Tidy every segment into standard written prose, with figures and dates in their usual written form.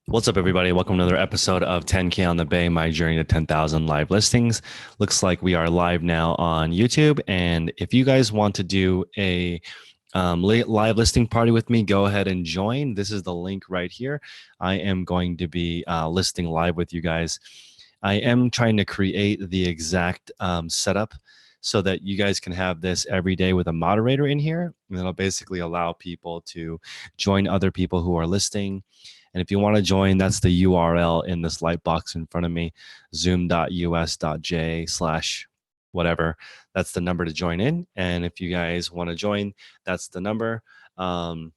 What's up, everybody? Welcome to another episode of 10K on the Bay, my journey to 10,000 live listings. Looks like we are live now on YouTube. And if you guys want to do a live listing party with me, go ahead and join. This is the link right here. I am going to be listing live with you guys. I am trying to create the exact setup so that you guys can have this every day with a moderator in here. And it'll basically allow people to join other people who are listing. And if you want to join, that's the URL in this light box in front of me, zoom.us.j/ whatever. That's the number to join in. And if you guys want to join, that's the number. And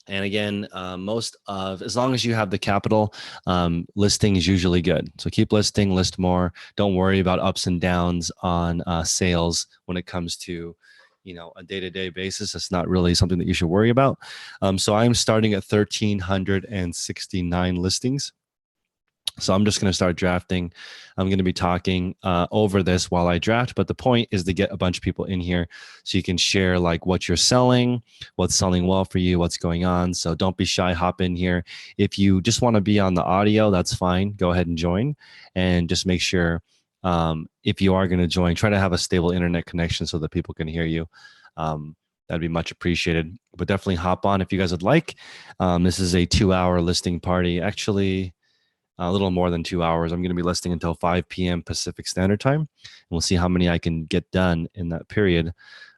again, as long as you have the capital, listing is usually good. So keep listing, list more. Don't worry about ups and downs on sales when it comes to a day-to-day basis. That's not really something that you should worry about. So I'm starting at 1,369 listings. So I'm just going to start drafting. I'm going to be talking over this while I draft, but the point is to get a bunch of people in here so you can share like what you're selling, what's selling well for you, what's going on. So don't be shy, hop in here. If you just want to be on the audio, that's fine. Go ahead and join, and just make sure if you are going to join, try to have a stable internet connection so that people can hear you. That'd be much appreciated. But definitely hop on if you guys would like. This is a 2-hour listing party. Actually, a little more than 2 hours. I'm going to be listing until 5 p.m. Pacific Standard Time. And we'll see how many I can get done in that period.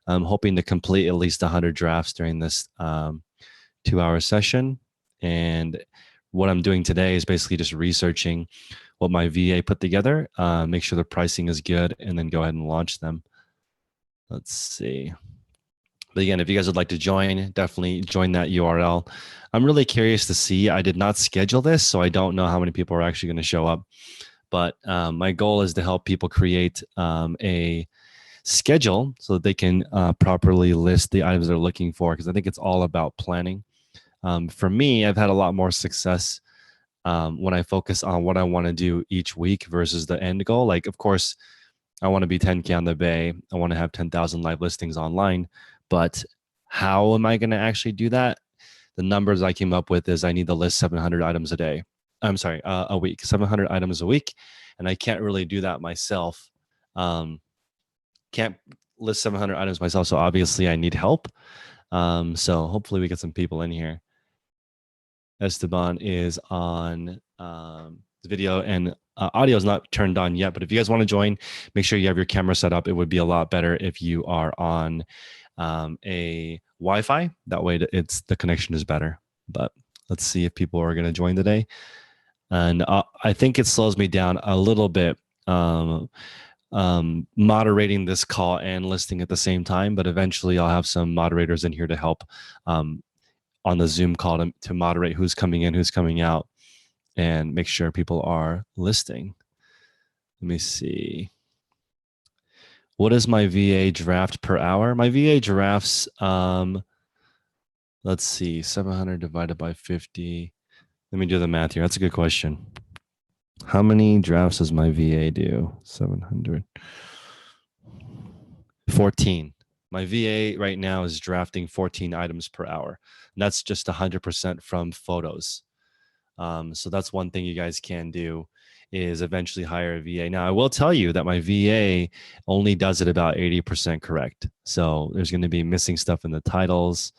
I'm hoping to complete at least 100 drafts during this 2-hour session. And what I'm doing today is basically just researching what my VA put together, make sure the pricing is good, and then go ahead and launch them. Let's see. But again, if you guys would like to join, definitely join that URL. I'm really curious to see. I did not schedule this, so I don't know how many people are actually going to show up. But my goal is to help people create a schedule so that they can properly list the items they're looking for, because I think it's all about planning. For me, I've had a lot more success when I focus on what I want to do each week versus the end goal. Like, of course, I want to be 10K on the Bay. I want to have 10,000 live listings online. But how am I going to actually do that? The numbers I came up with is I need to list 700 items a day. I'm sorry, a week, 700 items a week. And I can't really do that myself. Can't list 700 items myself. So obviously I need help. So hopefully we get some people in here. Esteban is on the video, and audio is not turned on yet. But if you guys want to join, make sure you have your camera set up. It would be a lot better if you are on a Wi-Fi. That way the connection is better. But let's see if people are going to join today. And I think it slows me down a little bit moderating this call and listing at the same time. But eventually I'll have some moderators in here to help on the Zoom call to moderate who's coming in, who's coming out, and make sure people are listing. Let me see. What is my VA draft per hour? My VA drafts, let's see, 700 divided by 50. Let me do the math here. That's a good question. How many drafts does my VA do? 700. 14. My VA right now is drafting 14 items per hour. And that's just 100% from photos. So that's one thing you guys can do, is eventually hire a VA. Now, I will tell you that my VA only does it about 80% correct. So there's going to be missing stuff in the titles.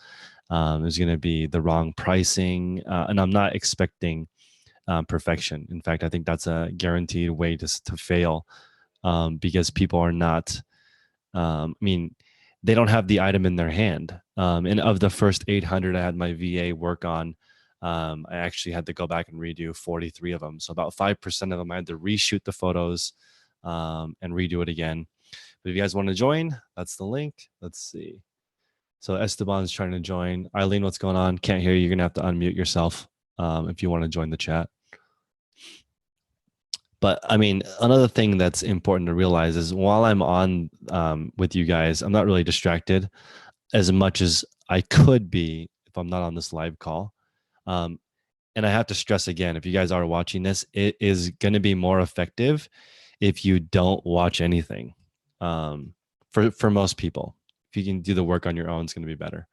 There's going to be the wrong pricing. And I'm not expecting perfection. In fact, I think that's a guaranteed way to fail because people are not, they don't have the item in their hand. And of the first 800 I had my VA work on, I actually had to go back and redo 43 of them. So about 5% of them I had to reshoot the photos and redo it again. But if you guys want to join, that's the link. Let's see. So Esteban's trying to join. Eileen, what's going on? Can't hear you. You're going to have to unmute yourself if you want to join the chat. But another thing that's important to realize is while I'm on with you guys, I'm not really distracted as much as I could be if I'm not on this live call. And I have to stress again, if you guys are watching this, it is going to be more effective if you don't watch anything. For most people, if you can do the work on your own, it's going to be better.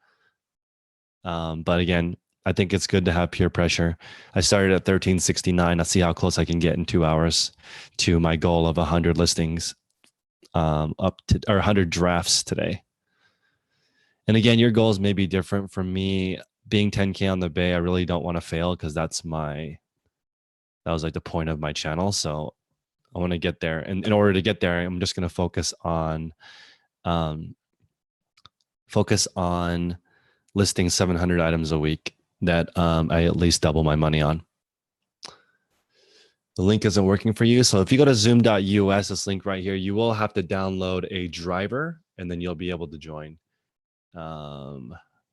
But again, I think it's good to have peer pressure. I started at 1369. I'll see how close I can get in 2 hours to my goal of 100 listings, up to, or 100 drafts today. And again, your goals may be different from me. Being 10K on the Bay, I really don't want to fail because that was like the point of my channel. So I want to get there. And in order to get there, I'm just going to um, focus on listing 700 items a week that I at least double my money on. The link isn't working for you. So if you go to zoom.us, this link right here, you will have to download a driver and then you'll be able to join.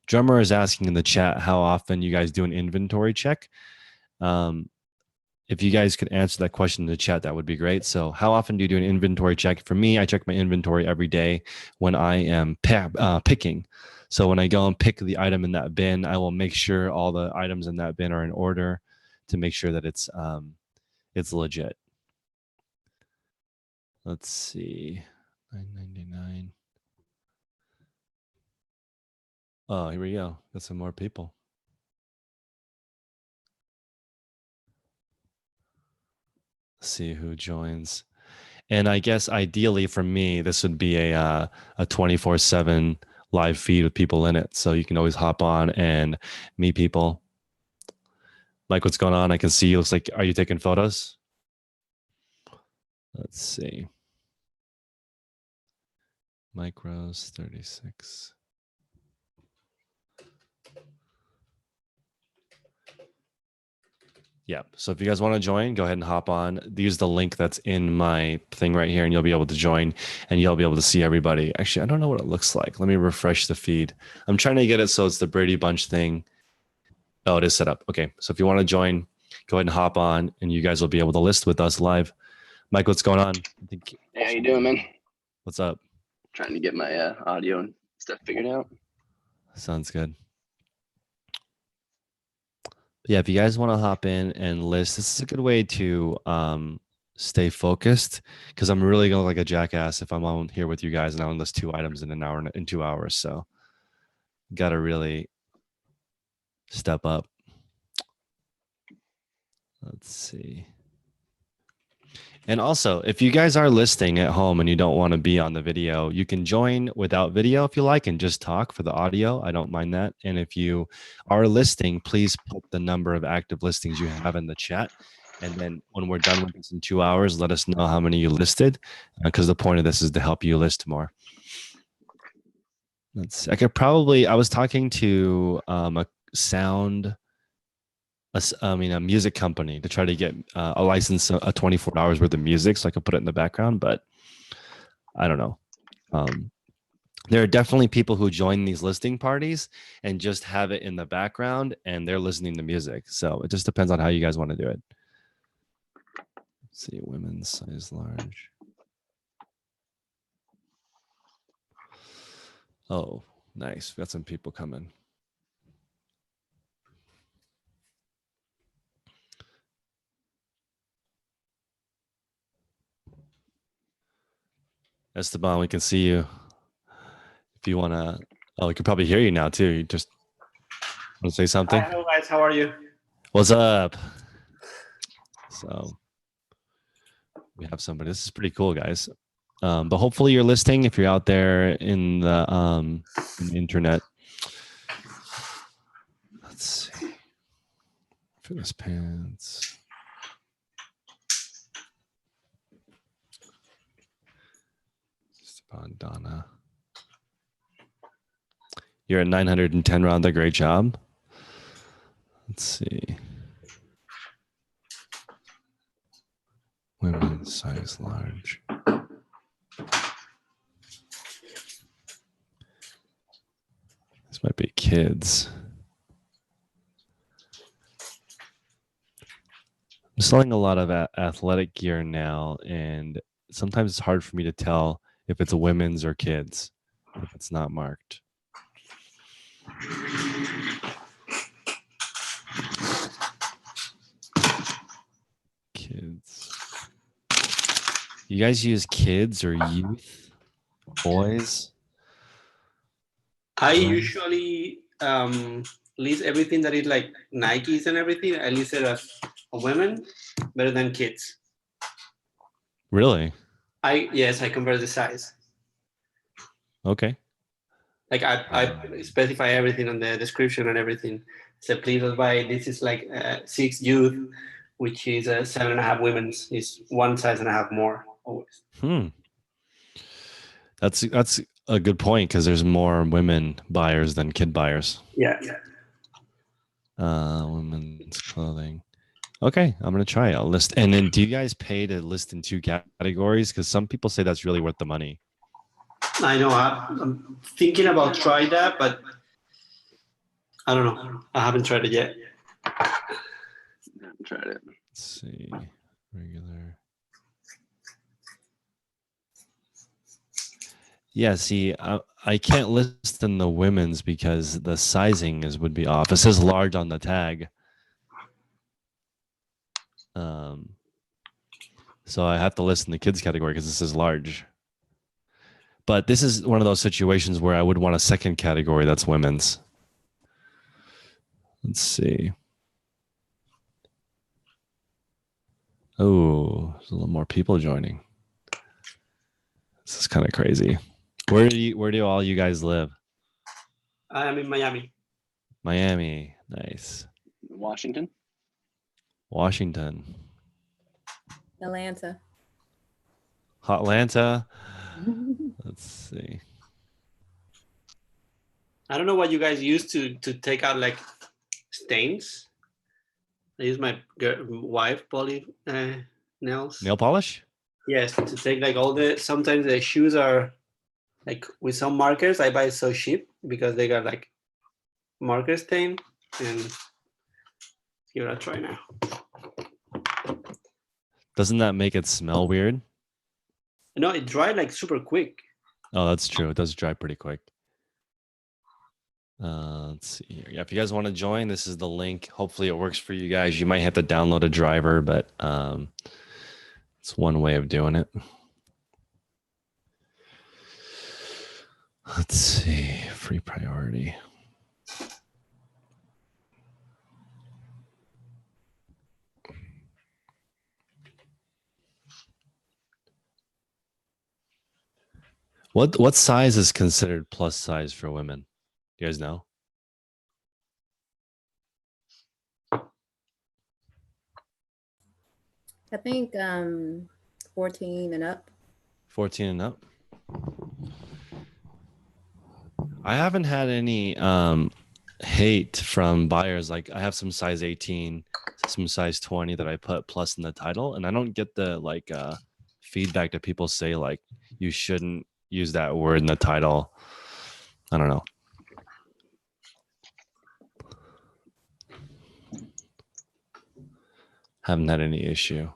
Drummer is asking in the chat how often you guys do an inventory check. If you guys could answer that question in the chat, that would be great. So how often do you do an inventory check? For me, I check my inventory every day when I am picking. So when I go and pick the item in that bin, I will make sure all the items in that bin are in order to make sure that it's legit. Let's see, $9.99. Oh, here we go. Got some more people. Let's see who joins. And I guess ideally for me, this would be a 24/7 live feed with people in it. So you can always hop on and meet people. Mike, what's going on? I can see you. Looks like, are you taking photos? Let's see. Mike Rose, 36. Yeah. So if you guys want to join, go ahead and hop on. Use the link that's in my thing right here, and you'll be able to join, and you'll be able to see everybody. Actually, I don't know what it looks like. Let me refresh the feed. I'm trying to get it so it's the Brady Bunch thing. Oh, it is set up. Okay. So if you want to join, go ahead and hop on, and you guys will be able to list with us live. Mike, what's going on? Hey, how you doing, man? What's up? Trying to get my audio and stuff figured out. Sounds good. Yeah, if you guys want to hop in and list, this is a good way to stay focused, because I'm really going to look like a jackass if I'm on here with you guys and I want to list 2 items in an hour, in 2 hours. So got to really step up. Let's see. And also, if you guys are listing at home and you don't want to be on the video, you can join without video if you like and just talk for the audio. I don't mind that. And if you are listing, please put the number of active listings you have in the chat. And then when we're done with this in 2 hours, let us know how many you listed, because the point of this is to help you list more. I was talking to a music company to try to get a license, a 24 hours worth of music, so I could put it in the background, but I don't know. There are definitely people who join these listing parties and just have it in the background and they're listening to music. So it just depends on how you guys want to do it. Let's see, women's size large. Oh, nice. We got some people coming. Esteban, we can see you. If you want to, we can probably hear you now too. You just want to say something? Hi, hello guys, how are you? What's up? So we have somebody. This is pretty cool, guys. But hopefully you're listing if you're out there in the internet. Let's see. Fitness pants. Donna. You're at 910 round. A great job. Let's see. Women's size large. This might be kids. I'm selling a lot of athletic gear now, and sometimes it's hard for me to tell if it's women's or kids, if it's not marked. Kids. You guys use kids or youth? Boys? I usually list everything that is like Nikes and everything. I listed as women better than kids. Really? I convert the size. Okay. Like I specify everything on the description and everything. So please buy. This is like 6 youth, which is 7.5 women's. Is one size and a half more always. That's a good point because there's more women buyers than kid buyers. Yeah. Women's clothing. Okay, I'm gonna try it. I'll list. And then, do you guys pay to list in 2 categories? Because some people say that's really worth the money. I know. I'm thinking about try that, but I don't know. I haven't tried it yet. I haven't tried it. Let's see. Regular. Yeah, see, I can't list in the women's because the sizing would be off. It says large on the tag. So I have to list in the kids category because this is large. But this is one of those situations where I would want a second category that's women's. Let's see. Oh, there's a little more people joining. This is kind of crazy. Where do all you guys live? I'm in Miami. Miami. Nice. Washington. Washington. Atlanta. Hotlanta. Let's see. I don't know what you guys use to take out like stains. I use my wife poly nails. Nail polish? Yes, to take like all the. Sometimes the shoes are like with some markers. I buy it so cheap because they got like marker stain. And give it a try now. Doesn't that make it smell weird? No, it dried like super quick. Oh, that's true. It does dry pretty quick. Let's see here. Yeah, if you guys want to join, this is the link. Hopefully it works for you guys. You might have to download a driver, but it's one way of doing it. Let's see. Free priority. What size is considered plus size for women? You guys know? I think 14 and up. 14 and up. I haven't had any hate from buyers. Like I have some size 18, some size 20 that I put plus in the title, and I don't get the like feedback that people say like you shouldn't use that word in the title. I don't know. Haven't had any issue.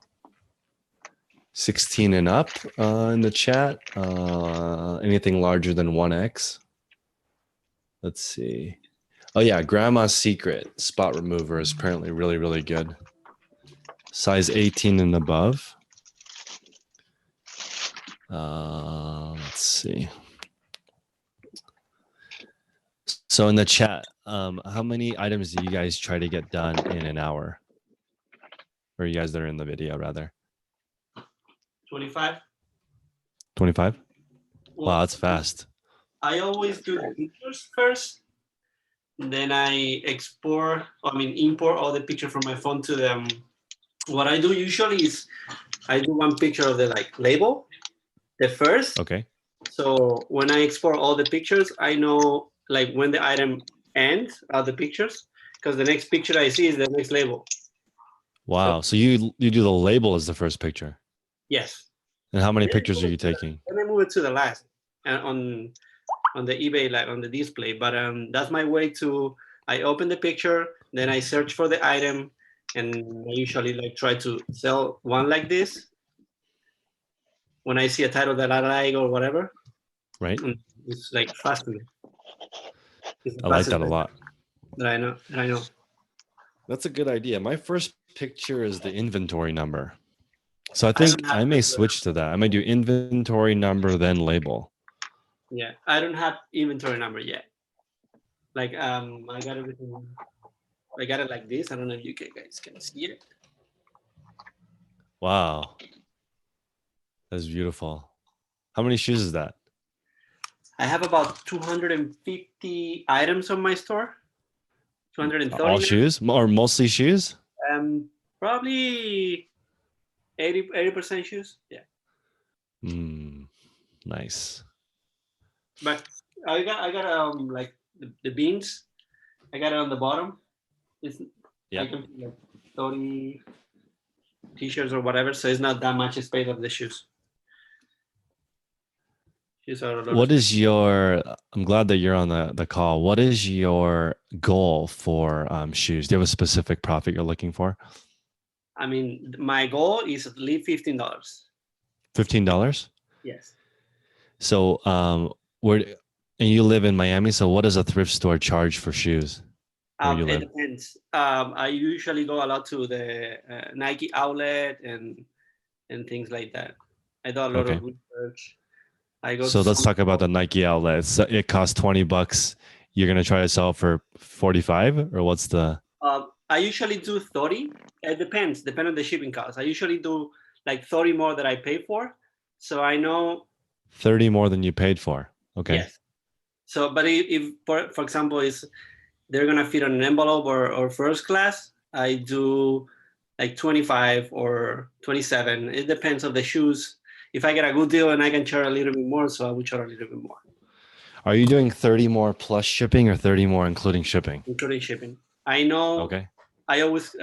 16 and up in the chat. Anything larger than 1X. Let's see. Oh yeah, Grandma's Secret spot remover is apparently really, really good. Size 18 and above. Let's see. So in the chat, how many items do you guys try to get done in an hour? Or you guys that are in the video, rather? 25. 25? Well, Wow, that's fast. I always do the pictures first. Then I import all the picture from my phone to them. What I do usually is I do one picture of the like label, the first. Okay. So when I export all the pictures, I know like when the item ends of the pictures, because the next picture I see is the next label. Wow. So you do the label as the first picture. Yes. And how many pictures are you taking? Then I move it to the last on the eBay, like on the display. But that's my way to. I open the picture, then I search for the item, and I usually like try to sell one like this when I see a title that I like or whatever. Right. And it's like faster. I like that a lot. That I know. That's a good idea. My first picture is the inventory number. So I think I may switch to that. I may do inventory number, then label. Yeah, I don't have inventory number yet. Like I got everything. I got it like this. I don't know if you guys can see it. Wow. That's beautiful. How many shoes is that? I have about 250 items on my store. 230 All now. shoes or mostly shoes? Probably 80% shoes. Yeah. Nice. But I got like the beans. I got it on the bottom. It's Yeah. I can put like 30 t-shirts or whatever, so it's not that much space of the shoes. Shoes are a lot What of is your, I'm glad that you're on the call. What is your goal for shoes? Do you have a specific profit you're looking for? I mean, my goal is at least $15. $15? Yes. So where, and you live in Miami, so what does a thrift store charge for shoes where you It live? depends. I usually go a lot to the Nike outlet and things like that. I do a lot Okay. of research. I go So to let's talk about the Nike outlet. So it costs $20. You're gonna try to sell for 45, or what's the? I usually do 30. It depends on the shipping cost. I usually do like 30 more that I pay for. So I know 30 more than you paid for. Okay. Yes. So, but if for example, is they're gonna fit on an envelope or first class, I do like 25 or 27. It depends on the shoes. If I get a good deal and I can charge a little bit more, so I would charge a little bit more, Are you doing 30 more plus shipping or 30 more including shipping? including shipping. I know. Okay. I always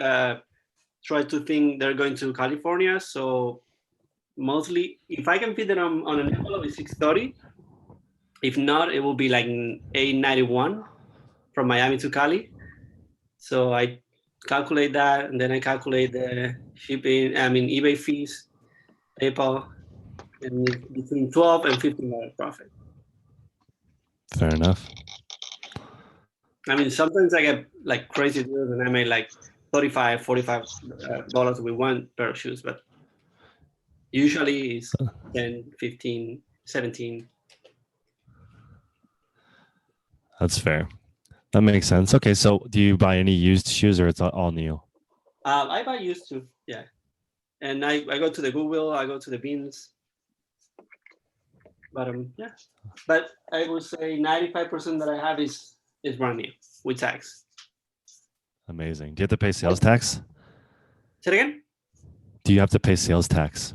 try to think they're going to California, so mostly if I can fit it on an envelope, it's 630. If not, it will be like 891 from Miami to Cali. So I calculate that, and then I calculate the shipping, eBay fees, PayPal, and it's between $12 and $15 profit. Fair enough. I mean, sometimes I get like crazy deals and I made like $35, $45 with one pair of shoes, but usually it's 10, 15, 17. That's fair. That makes sense. Okay, so do you buy any used shoes or it's all new? I buy used to, yeah. And I go to the Goodwill, I go to the Beans. But yeah. But I would say 95% that I have is brand new with tax. Amazing. Do you have to pay sales tax? Say it again? Do you have to pay sales tax?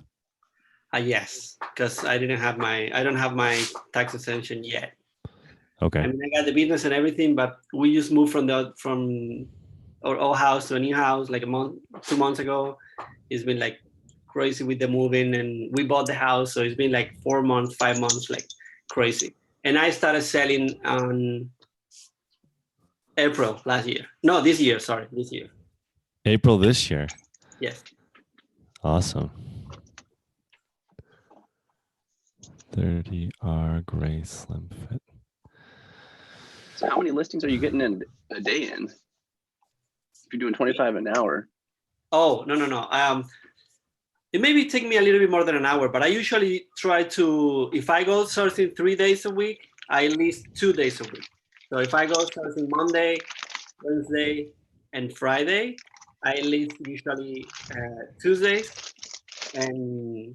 Yes, because I don't have my tax exemption yet. Okay. I mean, I got the business and everything, but we just moved from our old house to a new house like 2 months ago. It's been like crazy with the moving, and we bought the house, so it's been like 4 months, 5 months, like crazy. And I started selling on April last year. No, this year. Sorry, this year. April this year. Yes. Awesome. 30R gray slim fit. So how many listings are you getting in a day in? If you're doing 25 an hour. Oh, no. It maybe take me a little bit more than an hour, but I usually try to, if I go sourcing 3 days a week, I list 2 days a week. So if I go sourcing Monday, Wednesday, and Friday, I list usually Tuesdays. And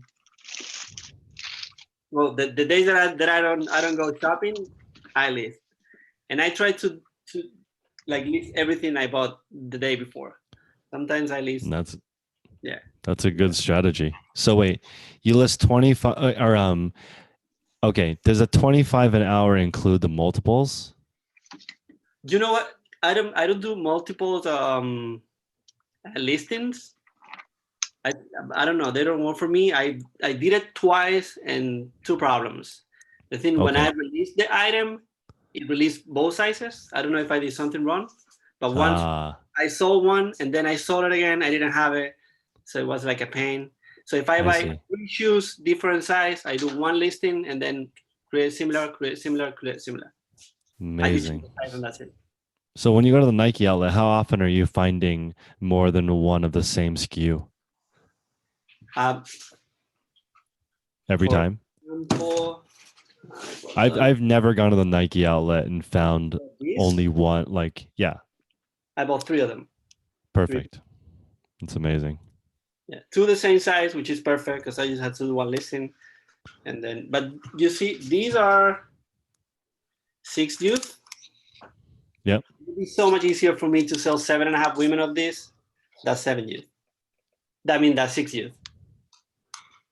well, the days that I don't go shopping, I list. And I try to like list everything I bought the day before. Sometimes I list. That's a good strategy. So wait, you list 25 or okay, does a 25 an hour include the multiples? You know what? I don't do multiples listings. I don't know. They don't work for me. I did it twice and 2 problems. The thing when I released the item, it released both sizes. I don't know if I did something wrong, but once I sold one and then I sold it again, I didn't have it, so it was like a pain. So if I buy 3 shoes, different size, I do one listing and then create similar. Amazing. And that's it. So when you go to the Nike outlet, how often are you finding more than one of the same SKU? For Every time? example, I've never gone to the Nike outlet and found These, only one. Like, yeah, I bought 3 of them. perfect. It's amazing. Yeah, 2 the same size, which is perfect because I just had to do 1 listing. And then, but you see, these are 6 youth. Yep. It'd be so much easier for me to sell 7.5 women of this. That's 7 youth. That's 6 youth.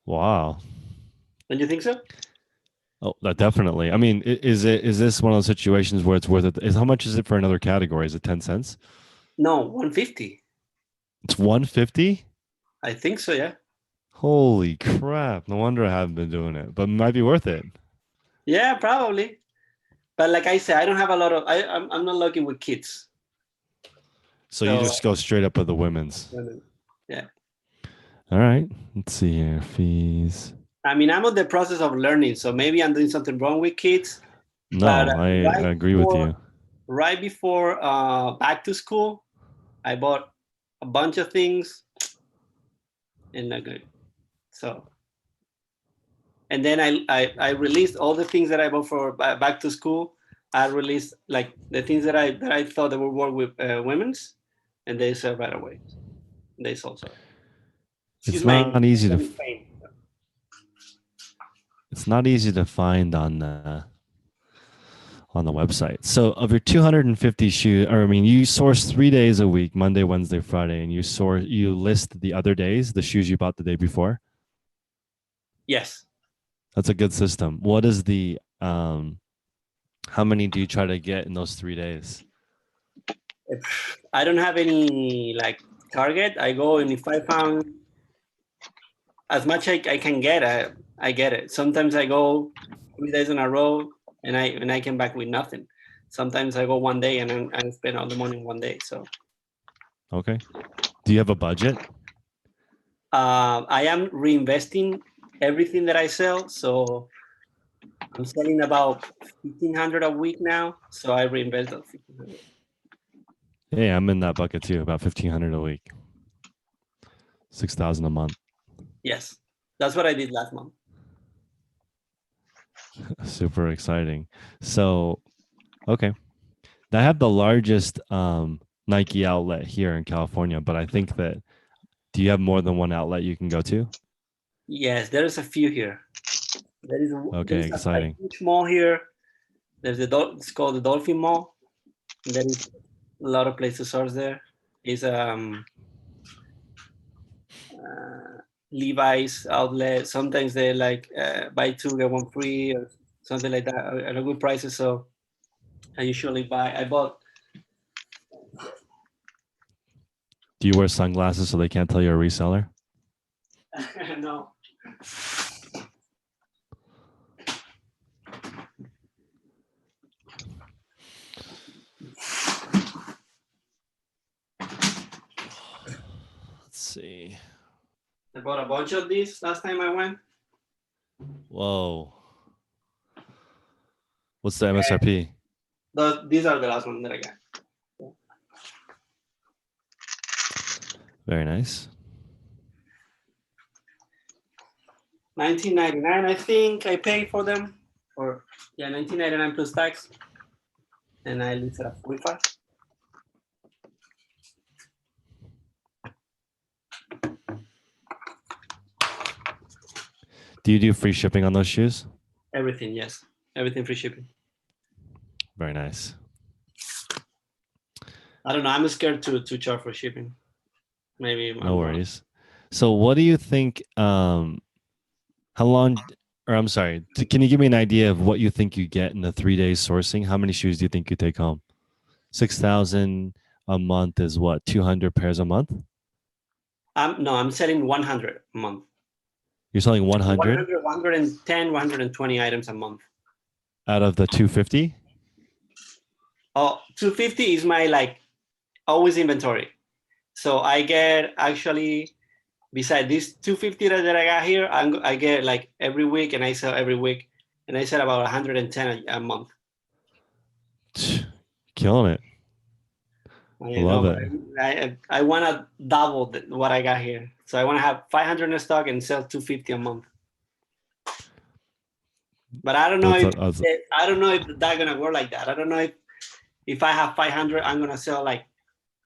Wow. Don't you think so? Oh, that definitely. I mean, is this one of those situations where it's worth it? How much is it for another category? Is it 10 cents? No, 150. It's 150. I think so. Yeah. Holy crap! No wonder I haven't been doing it, but it might be worth it. Yeah, probably. But like I said, I don't have a lot of. I'm not looking with kids. So you just go straight up with the women's. Yeah. All right. Let's see here. Fees. I mean, I'm in the process of learning, so maybe I'm doing something wrong with kids. No, But, I agree with you. Right before back to school, I bought a bunch of things, and not good. So, and then I released all the things that I bought for back to school. I released like the things that I thought that would work with women's, and they sell right away. They sold so. It's not easy to. It's not easy to find on the website. So of your 250 shoes, or I mean, you source 3 days a week, Monday, Wednesday, Friday, and you list the other days, the shoes you bought the day before. Yes. That's a good system. What is the how many do you try to get in those 3 days? I don't have any like target. I go, and if I found as much I can get, I get it. Sometimes I go 3 days in a row, and I came back with nothing. Sometimes I go 1 day and I spend all the money in 1 day. So okay. Do you have a budget? I am reinvesting everything that I sell. So I'm selling about 1,500 a week now. So I reinvest that 1,500. Hey, I'm in that bucket too. About 1,500 a week, 6,000 a month. Yes, that's what I did last month. Super exciting. So, okay, I have the largest Nike outlet here in California, but I think that. Do you have more than one outlet you can go to? Yes, there's a few here. There is okay, exciting. A huge mall here. There's it's called the Dolphin Mall. There is a lot of places to source there. It's Levi's outlet. Sometimes they like buy 2 get 1 free or something like that at a good prices. So I usually I bought. Do you wear sunglasses so they can't tell you're a reseller? No. Let's see. I bought a bunch of these last time I went. Whoa. What's the MSRP? These are the last one that I got. Very nice. $19.99, I think I paid for them. Or yeah, $19.99 plus tax. And I listed at 45. Do you do free shipping on those shoes? Everything, yes. Everything free shipping. Very nice. I don't know. I'm scared to charge for shipping. Maybe. No worries. So what do you think, how long, or I'm sorry, can you give me an idea of what you think you get in the 3 days sourcing? How many shoes do you think you take home? 6,000 a month is what, 200 pairs a month? No, I'm selling 100 a month. You're selling 100? 110, 120 items a month. Out of the 250? Oh, 250 is my like always inventory. So I get actually, beside this 250 that I got here, I get like every week, and I sell every week, and I sell about 110 a month. Killing it. I love it. I want to double what I got here. So I want to have 500 in stock and sell 250 a month. But I don't know if That's- I don't know if that's gonna work like that. I don't know if I have 500, I'm gonna sell like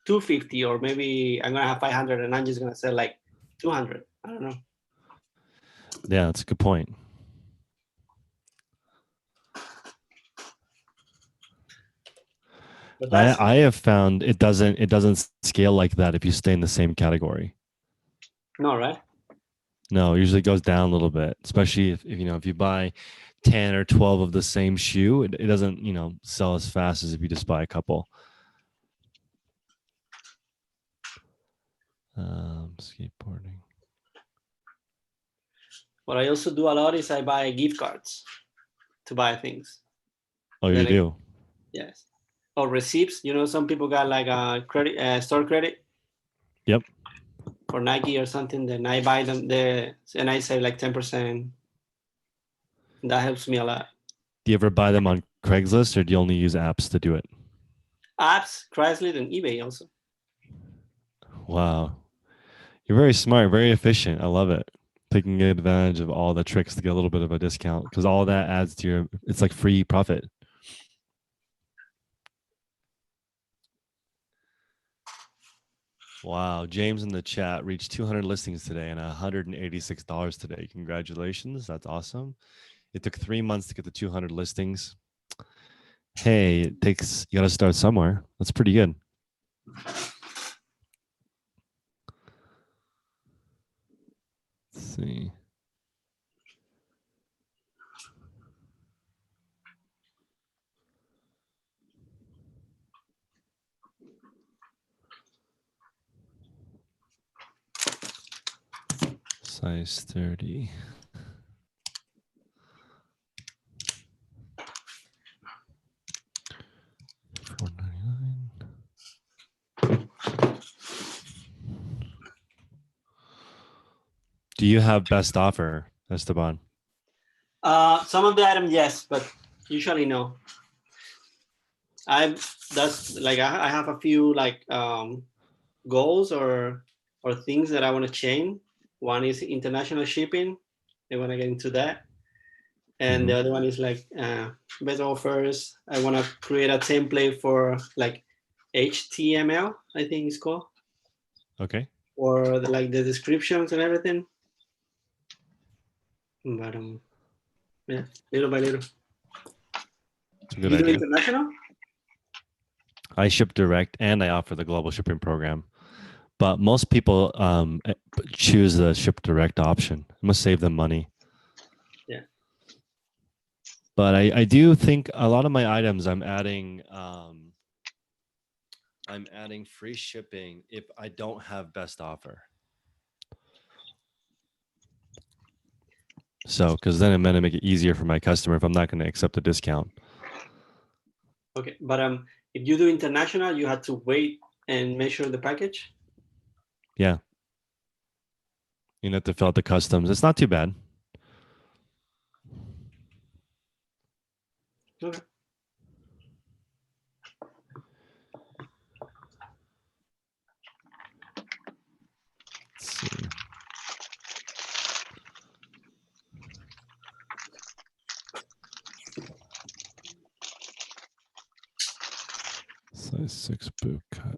250, or maybe I'm gonna have 500 and I'm just gonna sell like 200. I don't know. yeah, that's a good point. But that's I have found it doesn't scale like that if you stay in the same category. no, right? No, it usually goes down a little bit, especially if if you buy 10 or 12 of the same shoe, it doesn't, sell as fast as if you just buy a couple. Skateboarding. What I also do a lot is I buy gift cards to buy things. Oh, you Then I- do? Yes. Or receipts. Some people got like a credit, store credit. Yep. For Nike or something. Then I buy them there and I save like 10%. That helps me a lot. Do you ever buy them on Craigslist, or do you only use apps to do it? Apps, Craigslist, and eBay also. Wow. You're very smart, very efficient. I love it. Taking advantage of all the tricks to get a little bit of a discount, because all that adds to it's like free profit. Wow. James in the chat reached 200 listings today and $186 today. Congratulations. That's awesome. It took 3 months to get the 200 listings. Hey, you got to start somewhere. That's pretty good. Let's see. Size 30. $4.99. Do you have best offer, Esteban? Some of the items, yes, but usually no. I have a few like goals or things that I want to change. One is international shipping. I want to get into that. And the other one is like best offers. I want to create a template for like HTML, I think it's called. Okay. Or the descriptions and everything. But yeah, little by little. It's a good You do idea. international? I ship direct and I offer the global shipping program. But most people choose the ship direct option. It must save them money. Yeah. But I do think a lot of my items I'm adding free shipping if I don't have best offer. So, because then I'm going to make it easier for my customer if I'm not going to accept a discount. Okay, but if you do international, you have to wait and measure the package. Yeah. You have to fill out the customs. It's not too bad. Okay. Let's see. Size 6 boot cut.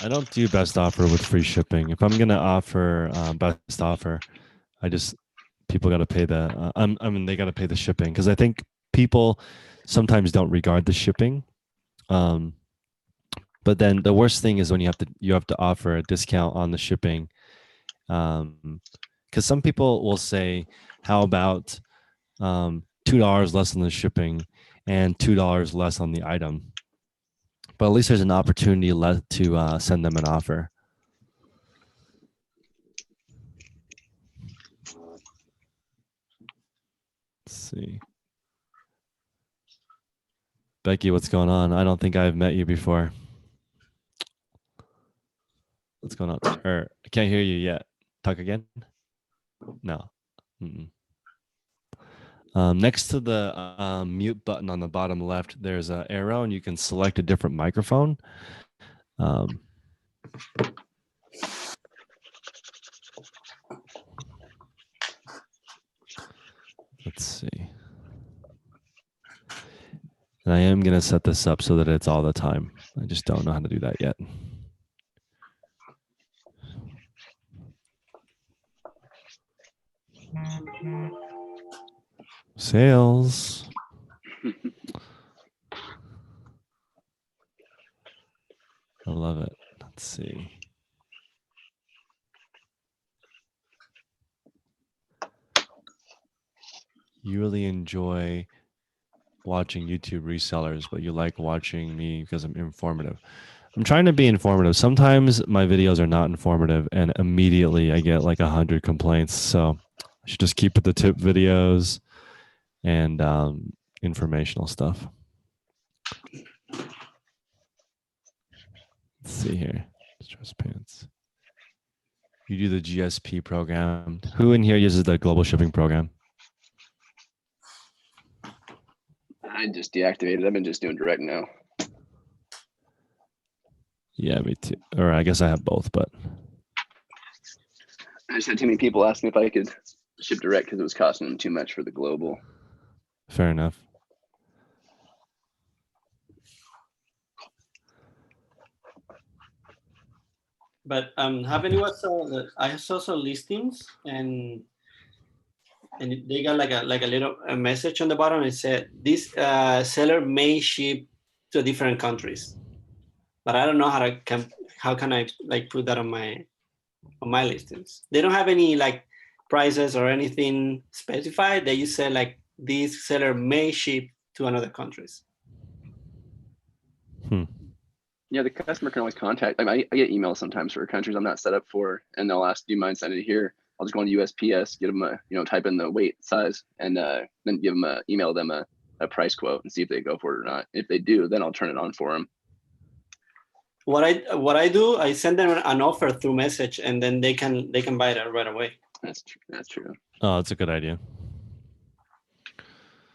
I don't do best offer with free shipping. If I'm gonna offer best offer, people got to pay they got to pay the shipping, because I think people sometimes don't regard the shipping. But then the worst thing is when you have to offer a discount on the shipping, because some people will say, "How about $2 less on the shipping and $2 less on the item?" But at least there's an opportunity to send them an offer. Let's see. Becky, what's going on? I don't think I've met you before. What's going on? I can't hear you yet. Talk again? No. Next to the mute button on the bottom left, there's an arrow, and you can select a different microphone. Let's see. And I am going to set this up so that it's all the time. I just don't know how to do that yet. Sales. I love it. Let's see. You really enjoy watching YouTube resellers, but you like watching me because I'm informative. I'm trying to be informative. Sometimes my videos are not informative and immediately I get like 100 complaints. So I should just keep it the tip videos and informational stuff. Let's see here. Stress pants. You do the GSP program. Who in here uses the global shipping program? I just deactivated. I've been just doing direct now. Yeah, me too. Or I guess I have both, but I just had too many people asking if I could ship direct because it was costing them too much for the global. fair enough. But have anyone saw that I saw some listings and they got like a little message on the bottom. It said this seller may ship to different countries, but I don't know how can I like put that on my listings. They don't have any like prices or anything specified. They just say like this seller may ship to another countries. Yeah, the customer can always contact. I get emails sometimes for countries I'm not set up for, and they'll ask, "Do you mind sending it here?" I'll just go on USPS, get them type in the weight, size, and then give them email them a price quote and see if they go for it or not. If they do, then I'll turn it on for them. What I do, I send them an offer through message, and then they can buy it right away. That's true. That's true. Oh, that's a good idea.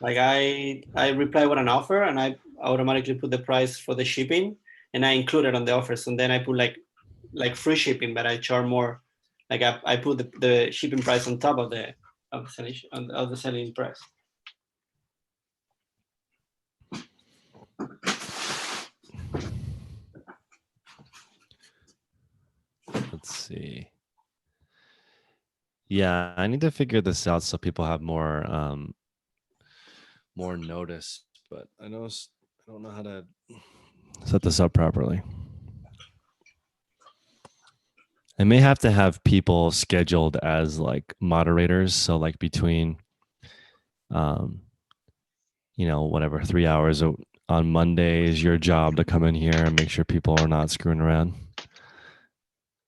Like I reply with an offer, and I automatically put the price for the shipping, and I include it on the offers, and then I put like free shipping, but I charge more. Like I put the shipping price on top of the selling price. Let's see. Yeah, I need to figure this out so people have more notice, but I don't know how to set this up properly. I may have to have people scheduled as like moderators, so like between whatever 3 hours on Monday is your job to come in here and make sure people are not screwing around.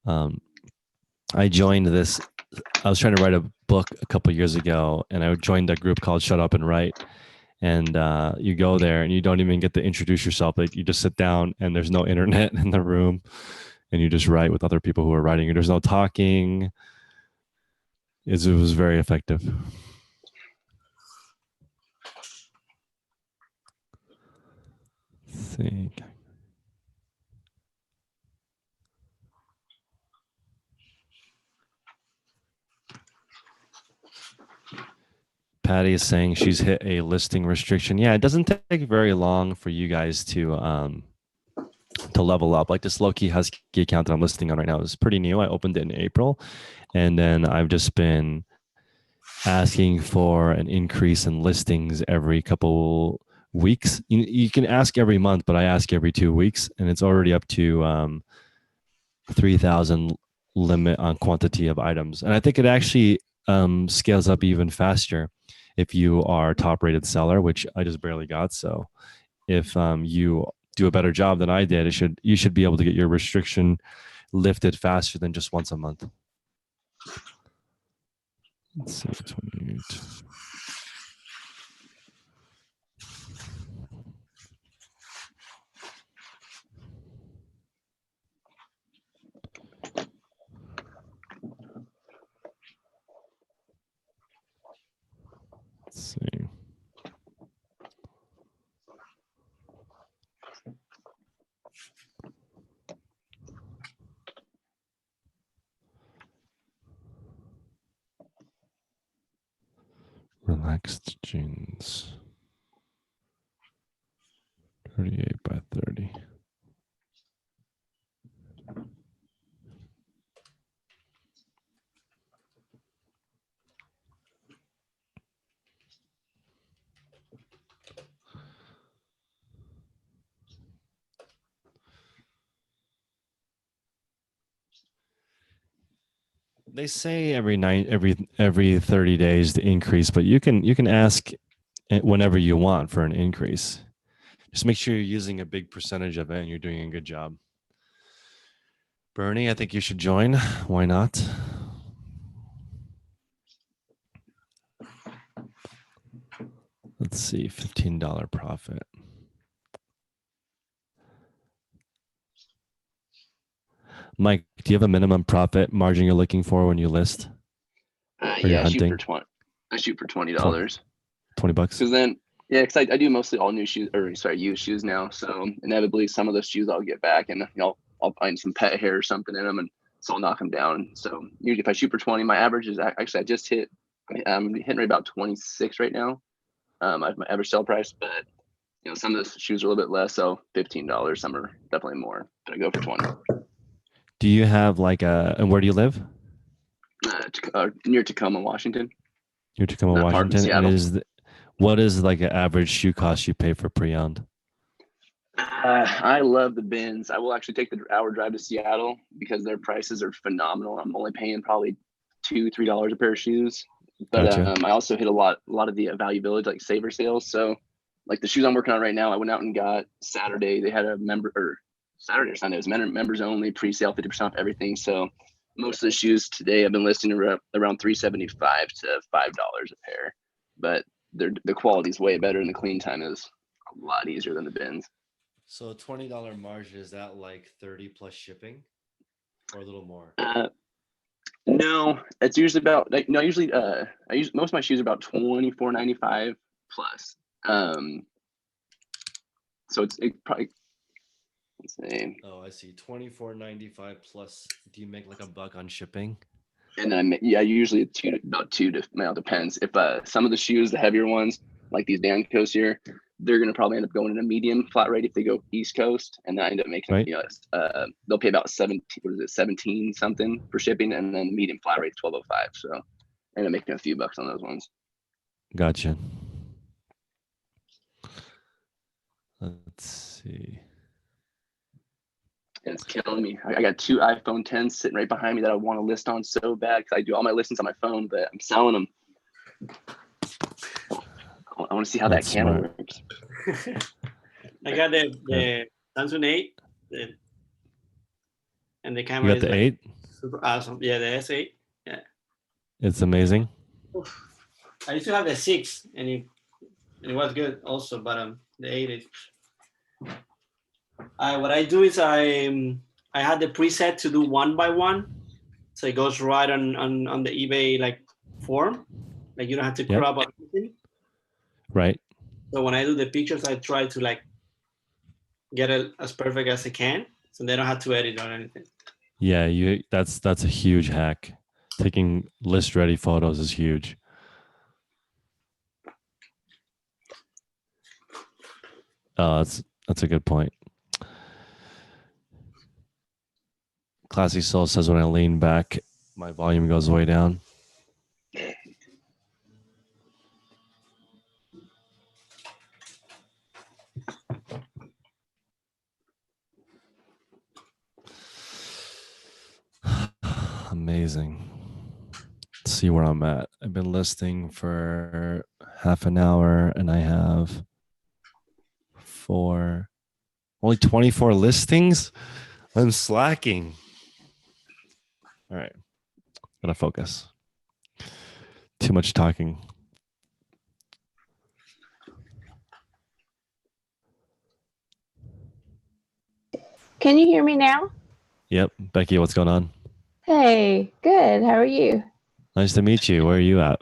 I joined this. I was trying to write a book a couple years ago, and I joined a group called Shut Up and Write. And you go there, and you don't even get to introduce yourself. Like you just sit down, and there's no internet in the room, and you just write with other people who are writing. And there's no talking. It was very effective. Let's see. Patty is saying she's hit a listing restriction. Yeah, it doesn't take very long for you guys to level up. Like this low-key Husky account that I'm listing on right now is pretty new. I opened it in April, and then I've just been asking for an increase in listings every couple weeks. You can ask every month, but I ask every 2 weeks, and it's already up to 3,000 limit on quantity of items. And I think it actually scales up even faster if you are a top rated seller, which I just barely got. So if you do a better job than I did, you should be able to get your restriction lifted faster than just once a month. Let's see, 28. Let's see. Relax jeans. 38 by 30. They say every 30 days to increase, but you can ask whenever you want for an increase. Just make sure you're using a big percentage of it and you're doing a good job. Bernie, I think you should join. Why not? Let's see, $15 profit. Mike, do you have a minimum profit margin you're looking for when you list? Yeah, I shoot for $20. I shoot for $20. $20. Because then, yeah, because I do mostly all new shoes, or sorry, used shoes now. So inevitably, some of those shoes I'll get back, and I'll find some pet hair or something in them, and so I'll knock them down. So usually, if I shoot for 20, my average is actually I just hit. I'm hitting right about 26 right now. My average sale price, but some of the shoes are a little bit less, so $15. Some are definitely more, but I go for 20. Do you have and where do you live? Near Tacoma, Washington. Near Tacoma, Washington. And what is like an average shoe cost you pay for pre-owned? I love the bins. I will actually take the hour drive to Seattle because their prices are phenomenal. I'm only paying probably $2-3 a pair of shoes. But Gotcha. I also hit a lot of the Value Village, like saver sales. So like the shoes I'm working on right now, I went out and got Saturday. They had a Saturday or Sunday, it was members only, pre-sale, 50% off everything. So most of the shoes today I've been listing around $375 to $5 a pair. But the quality is way better and the clean time is a lot easier than the bins. So a $20 margin, is that like 30 plus shipping or a little more? No, it's usually about usually most of my shoes are about $24.95 plus. So it probably, let's see. Oh, I see. $24.95 plus. Do you make like $1 on shipping? And then usually about two to, well, depends. If some of the shoes, the heavier ones, like these Dancos here, they're gonna probably end up going in a medium flat rate if they go East Coast, and then I end up making they'll pay about 17 something for shipping, and then medium flat rate $12.05. So I end up making a few bucks on those ones. Gotcha. Let's see. It's killing me. I got 2 iPhone 10s sitting right behind me that I want to list on so bad because I do all my listings on my phone, but I'm selling them. I want to see how that camera works. I got the Samsung 8, and the camera you got the 8? Super awesome. Yeah, the S8. Yeah, it's amazing. I used to have the 6, and it was good also, but the 8 is. What I do is I had the preset to do 1 by 1, so it goes right on the eBay like form, like you don't have to crop up anything. Right. So when I do the pictures, I try to like get it as perfect as I can, so they don't have to edit or anything. Yeah, that's a huge hack. Taking list ready photos is huge. That's a good point. Classy Soul says when I lean back, my volume goes way down. Amazing. Let's see where I'm at. I've been listing for half an hour and I have only 24 listings. I'm slacking. All right. Gotta focus. Too much talking. Can you hear me now? Yep. Becky, what's going on? Hey, good. How are you? Nice to meet you. Where are you at?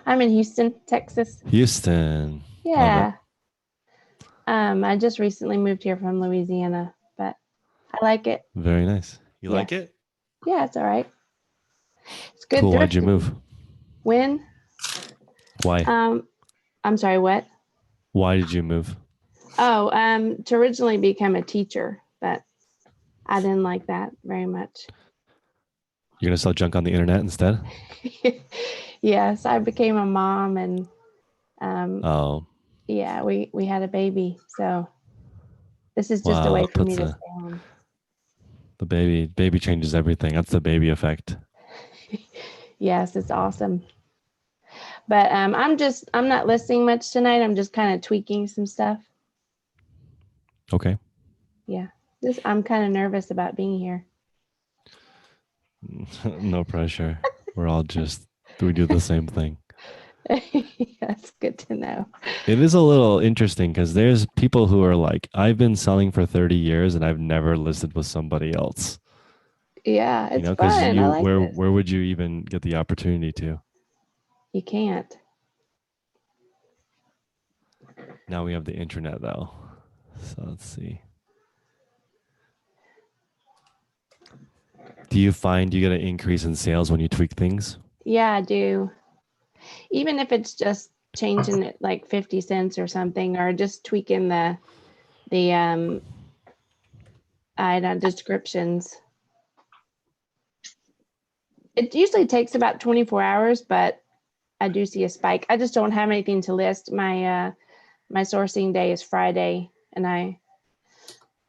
I'm in Houston, Texas. Houston. Yeah. I just recently moved here from Louisiana, but I like it. Very nice. You like it? Yeah, it's all right. It's good. Cool. Why'd you move? When? Why? I'm sorry, what? Why did you move? Oh, to originally become a teacher, but I didn't like that very much. You're gonna sell junk on the internet instead? Yes, I became a mom, and Oh, yeah, we had a baby, so this is just a wow. way That for me puts to stay home. the baby changes everything. That's the baby effect. Yes, it's awesome. But I'm not listing much tonight. I'm just kind of tweaking some stuff. Okay. Yeah, I'm kind of nervous about being here. No pressure. We do the same thing. That's good to know. It is a little interesting because there's people who are like, I've been selling for 30 years and I've never listed with somebody else. Yeah, it's Because fun. I like this. where would you even get the opportunity to? You can't. Now we have the internet though. So let's see. Do you find you get an increase in sales when you tweak things? Yeah, I do. Even if it's just changing it like 50 cents or something, or just tweaking the item descriptions. It usually takes about 24 hours, but I do see a spike. I just don't have anything to list. My sourcing day is Friday, and I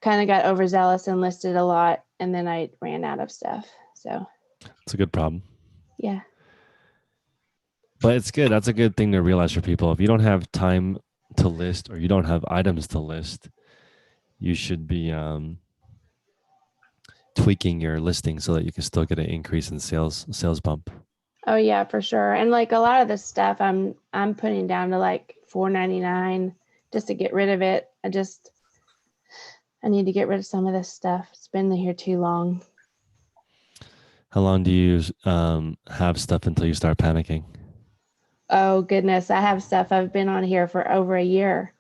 kind of got overzealous and listed a lot, and then I ran out of stuff. So It's a good problem. yeah. But it's good. That's a good thing to realize for people. If you don't have time to list or you don't have items to list, you should be tweaking your listing so that you can still get an increase in sales bump. Oh yeah, for sure. And like a lot of the stuff I'm putting down to like $4.99 just to get rid of it. I need to get rid of some of this stuff. It's been here too long. How long do you have stuff until you start panicking? Oh goodness, I have stuff I've been on here for over a year.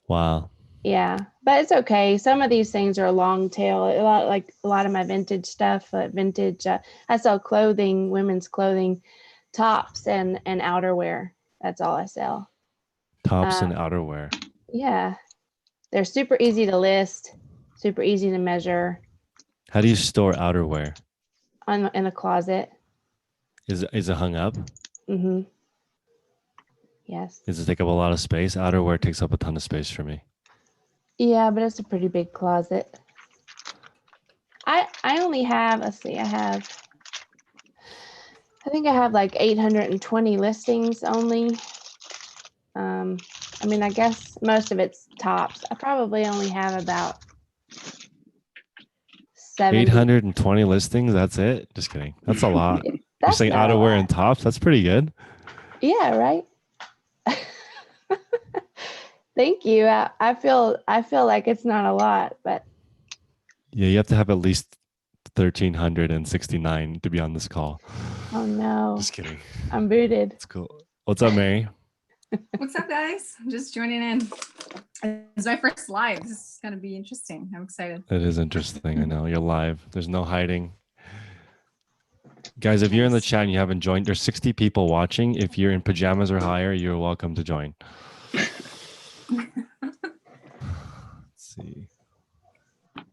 Wow. Yeah, but it's okay. Some of these things are long tail. A lot of my vintage stuff, vintage. I sell clothing, women's clothing, tops and outerwear. That's all I sell. Tops and outerwear. Yeah, they're super easy to list, super easy to measure. How do you store outerwear? In a closet. Is it hung up? Mm-hmm. Yes. Does it take up a lot of space? Outerwear takes up a ton of space for me. Yeah, but it's a pretty big closet. I only have, let's see, I think I have like 820 listings only. I mean, I guess most of it's tops. I probably only have about 70. 820 listings. That's it. Just kidding. That's a lot. You're saying not a outerwear lot. and tops. That's pretty good. Yeah, right. Thank you. I feel like it's not a lot, but Yeah, you have to have at least 1,369 to be on this call. oh no, Just kidding. I'm booted. It's cool. What's up, Mary? What's up, guys? I'm just joining in. It's my first live. This is going to be interesting. I'm excited. It is interesting. I know you're live. There's no hiding. Guys, if you're in the chat and you haven't joined, there's 60 people watching. If you're in pajamas or higher, you're welcome to join. Let's see.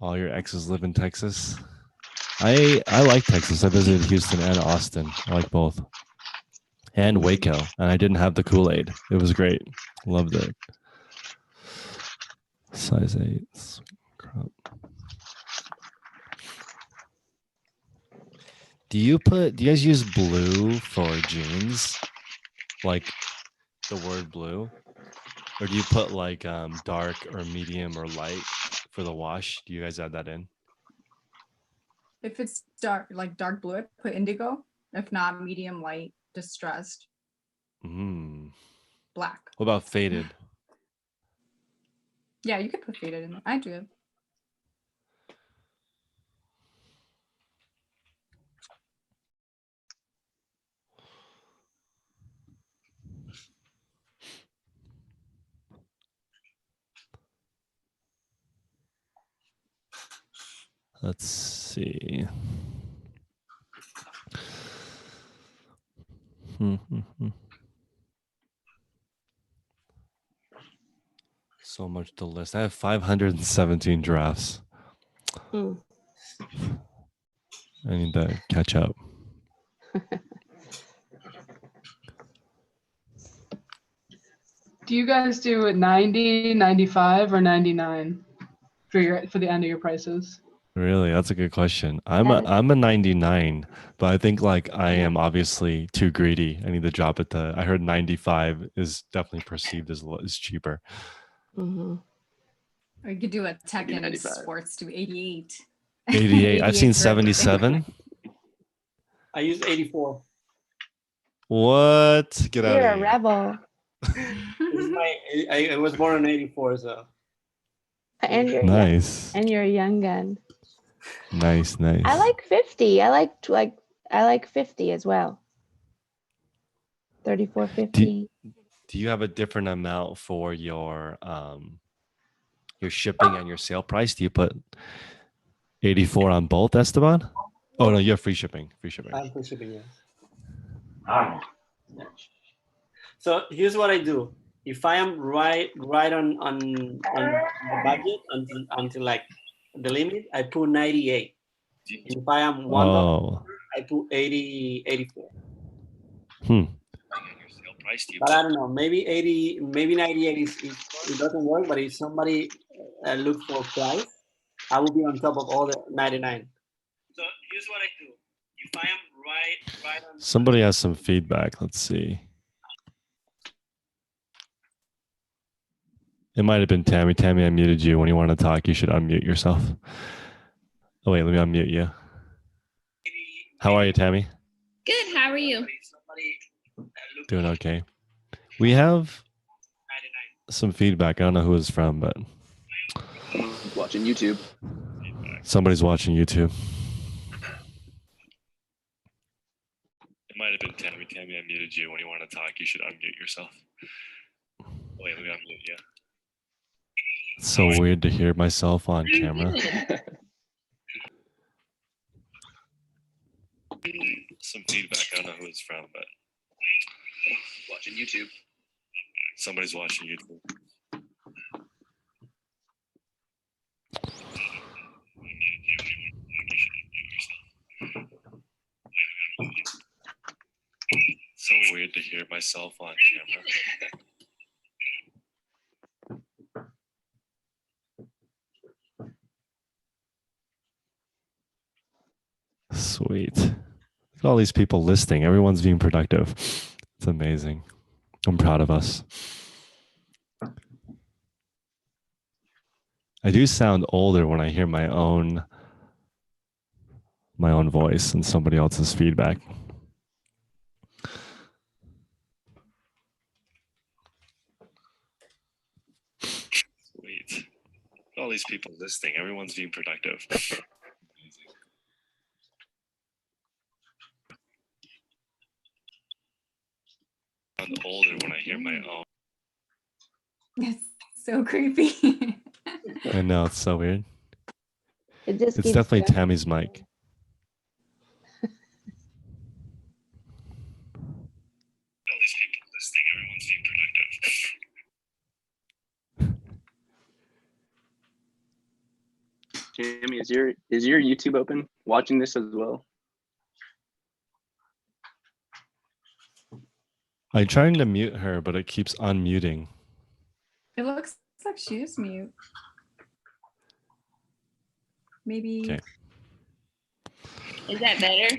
All your exes live in Texas. I like Texas. I visited Houston and Austin. I like both. And Waco. And I didn't have the Kool-Aid. It was great. Loved it. Size 8. Crop. Do you guys use blue for jeans? Like the word blue? Or do you put like dark or medium or light for the wash? Do you guys add that in? If it's dark, like dark blue, I put indigo. If not, medium, light, distressed, black. What about faded? Yeah, you could put faded in there. I do. Let's see. So much to list. I have 517 drafts. Mm. I need to catch up. Do you guys do 90, 95, or 99 for the end of your prices? Really, that's a good question. I'm That a is- I'm a 99, but I think like I Yeah. am obviously too greedy. I need to drop it to. I heard 95 is definitely perceived as cheaper. Mhm. Or you could do a tech Maybe and 95. sports to 88. 88. I've seen 88 for everything. 77. I use 84. What? Get out You're of a here. rebel. This is I was born in 84, so And you're young. Nice. And you're a young gun. Nice. I like 50. I like 50 as well. 34.50. Do you have a different amount for your shipping and your sale price? Do you put 84 on both, Esteban? Oh no, you have free shipping. Free shipping. I'm for shipping, yes. So here's what I do. If I am right on the budget until like the limit, I put 98. If I am $1, Oh. I put 84. Hmm. But I don't know. Maybe 80, maybe 98 it doesn't work. But if somebody look for price, I will be on top of all the 99. So here's what I do. If I am right on. Somebody has some feedback. Let's see. It might have been Tammy. Tammy, I muted you. When you want to talk, you should unmute yourself. Oh wait, let me unmute you. How are you, Tammy? Good. How are you? Doing okay. We have some feedback. I don't know who it's from, but Watching YouTube. somebody's watching YouTube. It might have been Tammy. Tammy, I muted you. When you want to talk, you should unmute yourself. Wait, let me unmute you. It's so weird to hear myself on camera. Some feedback. I don't know who it's from, but Watching YouTube. somebody's watching YouTube. So weird to hear myself on camera. Sweet. Look at all these people listing. Everyone's being productive. It's amazing. I'm proud of us. I do sound older when I hear my own voice and somebody else's feedback. Sweet. All these people listing. Everyone's being productive. I sound older when I hear my own. That's so creepy. I know, it's so weird. It just It's keeps definitely going. Tammy's mic. All these people listing. Everyone's being productive. Jamie, is your YouTube open? Watching this as well? I'm trying to mute her, but it keeps unmuting. It looks like she's mute. Maybe. Okay. Is that better?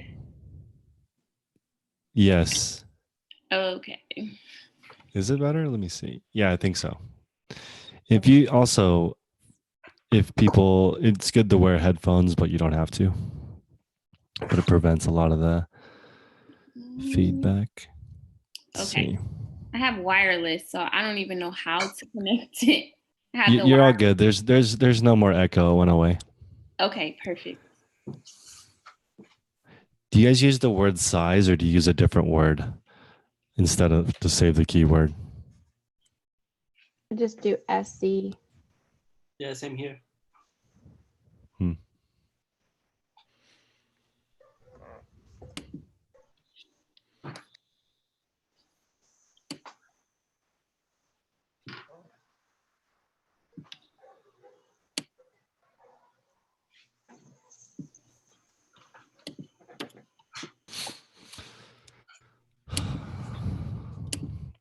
Yes. Okay. Is it better? Let me see. Yeah, I think so. If you also, if people, it's good to wear headphones, but you don't have to. But it prevents a lot of the feedback. Let's Okay. see. I have wireless, so I don't even know how to connect it. I have the You're all wire- good. There's no more echo. It went away. Okay, perfect. Do you guys use the word size or do you use a different word instead of to save the keyword? I just do SC. Yeah, same here.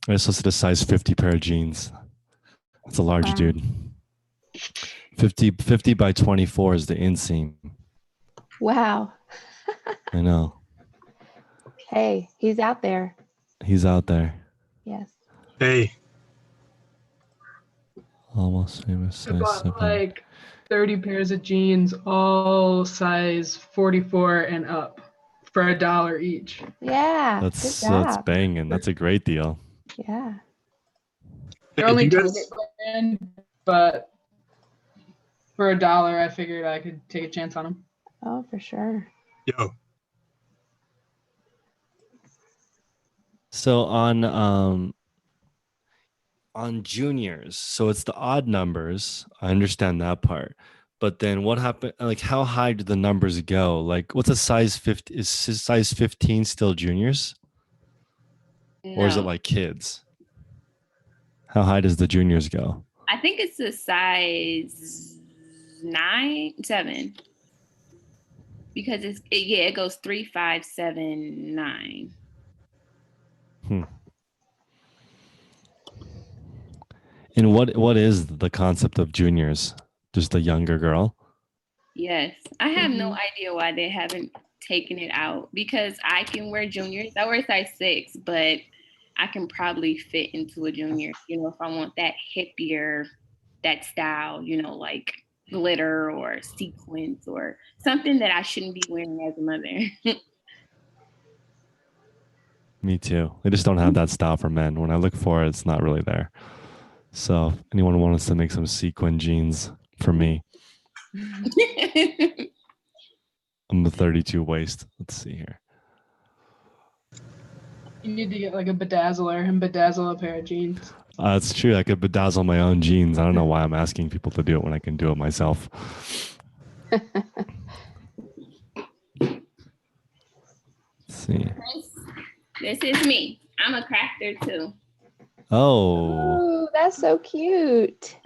I just listed a size 50 pair of jeans. That's a large Wow. dude. 50 by 24 is the inseam. Wow. I know. Hey, he's out there. He's out there. Yes. Hey, Almost famous I size bought 7. like 30 pairs of jeans, all size 44 and up, for $1 each. Yeah. That's good job. banging. That's a great deal. Yeah. They're do only you Target guys, brand, but for $1, I figured I could take a chance on them. Oh, for sure. yo, So on juniors, so it's the odd numbers. I understand that part. But then what happened? Like, how high do the numbers go? Like, what's a size 50? Is size 15 still juniors? Or is it No. like kids? How high does the juniors go? I think it's a size 7. Because it goes 3, 5, 7, 9. And what is the concept of juniors? Just a younger girl? Yes. I have no idea why they haven't taken it out, because I can wear juniors. I wear size 6, but I can probably fit into a junior, if I want that hippier, that style, like glitter or sequins or something that I shouldn't be wearing as a mother. Me too. They just don't have that style for men. When I look for it, it's not really there. So if anyone wants to make some sequin jeans for me, I'm a 32 waist. Let's see here. You need to get like a bedazzler and bedazzle a pair of jeans. It's true. I could bedazzle my own jeans. I don't know why I'm asking people to do it when I can do it myself. Let's see. This is me. I'm a crafter too. Oh, Ooh, that's so cute.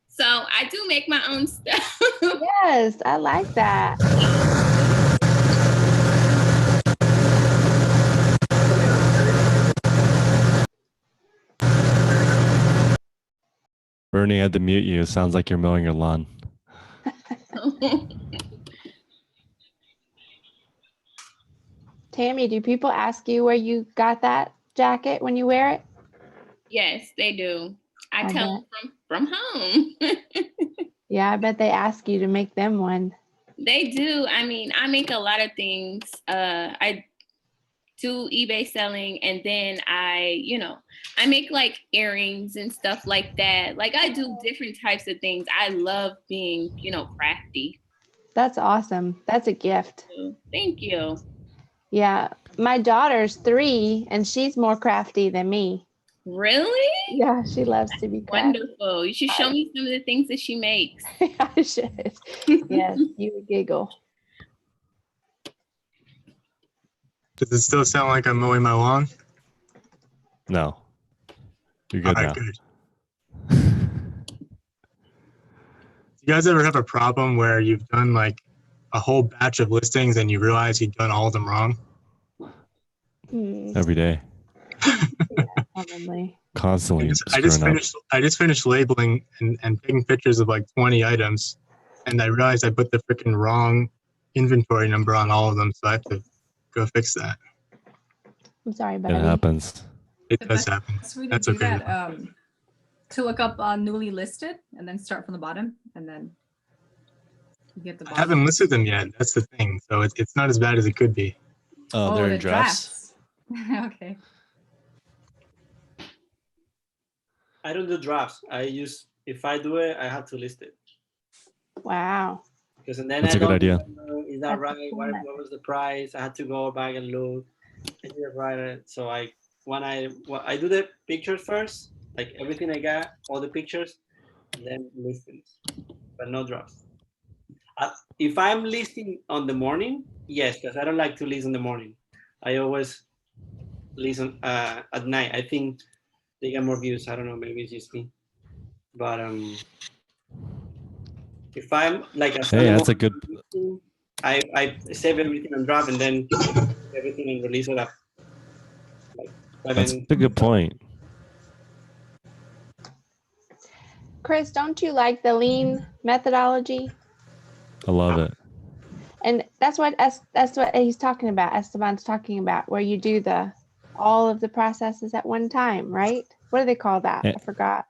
So I do make my own stuff. Yes, I like that. Bernie, I had to mute you. It sounds like you're mowing your lawn. Tammy, do people ask you where you got that jacket when you wear it? Yes, they do. I I tell them from home. Yeah, I bet they ask you to make them one. They do. I mean, I make a lot of things. I do eBay selling, and then I make like earrings and stuff like that. Like I do different types of things. I love being, crafty. That's awesome. That's a gift. Thank you. Yeah, my daughter's 3 and she's more crafty than me. Really? Yeah, she loves to be crafty. Wonderful. You should show me some of the things that she makes. I should. Yes, you would giggle. does it still sound like I'm mowing my lawn? No, you're All good right, now. good. Do you guys ever have a problem where you've done like a whole batch of listings and you realize you've done all of them wrong? Every day, Probably. constantly I just screwing up. finished labeling and taking pictures of like 20 items, and I realized I put the freaking wrong inventory number on all of them, so I have to go fix that. I'm sorry, It buddy. happens. It The does happen. best way to That's do okay. that, to look up newly listed and then start from the bottom and then you get the I bottom. haven't listed them yet. That's the thing. So it's not as bad as it could be. Oh, they're the in drafts. Okay. I don't do drafts. If I do it, I have to list it. Wow. Because then That's I a good don't idea. remember, is that That's right? What was the price? I had to go back and look. Is it right? So I do the pictures first, like everything I got, all the pictures, and then listings, but no drafts. If I'm listing on the morning, yes, because I don't like to list in the morning. I always listen at night. I think they get more views. I don't know, maybe it's just me. But if I'm like Hey, that's a good. I save everything on draft and then everything and release it up. Like That's a good point. Chris, don't you like the lean methodology? I love it. And that's what he's talking about. Esteban's talking about, where you do all of the processes at one time, right? What do they call that? I forgot.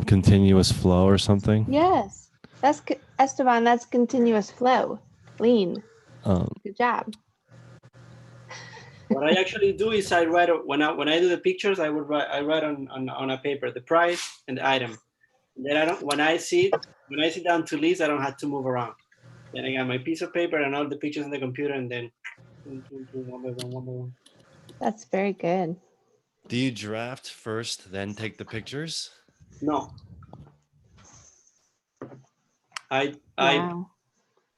Continuous flow or something. Yes, that's Esteban. That's continuous flow, lean. Um, Good job. What I actually do is I write when I do the pictures, I write on a paper the price and the item. And then when I sit down to list, I don't have to move around. Then I got my piece of paper and all the pictures on the computer, and then one by one. That's very good. do you draft first, then take the pictures? No. I Wow.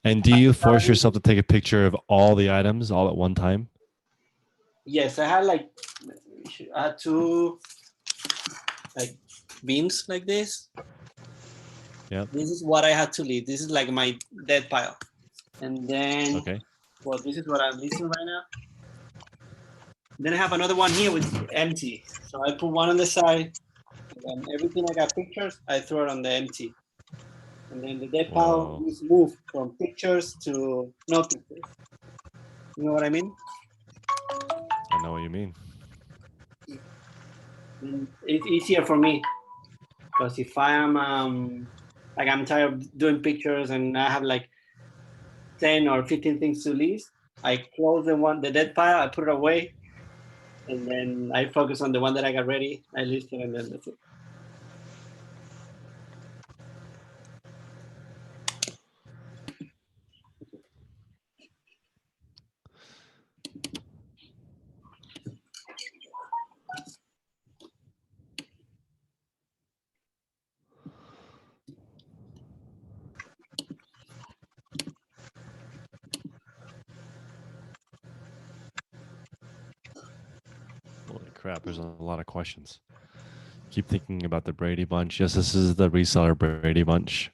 And do you force yourself to take a picture of all the items all at one time? Yes, I had two like beams like this. Yep. This is what I had to leave. This is like my dead pile. And then, Okay. well, this is what I'm listing right now. Then I have another one here with empty. So I put one on the side, and then everything I got pictures, I throw it on the empty. And then the dead pile is moved from pictures to no pictures. You know what I mean? I know what you mean. And it's easier for me because if I am like I'm tired of doing pictures and I have like 10 or 15 things to list, I close the dead pile, I put it away, and then I focus on the one that I got ready. I list it, and then that's it. Holy crap, there's a lot of questions. Keep thinking about the Brady Bunch. Yes, this is the reseller Brady Bunch.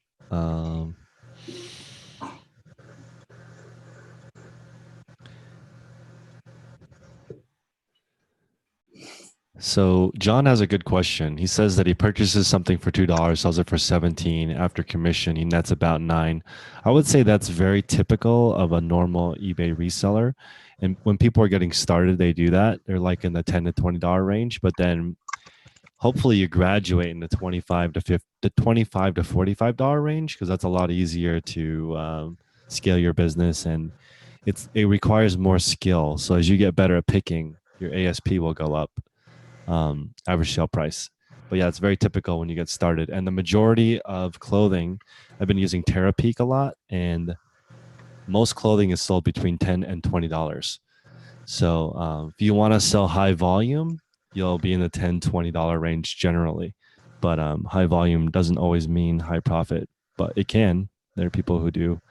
So John has a good question. He says that he purchases something for $2, sells it for 17. After commission, he nets about 9. I would say that's very typical of a normal eBay reseller. And when people are getting started, they do that. They're like in the $10 to $20 range, but then hopefully you graduate in the $25 to $45 range, because that's a lot easier to scale your business, and it requires more skill. So as you get better at picking, your ASP will go up. Average sale price. But yeah, it's very typical when you get started. And the majority of clothing, I've been using Terapeak a lot, and most clothing is sold between $10 and $20. So if you want to sell high volume, you'll be in the $10, $20 range generally. But high volume doesn't always mean high profit, but it can. There are people who do.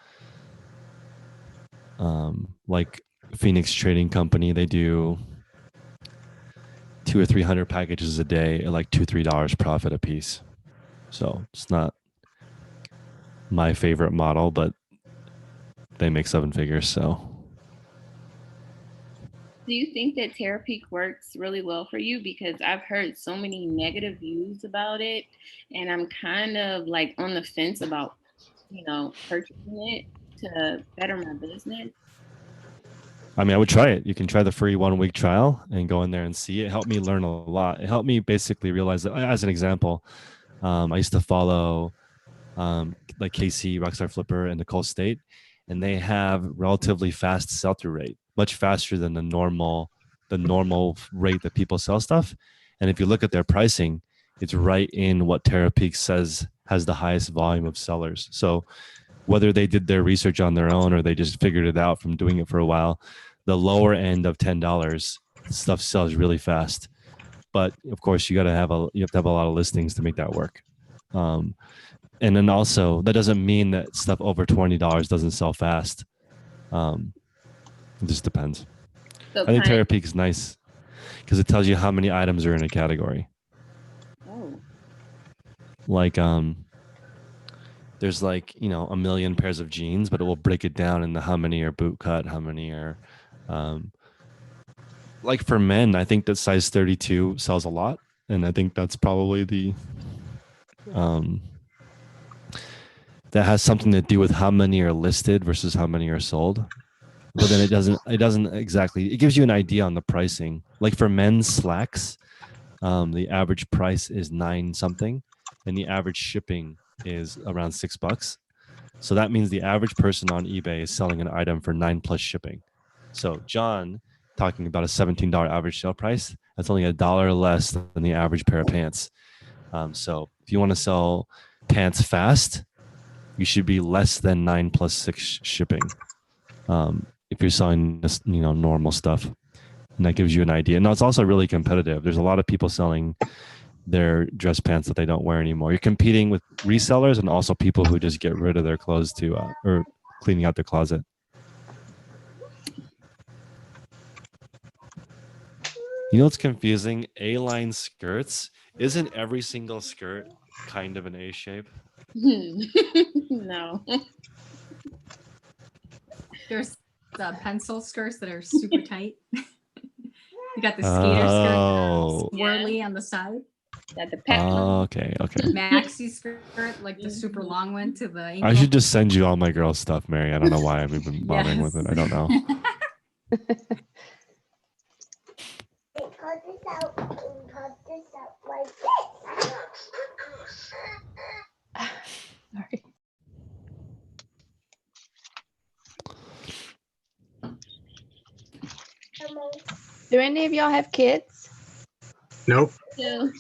Like Phoenix Trading Company, they do 200 or 300 packages a day at like $2-3 profit a piece. So it's not my favorite model, but they make 7 figures. So do you think that Terapeak works really well for you? Because I've heard so many negative views about it, and I'm kind of like on the fence about, purchasing it to better my business. I mean, I would try it. You can try the free 1-week trial and go in there and see. It helped me learn a lot. It helped me basically realize that, as an example, I used to follow like Casey, Rockstar Flipper, and Nicole State, and they have relatively fast sell-through rate, much faster than the normal rate that people sell stuff. And if you look at their pricing, it's right in what Terapeak says has the highest volume of sellers. So whether they did their research on their own or they just figured it out from doing it for a while, the lower end of $10 stuff sells really fast. But of course, you have to have a lot of listings to make that work. And then also, that doesn't mean that stuff over $20 doesn't sell fast. It just depends. So I think Terapeak is nice because it tells you how many items are in a category. Oh. Like there's like, a million pairs of jeans, but it will break it down into how many are boot cut, how many are like for men, I think that size 32 sells a lot. And I think that's probably that has something to do with how many are listed versus how many are sold. But then it doesn't exactly, it gives you an idea on the pricing. Like for men's slacks, the average price is 9 something and the average shipping is around $6. So that means the average person on eBay is selling an item for 9 plus shipping. So John talking about a $17 average sale price, that's only $1 less than the average pair of pants. So if you want to sell pants fast, you should be less than 9 plus 6 shipping. If you're selling this, normal stuff, and that gives you an idea. Now it's also really competitive. There's a lot of people selling their dress pants that they don't wear anymore. You're competing with resellers and also people who just get rid of their clothes to or cleaning out their closet. You know what's confusing? A-line skirts. Isn't every single skirt kind of an A shape? No. There's the pencil skirts that are super tight. You got the skater skirt, swirly on the side. Got the pep. Okay. Maxi skirt, like the super long one to the ankle. I should just send you all my girl stuff, Mary. I don't know why I'm even bothering with it. I don't know. Sorry. Do any of y'all have kids? Nope. No.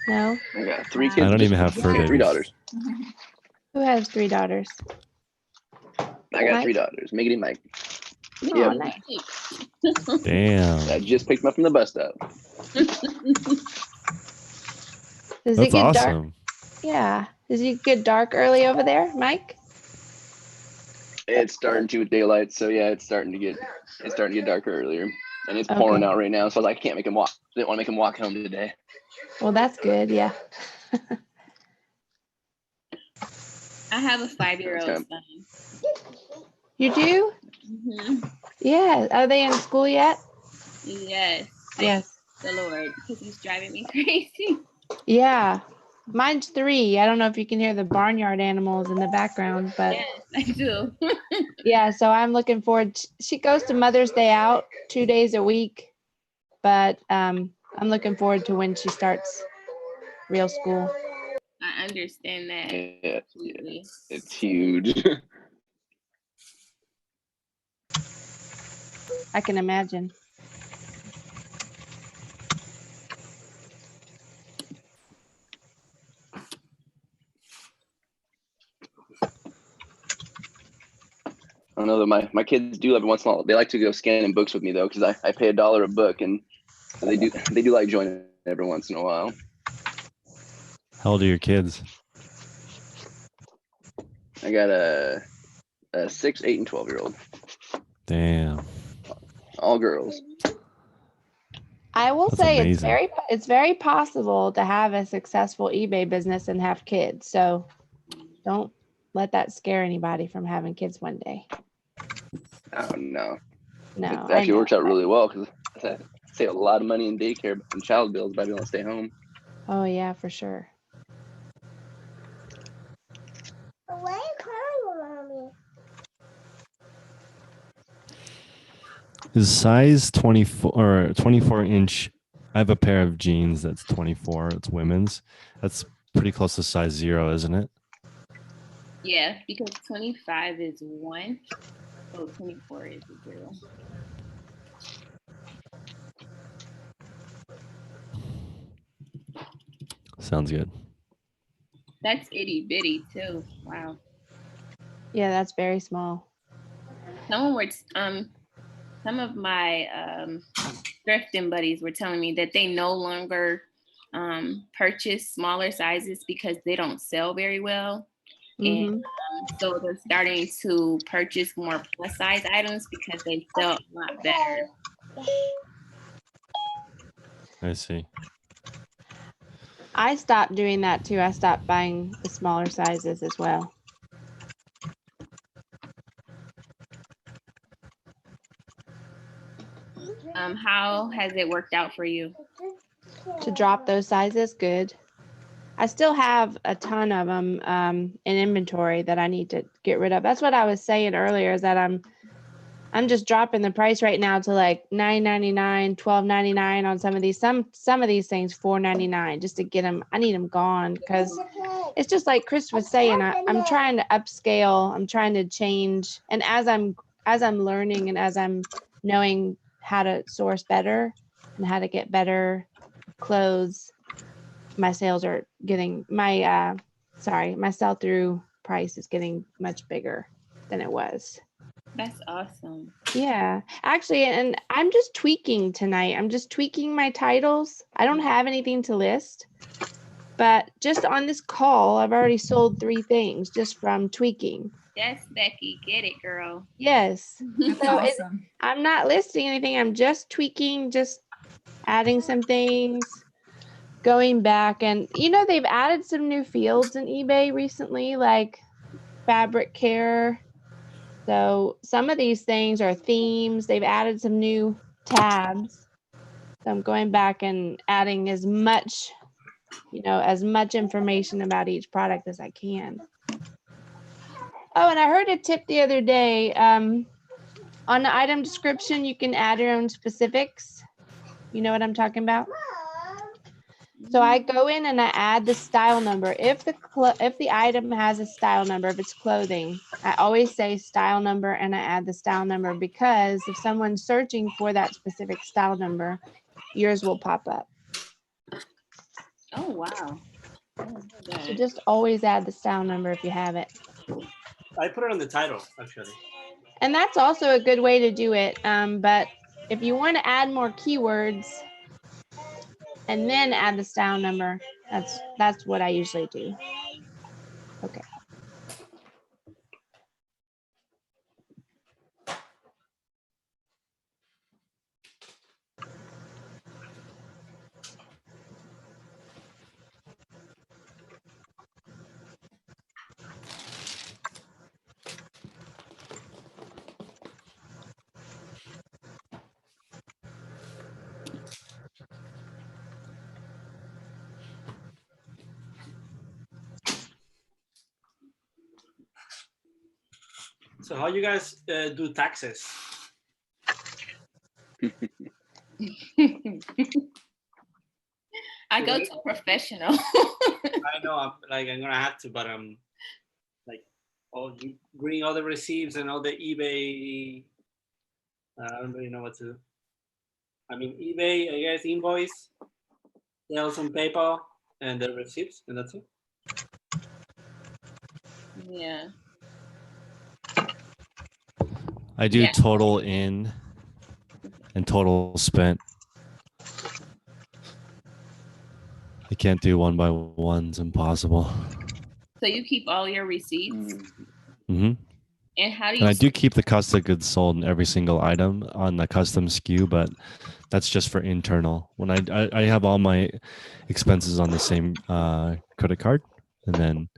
No. I got 3 kids. I don't even have I fur got 3 babies. daughters. Who has 3 daughters? I got Mike? 3 daughters. Megan and Mike. Oh, Yeah. nice. Damn. I just picked them up from the bus stop. Does That's it get dark? awesome. Yeah. Does it get dark early over there, Mike? It's starting to with daylight, so yeah, it's starting to get darker earlier, and it's pouring Okay. out right now. So I was like, I can't make him walk. Didn't want to make him walk home today. Well, that's good. Yeah. I have a 5-year-old Okay. son. You do? hmm Yeah. Are they in school yet? Yes. Yes. The Lord, because he's driving me crazy. Yeah. Mine's 3. I don't know if you can hear the barnyard animals in the background, but Yes, I do. yeah, so I'm looking forward. She goes to Mother's Day out 2 days a week, but I'm looking forward to when she starts real school. I understand that. Yeah, Absolutely. it's huge. I can imagine. I know that my kids do every once in a while. They like to go scanning books with me though, because I pay $1 a book, and so they do like joining every once in a while. How old are your kids? I got a 6, 8, and 12-year-old, Damn. all girls. I will That's say amazing. it's very possible to have a successful eBay business and have kids. So don't let that scare anybody from having kids one day. Oh no, No, it actually works out really well because I save a lot of money in daycare and child bills by being able to stay home. Oh yeah, for sure. Is size 24 or 24 inch? I have a pair of jeans that's 24. It's women's. That's pretty close to size 0, isn't it? Yeah, because 25 is 1, so 24 is 0. Sounds good. That's itty bitty too. Wow. Yeah, that's very small. Some of my thrifting buddies were telling me that they no longer purchase smaller sizes because they don't sell very well. Mm-hmm. And so they're starting to purchase more plus size items because they sell a lot better. I see. I stopped doing that too. I stopped buying the smaller sizes as well. How has it worked out for you? To drop those sizes, good. I still have a ton of them in inventory that I need to get rid of. That's what I was saying earlier, is that I'm just dropping the price right now to like $9.99, $12.99 on some of these. Some of these things $4.99 just to get them. I need them gone because it's just like Chris was saying. I'm trying to upscale. I'm trying to change, and as I'm learning and as I'm knowing how to source better and how to get better clothes, my sales are getting my sell-through price is getting much bigger than it was. That's awesome. Yeah, actually, and I'm just tweaking tonight. I'm just tweaking my titles. I don't have anything to list, but just on this call, I've already sold 3 things just from tweaking. Yes, Becky, get it, girl. Yes. That's So awesome. I'm not listing anything. I'm just tweaking, just adding some things, going back. And, they've added some new fields in eBay recently, like fabric care. So some of these things are themes. They've added some new tabs. So I'm going back and adding as much information about each product as I can. Oh, and I heard a tip the other day. On the item description, you can add your own specifics. You know what I'm talking about? So I go in and I add the style number. If the item has a style number, if it's clothing, I always say style number and I add the style number, because if someone's searching for that specific style number, yours will pop up. Oh, wow. So just always add the style number if you have it. I put it on the title, actually. And that's also a good way to do it. But if you want to add more keywords and then add the style number, that's what I usually do. Okay. So how you guys do taxes? I go to a professional. I know I'm gonna have to, but you bring all the receipts and all the eBay. I don't really know what to do. I mean, eBay, I guess, invoice, sales on PayPal, and the receipts, and that's it. Yeah. I do total in and total spent. I can't do one by one. It's impossible. So you keep all your receipts? Mm-hmm. And how do you? And I do keep the cost of goods sold in every single item on the custom SKU, but that's just for internal. When I have all my expenses on the same credit card, and then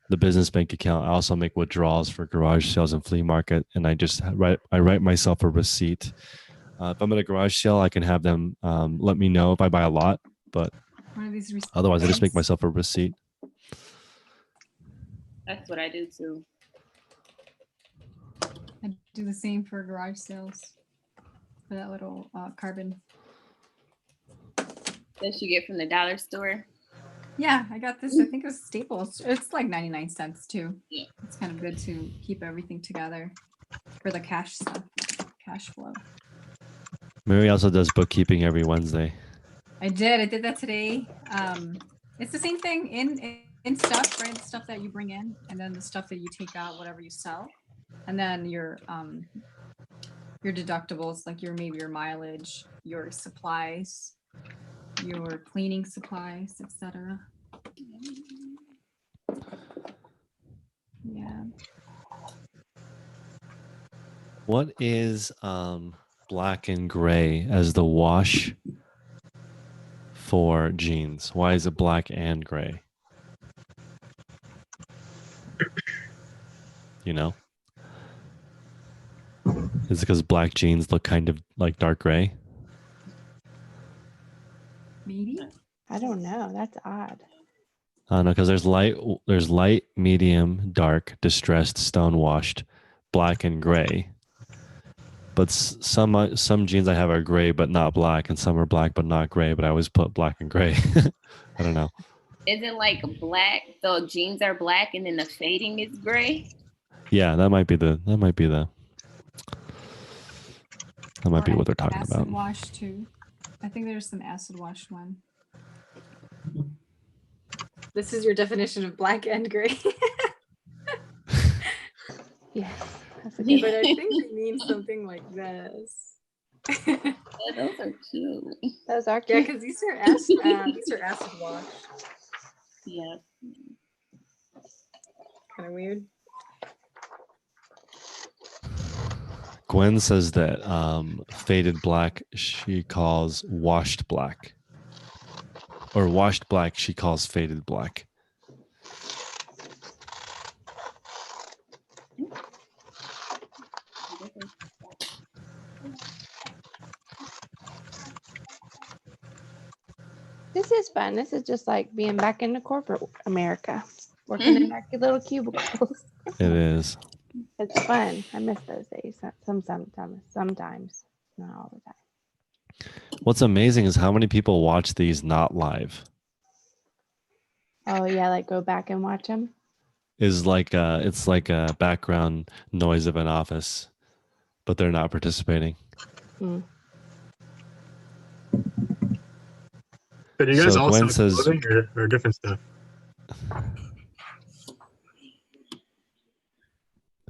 the business bank account, I also make withdrawals for garage sales and flea market, and I write myself a receipt. If I'm at a garage sale, I can have them let me know if I buy a lot, but otherwise I just make myself a receipt. That's what I do too. I do the same for garage sales for that little carbon. That you get from the dollar store? Yeah, I got this. I think it was Staples. It's like 99 cents too. Yeah. It's kind of good to keep everything together for the cash stuff, cash flow. Mary also does bookkeeping every Wednesday. I did that today. It's the same thing in stuff, right? The stuff that you bring in, and then the stuff that you take out, whatever you sell, and then your deductibles, like maybe your mileage, your supplies, your cleaning supplies, etc. Yeah. What is black and gray as the wash for jeans? Why is it black and gray? You know? Is it because black jeans look kind of like dark gray? Maybe. I don't know. That's odd. No, because there's light, medium, dark, distressed, stone washed, black, and gray. But some jeans I have are gray but not black, and some are black but not gray. But I always put black and gray. I don't know. Is it like black? So jeans are black and then the fading is gray? Yeah, that might be what they're talking acid about. wash too. I think there's some acid wash one. This is your definition of black and gray. Yeah. That's a But good I think it means something like this. Yeah, those are cute. Those are Yeah, cute. because these are acid wash. Yeah. Kind of weird. Gwen says that faded black she calls washed black, or washed black she calls faded black. This is fun. This is just like being back in the corporate America, working in like little cubicles. It is. It's fun. I miss those days. Sometimes, not all the time. What's amazing is how many people watch these not live. Oh yeah, like go back and watch them. It's like a background noise of an office, but they're not participating. Hmm. So do you guys So also Gwen says- clothing or different stuff?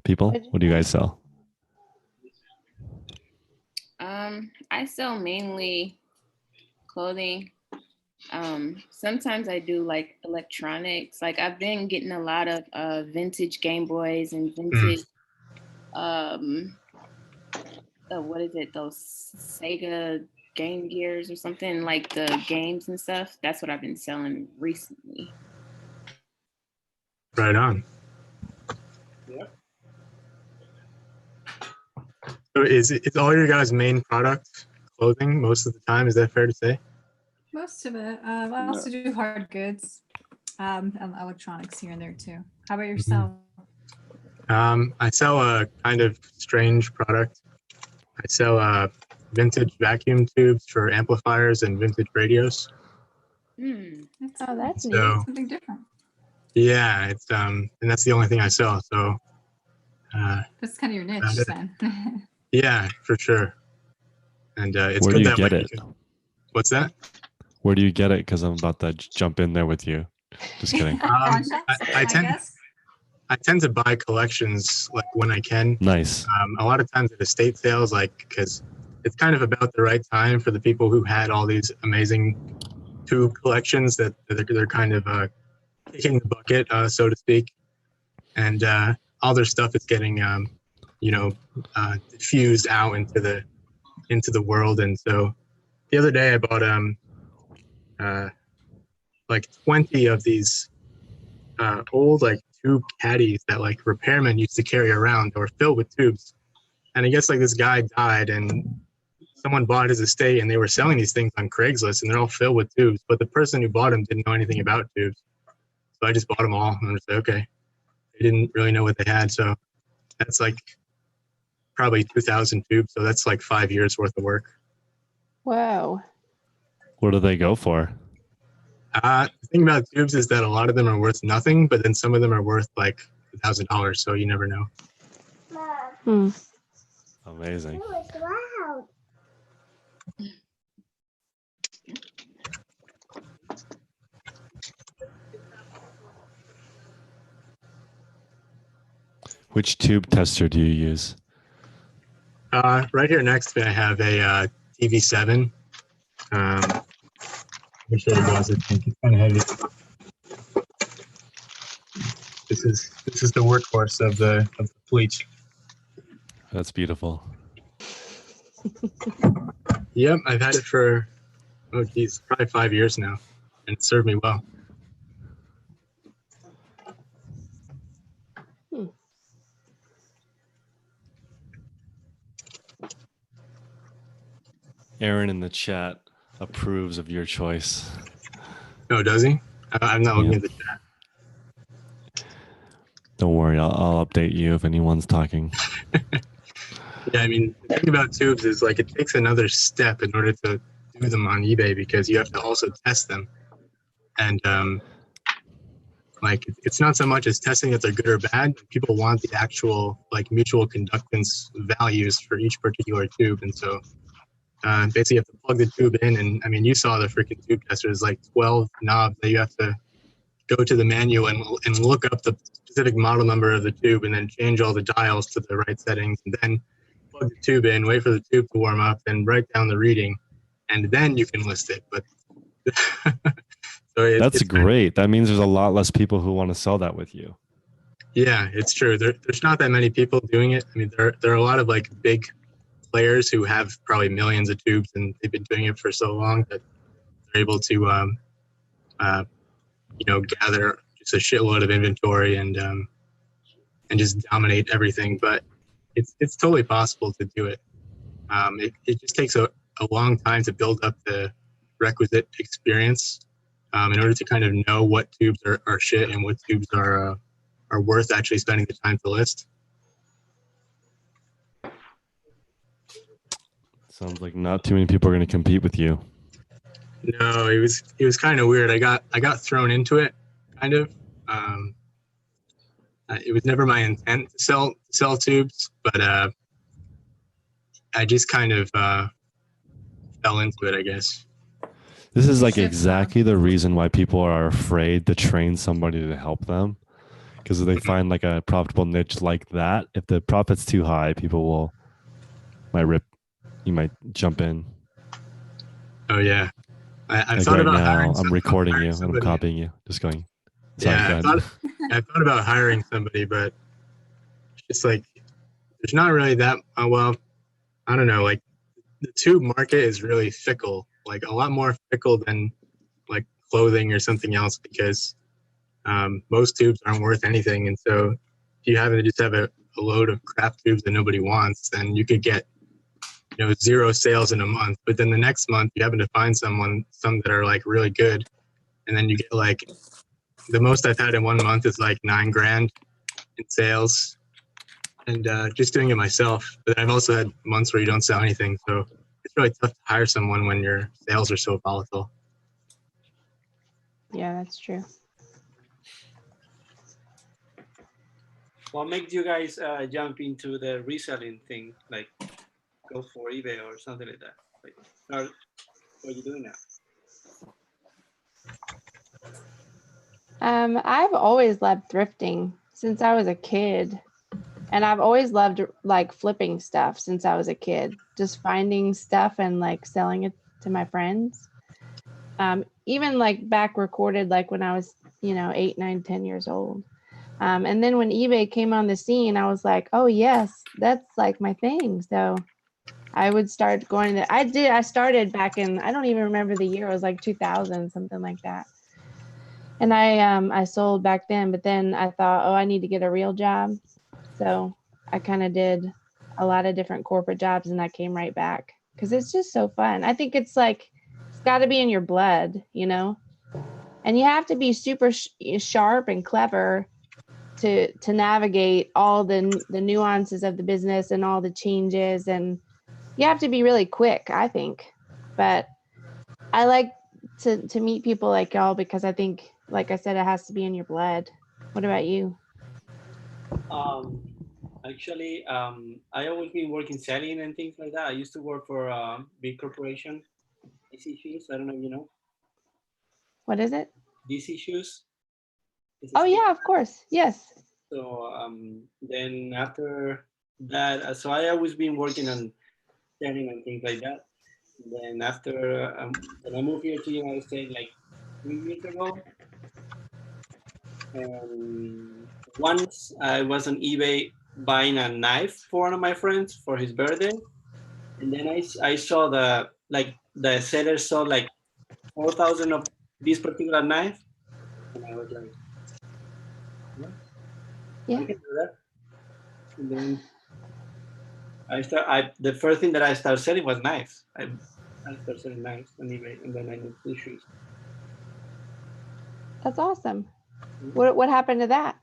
People, what do you guys sell? I sell mainly clothing. Sometimes I do like electronics. Like I've been getting a lot of vintage Game Boys and vintage what is it, those Sega Game Gears or something, like the games and stuff. That's what I've been selling recently. Right on. So is all your guys' main product clothing most of the time? Is that fair to say? Most of it. I also do hard goods, and electronics here and there too. How about yourself? I sell a kind of strange product. I sell vintage vacuum tubes for amplifiers and vintage radios. Oh, that's neat. So Something different. yeah, it's and that's the only thing I sell. So That's kind of your niche then. yeah, for sure. And it's Where good do you that get way it? because- What's that? Where do you get it? Because I'm about to jump in there with you. Just kidding. Pawn shops, I tend guess. I tend to buy collections like when I can. Nice. A lot of times at estate sales, like because it's kind of about the right time for the people who had all these amazing tube collections that they're kind of kicking the bucket, so to speak, and all their stuff is getting diffused out into the world. And so the other day I bought like 20 of these old like tube caddies that like repairmen used to carry around that were filled with tubes. And I guess like this guy died and someone bought his estate and they were selling these things on Craigslist and they're all filled with tubes. But the person who bought them didn't know anything about tubes. So I just bought them all and I was like, okay. They didn't really know what they had. So that's like probably 2,000 tubes. So that's like 5 years worth of work. Whoa. What do they go for? The thing about tubes is that a lot of them are worth nothing, but then some of them are worth like $1,000. So you never know. Hmm. Amazing. Which tube tester do you use? Right here next to me, I have a TV7. Let me show you guys. I think it's kind of heavy. This is the workhorse of the fleet. That's beautiful. Yep, I've had it for probably 5 years now, and it served me well. Aaron in the chat approves of your choice. Oh, does he? I'm not looking Yeah. at the chat. Don't worry, I'll update you if anyone's talking. Yeah, I mean, the thing about tubes is like it takes another step in order to do them on eBay because you have to also test them. And like it's not so much as testing if they're good or bad. People want the actual like mutual conductance values for each particular tube, and so basically you have to plug the tube in. And I mean, you saw the freaking tube tester. There's like 12 knobs that you have to go to the menu and look up the specific model number of the tube, and then change all the dials to the right settings, and then plug the tube in, wait for the tube to warm up, then write down the reading, and then you can list it. But so That's great. That means there's a lot less people who want to sell that with you. Yeah, it's true. There's not that many people doing it. I mean, there are a lot of like big players who have probably millions of tubes, and they've been doing it for so long that they're able to, gather just a shitload of inventory and just dominate everything. But it's totally possible to do it. It just takes a long time to build up the requisite experience in order to kind of know what tubes are shit and what tubes are worth actually spending the time to list. Sounds like not too many people are going to compete with you. No, it was kind of weird. I got thrown into it, kind of. It was never my intent to sell tubes, but I just kind of fell into it, I guess. This is like exactly the reason why people are afraid to train somebody to help them, because if they find like a profitable niche like that, if the profit's too high, people you might jump in. Oh yeah, I like thought right about now, hiring. I'm recording you somebody. and I'm copying you. Just going. Sorry, Yeah, I thought about hiring somebody, but it's like there's not really that. Well, I don't know. Like the tube market is really fickle, like a lot more fickle than like clothing or something else, because most tubes aren't worth anything. And so if you happen to just have a load of crap tubes that nobody wants, then you could get 0 sales in a month. But then the next month you happen to find some that are like really good, and then you get like the most I've had in 1 month is like $9,000 in sales, and just doing it myself. But I've also had months where you don't sell anything, so it's really tough to hire someone when your sales are so volatile. Yeah, that's true. What makes you guys jump into the reselling thing, like go for eBay or something like that? Like, what are you doing now? I've always loved thrifting since I was a kid. And I've always loved like flipping stuff since I was a kid, just finding stuff and like selling it to my friends. Even like back recorded, like when I was, 8, 9, 10 years old. And then when eBay came on the scene, I was like, oh yes, that's like my thing. So I would start going to, I started back in, I don't even remember the year. It was like 2000, something like that. And I sold back then, but then I thought, oh, I need to get a real job. So I kind of did a lot of different corporate jobs, and I came right back because it's just so fun. I think it's like, it's got to be in your blood, and you have to be super sharp and clever to navigate all the nuances of the business and all the changes. And you have to be really quick, I think. But I like to meet people like y'all because I think, like I said, it has to be in your blood. What about you? Actually, I always been working selling and things like that. I used to work for a big corporation, DC Shoes. I don't know if you know. What is it? DC Shoes. Oh yeah, of course. Yes. So then after that, so I always been working on selling and things like that. Then after when I moved here to the United States like 3 years ago, once I was on eBay buying a knife for one of my friends for his birthday, and then I saw the seller saw like 4,000 of this particular knife, and I was like, what? Yeah. I can do that. And then the first thing that I started selling was knives. I started selling knives on eBay, and then I moved to shoes. That's awesome. What happened to that?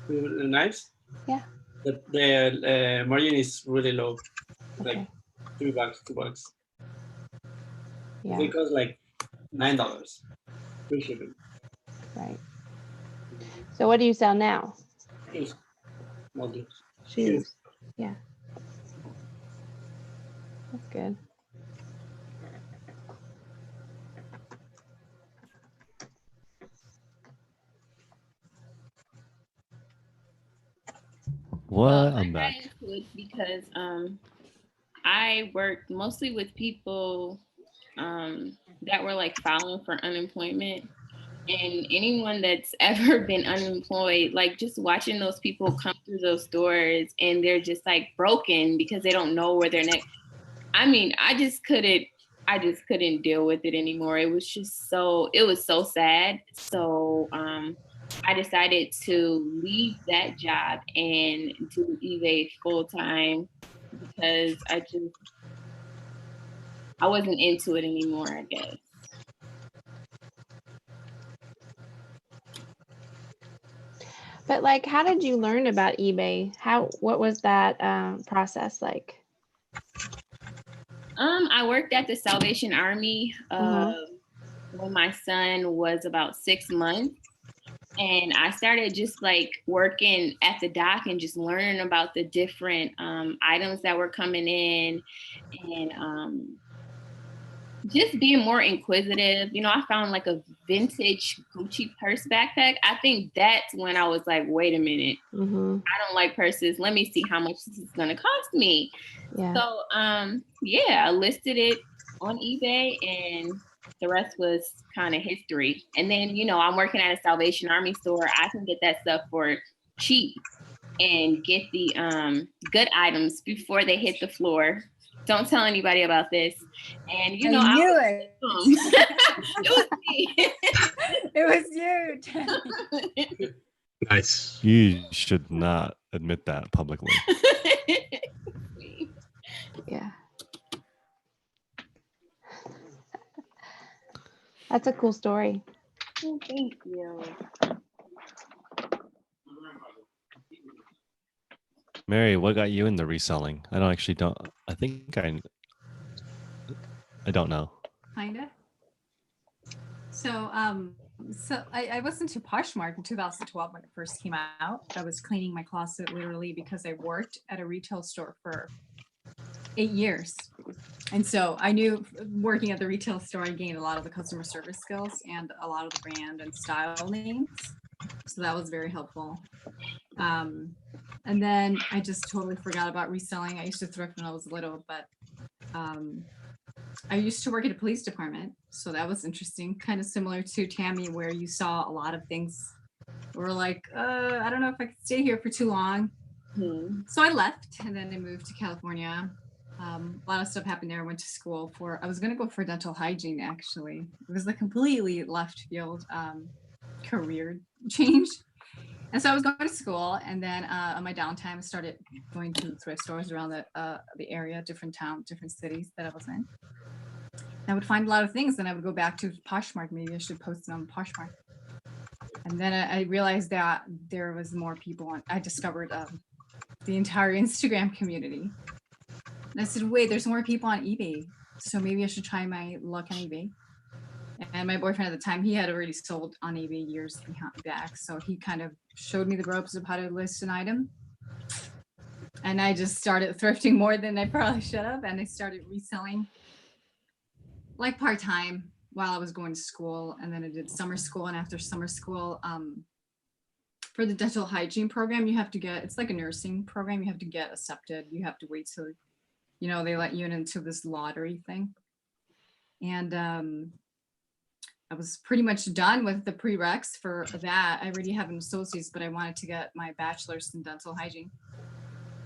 The knives. Yeah. The margin is really low, like Okay. $3, $2. Yeah. It costs like $9 free shipping. Right. So what do you sell now? Shoes. Small dudes. Shoes. Yeah. That's good. What? Well, I'm I back. got into it because I worked mostly with people that were like filing for unemployment. And anyone that's ever been unemployed, like just watching those people come through those doors and they're just like broken because they don't know where their next. I mean, I just couldn't deal with it anymore. It was so sad. So I decided to leave that job and do eBay full time because I wasn't into it anymore, I guess. But like, how did you learn about eBay? What was that process like? I worked at the Salvation Army when my son was about 6 months. And I started just like working at the dock and just learning about the different items that were coming in and just being more inquisitive. You know, I found like a vintage Gucci purse backpack. I think that's when I was like, wait a minute, I don't like purses. Let me see how much this is gonna cost me. Yeah. So I listed it on eBay and the rest was kind of history. And then, you know, I'm working at a Salvation Army store. I can get that stuff for cheap and get the good items before they hit the floor. Don't tell anybody about this. And you know, I knew it. It was me. It was you. Nice. You should not admit that publicly. Yeah. That's a cool story. Oh, thank you. Mary, what got you into reselling? I don't know. Kinda. So I was into Poshmark in 2012 when it first came out. I was cleaning my closet literally because I worked at a retail store for 8 years. And so I knew working at the retail store, I gained a lot of the customer service skills and a lot of the brand and style names. So that was very helpful. And then I just totally forgot about reselling. I used to thrift when I was little, but I used to work at a police department. So that was interesting, kind of similar to Tammy, where you saw a lot of things were like, I don't know if I could stay here for too long. So I left and then I moved to California. A lot of stuff happened there. I went to school I was going to go for dental hygiene, actually. It was a completely left field career change. And so I was going to school, and then on my downtime, I started going to thrift stores around the area, different towns, different cities that I was in. And I would find a lot of things, and I would go back to Poshmark. Maybe I should post it on Poshmark. And then I realized that there was more people on. I discovered the entire Instagram community. And I said, wait, there's more people on eBay. So maybe I should try my luck on eBay. And my boyfriend at the time, he had already sold on eBay years back. So he kind of showed me the ropes of how to list an item. And I just started thrifting more than I probably should have. And I started reselling like part-time while I was going to school. And then I did summer school. And after summer school, for the dental hygiene program, you have to it's like a nursing program. You have to get accepted. You have to wait till, you know, they let you into this lottery thing. And I was pretty much done with the prereqs for that. I already have an associate's, but I wanted to get my bachelor's in dental hygiene.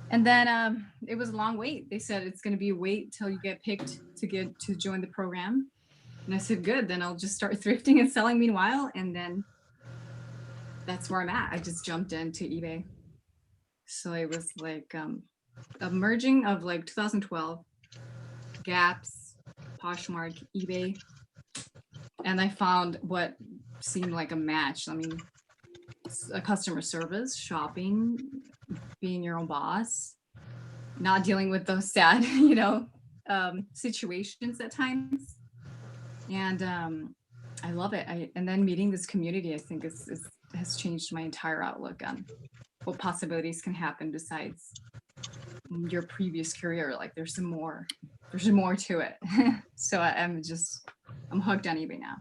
And then it was a long wait. They said it's going to be a wait till you get picked to join the program. And I said, good, then I'll just start thrifting and selling meanwhile. And then that's where I'm at. I just jumped into eBay. So it was like a merging of like 2012, Gaps, Poshmark, eBay. And I found what seemed like a match. I mean, customer service, shopping, being your own boss, not dealing with those sad, situations at times. And I love it. And then meeting this community, I think has changed my entire outlook on what possibilities can happen besides your previous career. Like there's more to it. So I'm hooked on eBay now.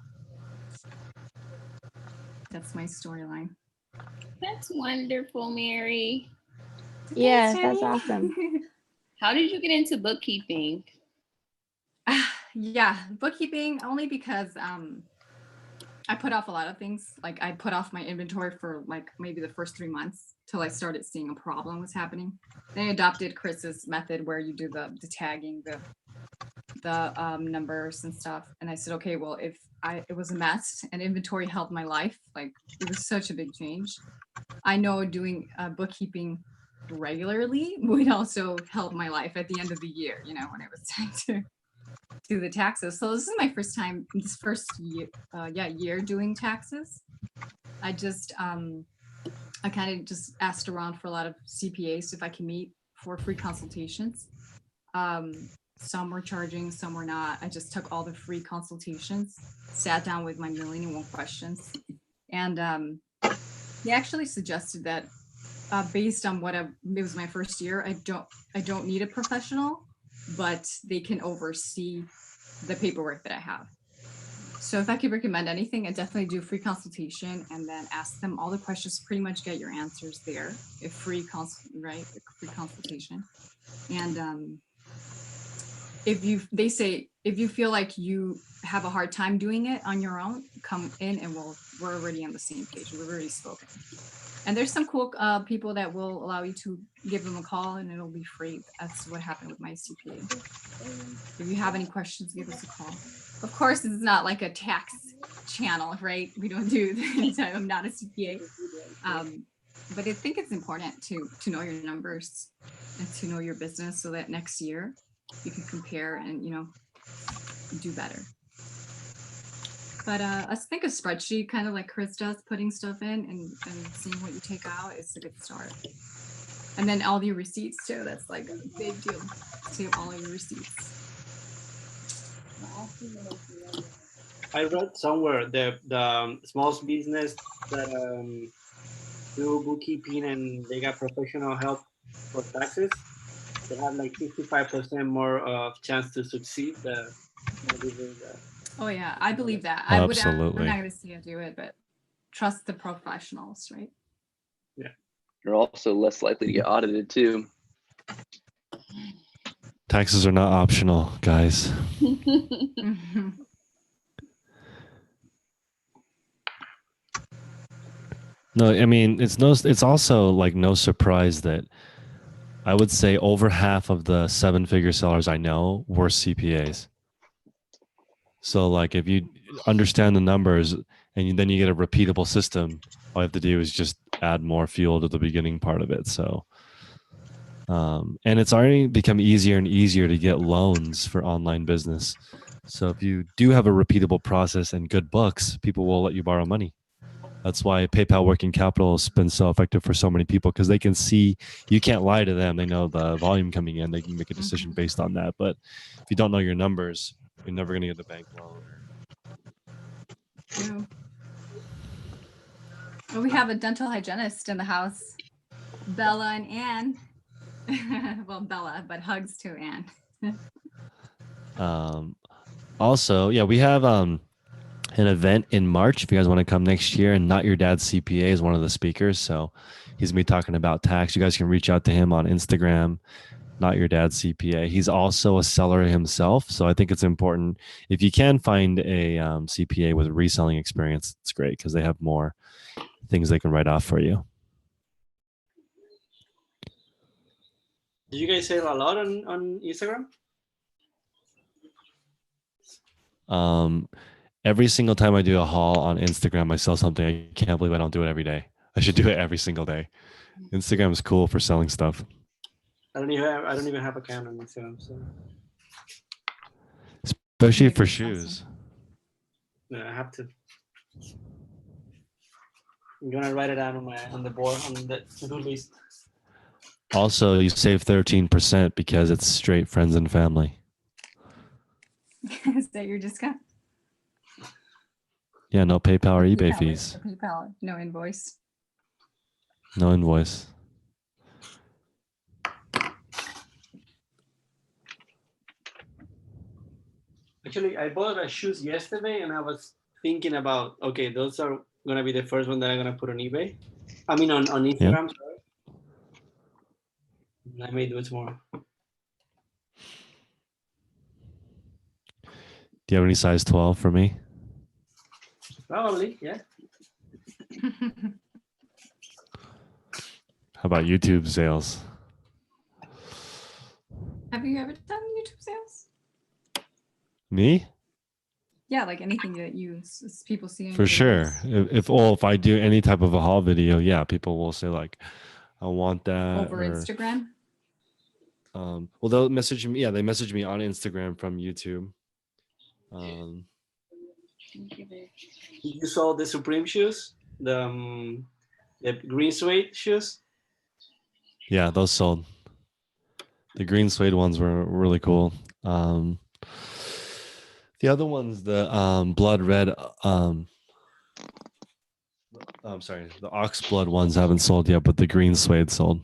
That's my storyline. That's wonderful, Mary. Yes, that's awesome. How did you get into bookkeeping? Yeah, bookkeeping only because I put off a lot of things. Like I put off my inventory for like maybe the first 3 months till I started seeing a problem was happening. Then I adopted Chris's method where you do the tagging, the numbers and stuff. And I said, okay, well, if it was a mess and inventory helped my life, like it was such a big change. I know doing bookkeeping regularly would also help my life at the end of the year, when it was time to do the taxes. So this is my first time, this first year, year doing taxes. I just, I kind of just asked around for a lot of CPAs if I can meet for free consultations. Some were charging, some were not. I just took all the free consultations, sat down with my 1,000,001 questions. And they actually suggested that based on it was my first year, I don't need a professional, but they can oversee the paperwork that I have. So if I could recommend anything, I definitely do free consultation and then ask them all the questions, pretty much get your answers there. Free consultation. And if you feel like you have a hard time doing it on your own, come in and we're already on the same page. We've already spoken. And there's some cool people that will allow you to give them a call and it'll be free. That's what happened with my CPA. If you have any questions, give us a call. Of course, this is not like a tax channel, right? We don't do that. I'm not a CPA. But I think it's important to know your numbers and to know your business so that next year you can compare and, do better. But I think a spreadsheet, kind of like Chris does, putting stuff in and seeing what you take out is a good start. And then all your receipts too. That's like a big deal. Save all of your receipts. I read somewhere the small business that do bookkeeping and they got professional help for taxes. They have like 55% more of chance to succeed. Oh yeah, I believe that. Absolutely. I'm not going to say I do it, but trust the professionals, right? Yeah. You're also less likely to get audited too. Taxes are not optional, guys. No, I mean it's also like no surprise that I would say over half of the 7-figure sellers I know were CPAs. So like if you understand the numbers and then you get a repeatable system, all you have to do is just add more fuel to the beginning part of it. So and it's already become easier and easier to get loans for online business. So if you do have a repeatable process and good books, people will let you borrow money. That's why PayPal Working Capital has been so effective for so many people, because they can see, you can't lie to them. They know the volume coming in. They can make a decision based on that. But if you don't know your numbers, you're never going to get the bank loan. True. Well, we have a dental hygienist in the house, Bella and Anne. Well, Bella, but hugs to Anne. Also, yeah, we have an event in March if you guys want to come next year, and Not Your Dad's CPA is one of the speakers. So he's going to be talking about tax. You guys can reach out to him on Instagram, Not Your Dad's CPA. He's also a seller himself. So I think it's important if you can find a CPA with reselling experience, it's great because they have more things they can write off for you. Did you guys sell a lot on Instagram? Every single time I do a haul on Instagram, I sell something. I can't believe I don't do it every day. I should do it every single day. Instagram is cool for selling stuff. I don't even have an account on Instagram, so. Especially for shoes. No, I have to. I'm gonna write it down on the board on the to-do list. Also, you save 13% because it's straight friends and family. Is that your discount? Yeah, no PayPal or eBay PayPal, fees. PayPal, no invoice. No invoice. Actually, I bought my shoes yesterday, and I was thinking about, okay, those are gonna be the first one that I'm gonna put on eBay. I mean, on Instagram. Sorry. I may do it tomorrow. Do you have any size 12 for me? Probably, yeah. How about YouTube sales? Have you ever done YouTube sales? Me? Yeah, like anything that people see. on For your sure. videos. If I do any type of a haul video, yeah, people will say like, I want that. Over Instagram? Well, they'll message me. Yeah, they message me on Instagram from YouTube. You saw the Supreme shoes, the green suede shoes. Yeah, those sold. The green suede ones were really cool. The other ones, the blood red. I'm sorry, the ox blood ones haven't sold yet, but the green suede sold.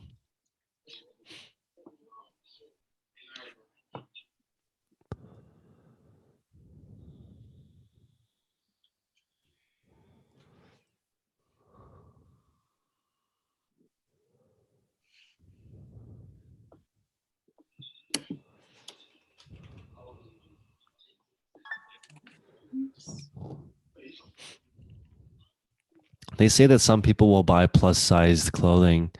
They say that some people will buy plus sized clothing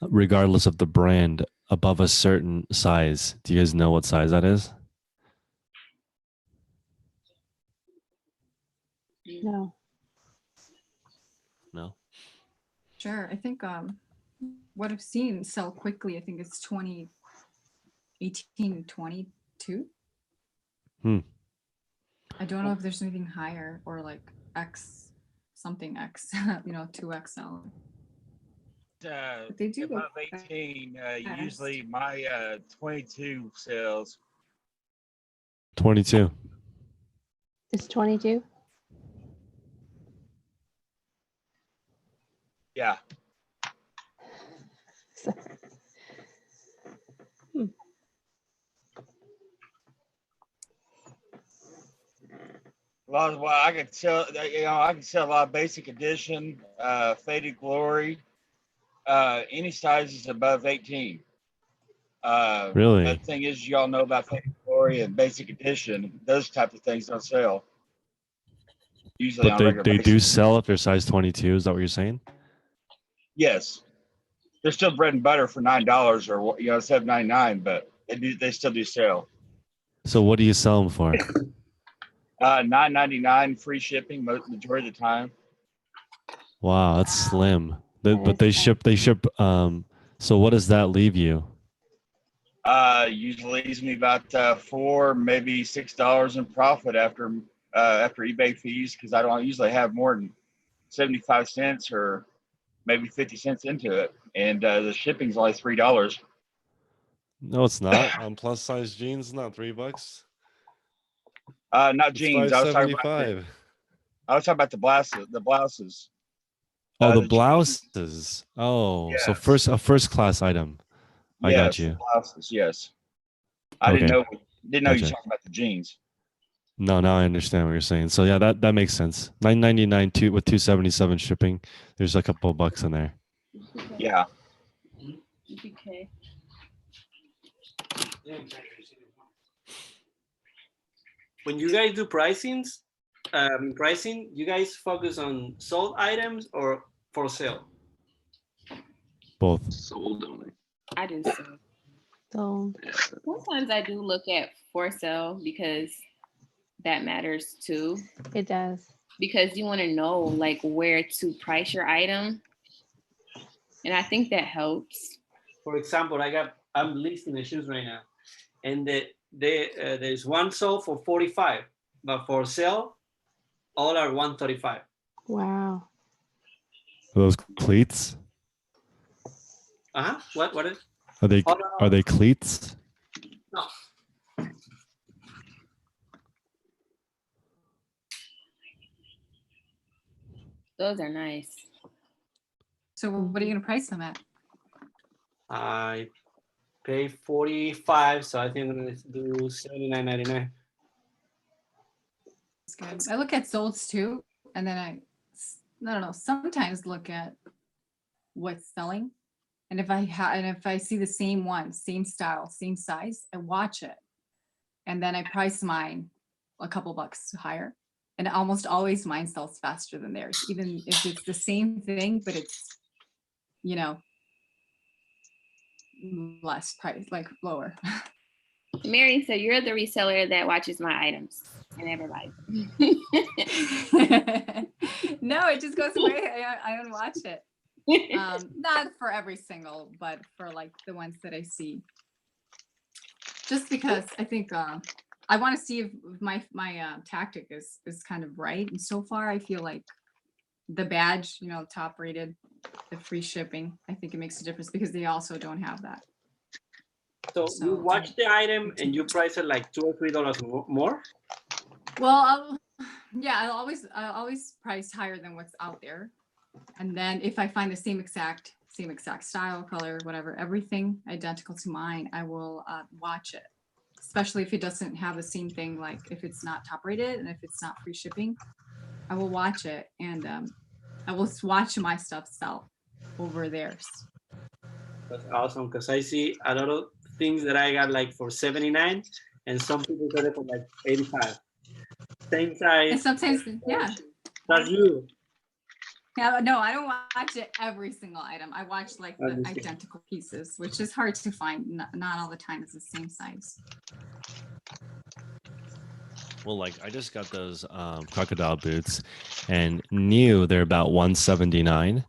regardless of the brand above a certain size. Do you guys know what size that is? No. No. Sure. I think what I've seen sell quickly, I think it's 2018, 22. I don't know if there's anything higher or like X something X, 2XL. But they do go above 18. Usually my 22 sells. 22. It's 22. Yeah. Well, I could sell. I can sell a lot of basic edition, faded glory, any sizes above 18. Really? The thing is, y'all know about faded glory and basic edition. Those type of things don't sell. Usually But on a regular they do basis. sell if they're size 22. Is that what you're saying? Yes, they're still bread and butter for $9 or $7.99, but they still do sell. So what do you sell them for? $9.99 free shipping majority of the time. Wow, that's slim. But they ship. So what does that leave you? Usually leaves me about $4, maybe $6 in profit after eBay fees, because I don't usually have more than 75 cents or maybe 50 cents into it, and the shipping's only $3. No, it's not. On plus size jeans, not $3. Not It's jeans. I was talking about the blouses. The blouses. Oh, the jeans. blouses. Oh, Yes. so a first class item. I got you. The blouses. Yes. I Okay. didn't know you were Gotcha. talking about the jeans. No, now I understand what you're saying. So yeah, that makes sense. $9.99 with $2.77 shipping. There's a couple of bucks in there. Yeah. Okay. When you guys do pricing, you guys focus on sold items or for sale? Both. Sold only. I do sell. So Sometimes I do look at for sale because that matters too. it does. Because you want to know like where to price your item. And I think that helps. For example, I'm listing the shoes right now, and there's one sold for 45, but for sale, all are 135. Wow. Are those cleats? What is? Are they Oh, no, are they cleats? no. Those are nice. So what are you gonna price them at? I pay 45, so I think I'm gonna do 79.99. It's good. I look at solds too, and then I don't know, sometimes look at what's selling. And if I see the same one, same style, same size, I watch it. And then I price mine a couple bucks higher. And almost always mine sells faster than theirs, even if it's the same thing, but it's, you know, less price, like lower. Mary, so you're the reseller that watches my items and never buys them. No, it just goes away. I don't watch it. Not for every single, but for like the ones that I see. Just because I think I want to see if my tactic is kind of right. And so far, I feel like the badge, you know, top rated, the free shipping, I think it makes a difference because they also don't have that. So you watch the item and you price it like $2 or $3 more? Well, yeah, I'll always price higher than what's out there. And then if I find the same exact style, color, whatever, everything identical to mine, I will watch it. Especially if it doesn't have the same thing, like if it's not top rated and if it's not free shipping, I will watch it and I will watch my stuff sell over theirs. That's awesome because I see a lot of things that I got like for 79 and some people got it for like 85. Same size. And sometimes, yeah. That's you. Yeah, no, I don't watch it every single item. I watch like the identical pieces, which is hard to find. Not all the time it's the same size. Well, like I just got those crocodile boots and new they're about 179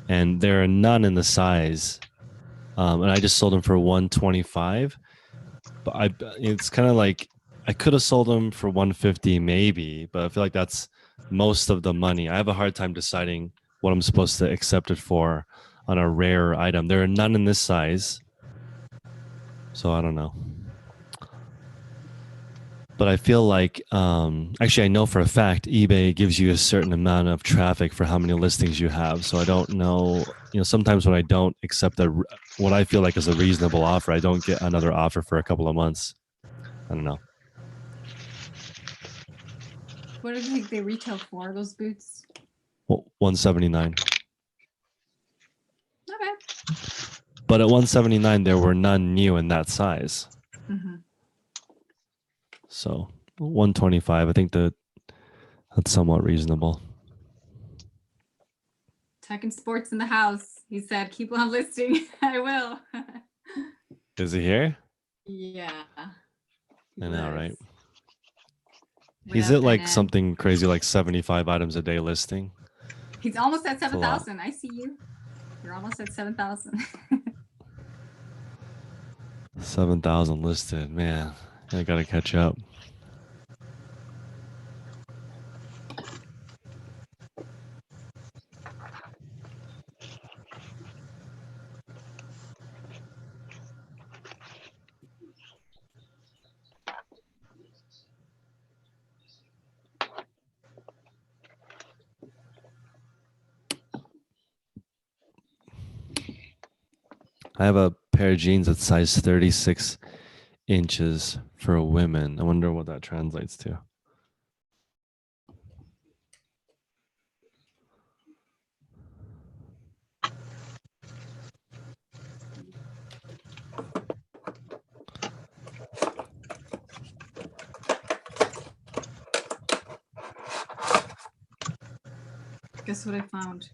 and there are none in the size. And I just sold them for 125. But it's kind of like I could have sold them for 150 maybe, but I feel like that's most of the money. I have a hard time deciding what I'm supposed to accept it for on a rare item. There are none in this size. So I don't know. But I feel like, actually, I know for a fact eBay gives you a certain amount of traffic for how many listings you have. So I don't know, sometimes when I don't accept what I feel like is a reasonable offer, I don't get another offer for a couple of months. I don't know. What do you think they retail for, those boots? Well, 179. Not bad. But at 179, there were none new in that size. Mm-hmm. So 125, I think that's somewhat reasonable. Tech and Sports in the house. He said, keep on listing. I will. Is he here? Yeah. I know, right? What He's up, at like NN? something crazy like 75 items a day listing. He's almost at That's a lot. 7,000. I see you. You're almost at 7,000. 7,000 listed. Man, I got to catch up. I have a pair of jeans that size 36 inches for women. I wonder what that translates to. Guess what I found?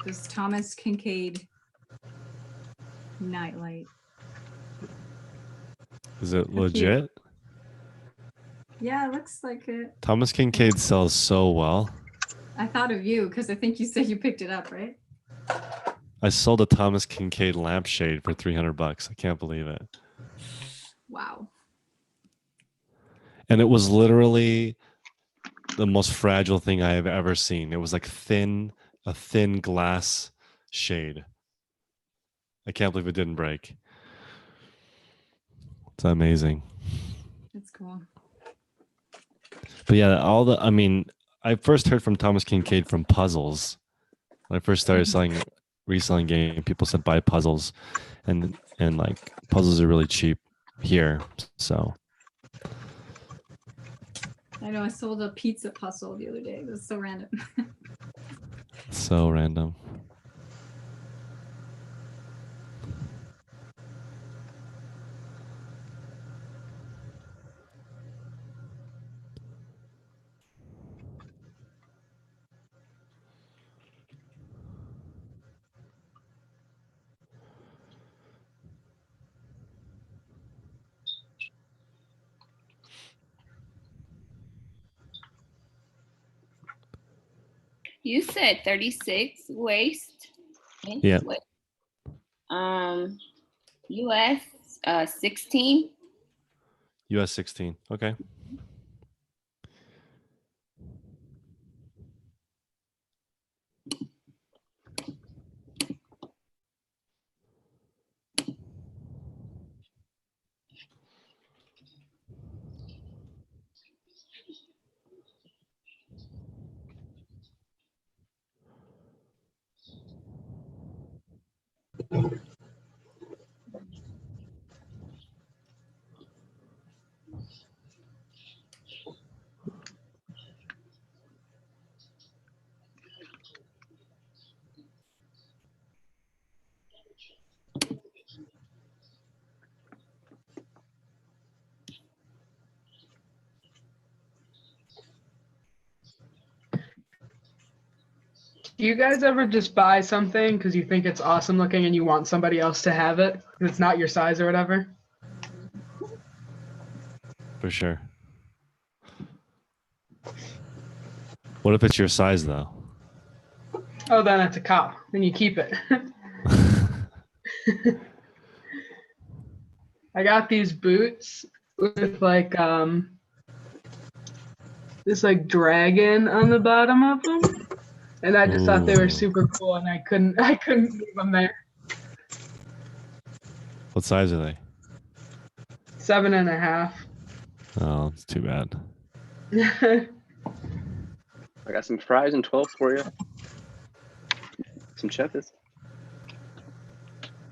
This Thomas Kincaid nightlight. Is it How cute. legit? Yeah, it looks like it. Thomas Kincaid sells so well. I thought of you because I think you said you picked it up, right? I sold a Thomas Kincaid lampshade for $300. I can't believe it. Wow. And it was literally the most fragile thing I have ever seen. It was like thin. a thin glass shade. I can't believe it didn't break. It's amazing. That's cool. But yeah, I first heard from Thomas Kincaid from puzzles. When I first started reselling game, people said buy puzzles, and like puzzles are really cheap here. So I know I sold a pizza puzzle the other day. It was so random. so random. You said 36 waist. Yeah. US 16. US 16. Okay. Do you guys ever just buy something because you think it's awesome looking and you want somebody else to have it? 'Cause it's not your size or whatever? For sure. What if it's your size though? Oh, then it's a cop. Then you keep it. I got these boots with like this like dragon on the bottom of them, and I just thought they were Ooh. super cool, and I couldn't leave them there. What size are they? 7.5. Oh, it's too bad. I got some fries and 12 for you. Some cheddars.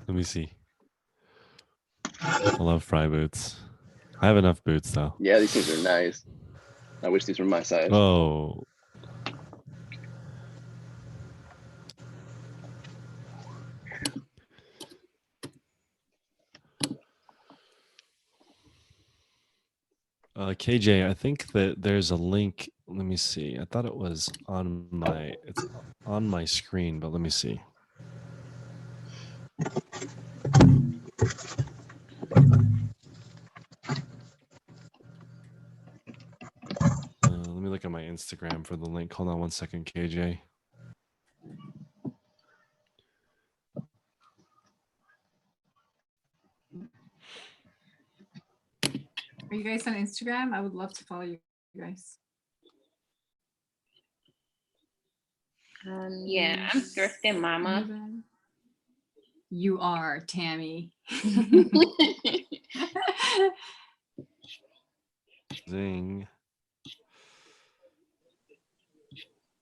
Let me see. I love fry boots. I have enough boots though. Yeah, these things are nice. I wish these were my size. Oh. KJ, I think that there's a link. Let me see. I thought it was it's on my screen, but let me see. Let me look at my Instagram for the link. Hold on one second, KJ. Are you guys on Instagram? I would love to follow you guys. Yeah, I'm thrifting mama. You are, Tammy. Zing.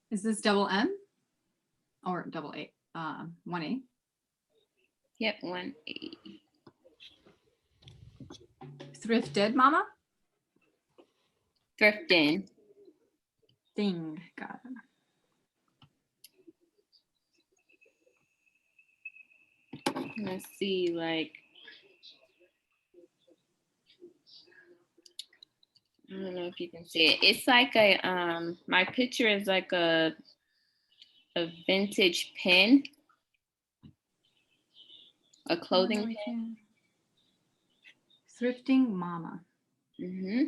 Is this double M or double A? 1A. Yep, 1A. Thrifted mama? Thrifting. Thing. Got it. Let's see, like, I don't know if you can see it. It's like a my picture is like a vintage pin, a clothing pin. Thrifting mama. Mm-hmm.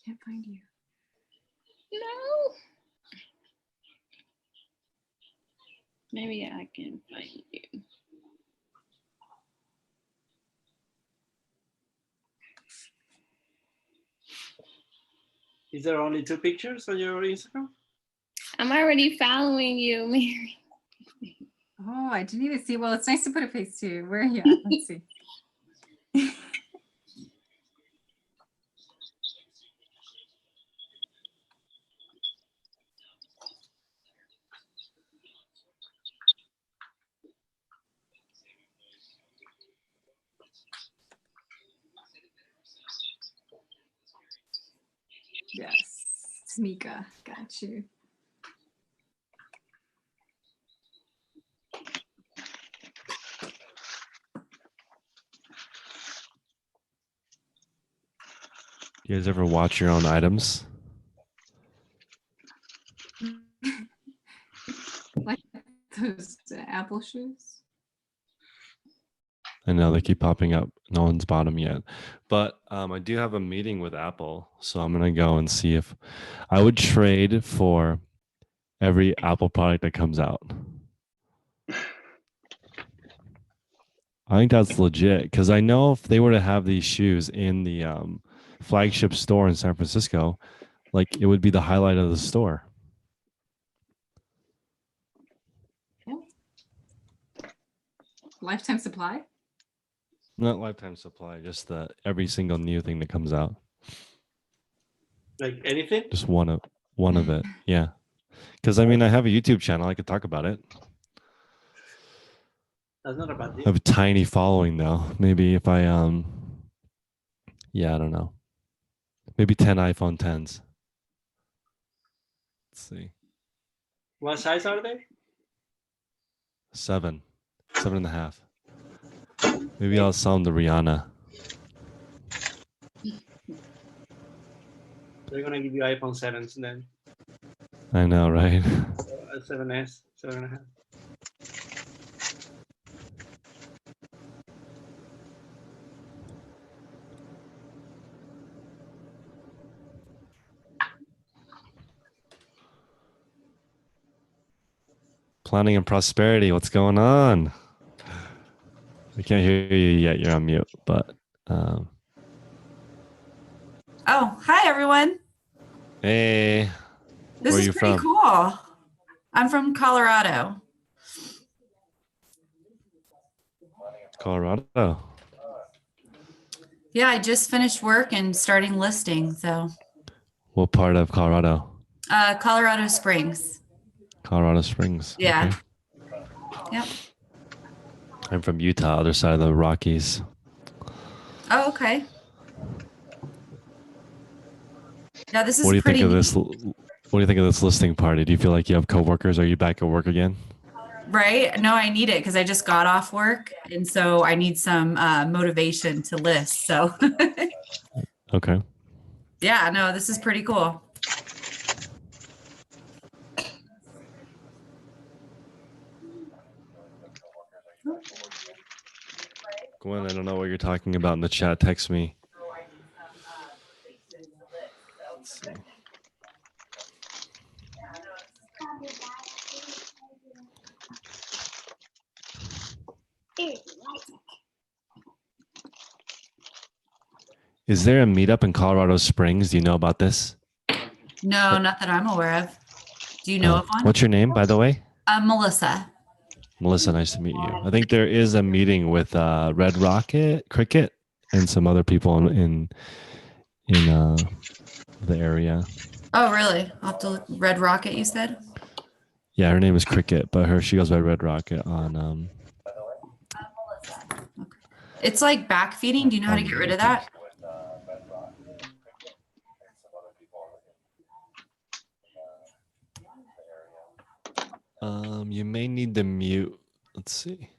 Can't find you. No. Maybe I can find you. Is there only 2 pictures on your Instagram? I'm already following you, Mary. Oh, I didn't even see. Well, it's nice to put a face to. Where are you at? Let's see. Yes, Tamika, got you. You guys ever watch your own items? Like those Apple shoes. I know they keep popping up. No one's bought them yet. But I do have a meeting with Apple. So I'm going to go and see if I would trade for every Apple product that comes out. I think that's legit because I know if they were to have these shoes in the flagship store in San Francisco, like it would be the highlight of the store. Lifetime supply? Not lifetime supply, just the every single new thing that comes out. Like anything? Just one of it. Yeah. Because I mean I have a YouTube channel, I could talk about it. That's not a bad I deal. have a tiny following though. Maybe if I yeah, I don't know. Maybe 10 iPhone 10s. Let's see. What size are they? 7.5. Maybe I'll sell them to Rihanna. They're gonna give you iPhone 7s then. I know, right? 7S, 7.5. Planning and prosperity. What's going on? I can't hear you yet. You're on mute, but Oh, hi everyone. hey, This where are is you pretty from? cool. I'm from Colorado. Colorado. Yeah, I just finished work and starting listing. So, What part of Colorado? Colorado Springs. Colorado Springs. Yeah. Okay. Yep. I'm from Utah, other side of the Rockies. Oh, okay. Yeah, this is What do you pretty think of this? neat. What do you think of this listing party? Do you feel like you have coworkers? Are you back at work again? Right? No, I need it because I just got off work, and so I need some motivation to list. So, Okay. yeah, no, this is pretty cool. Gwen, I don't know what you're talking about in the chat. Text me. Let's see. Is there a meetup in Colorado Springs? Do you know about this? No, not that I'm aware of. Do you know of one? What's your name, by the way? Melissa. Melissa, nice to meet you. I think there is a meeting with Red Rocket, Cricket, and some other people in the area. Oh, really? I'll have to look. Red Rocket, you said? Yeah, her name is Cricket, but she goes by Red Rocket on. It's like backfeeding. Do you know how to get rid of that? You may need to mute. Let's see.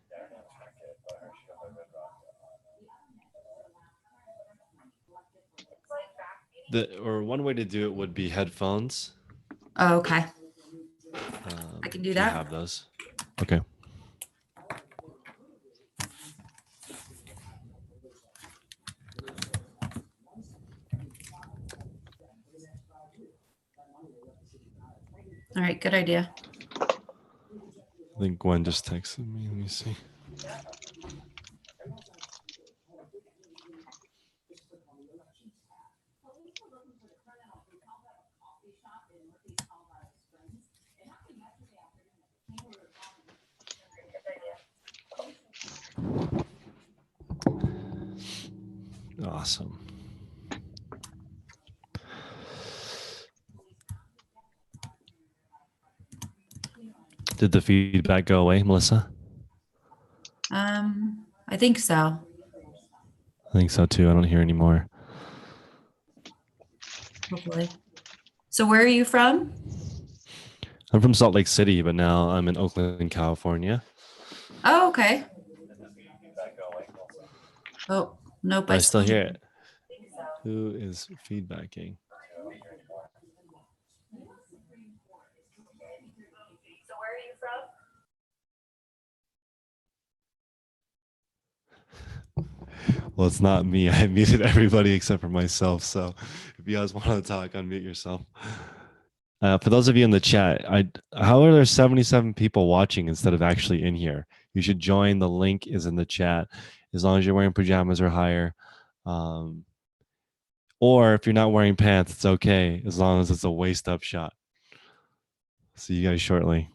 Or one way to do it would be headphones. Oh, okay. I can do if that. You have those. Okay. All right, good idea. I think Gwen just texted me. Let me see. Awesome. Did the feedback go away, Melissa? I think so. I think so too. I don't hear any more. Hopefully. So where are you from? I'm from Salt Lake City, but now I'm in Oakland, California. Oh, okay. Oh, nope. I still hear it. Who is feedbacking? Well, it's not me. I muted everybody except for myself. So if you guys want to talk, unmute yourself. For those of you in the chat, how are there 77 people watching instead of actually in here? You should join. The link is in the chat. As long as you're wearing pajamas or higher. Or if you're not wearing pants, it's okay. As long as it's a waist up shot. See you guys shortly.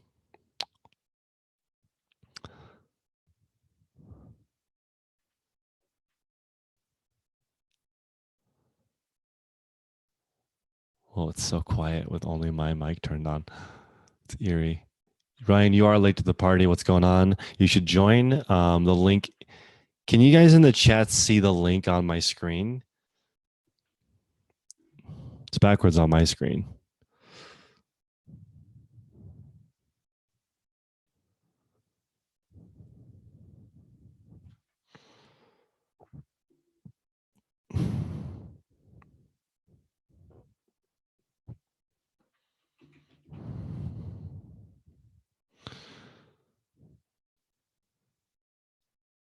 Oh, it's so quiet with only my mic turned on. It's eerie. Ryan, you are late to the party. What's going on? You should join. The link. Can you guys in the chat see the link on my screen? It's backwards on my screen.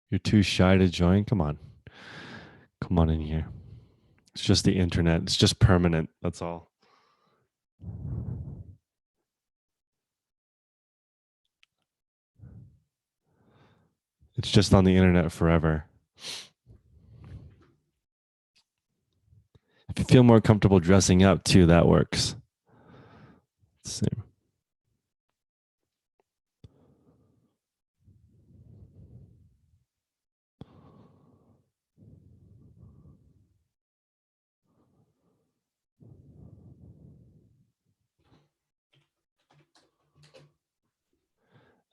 You're too shy to join? Come on. Come on in here. It's just the internet. It's just permanent. That's all. It's just on the internet forever. If you feel more comfortable dressing up too, that works. Same.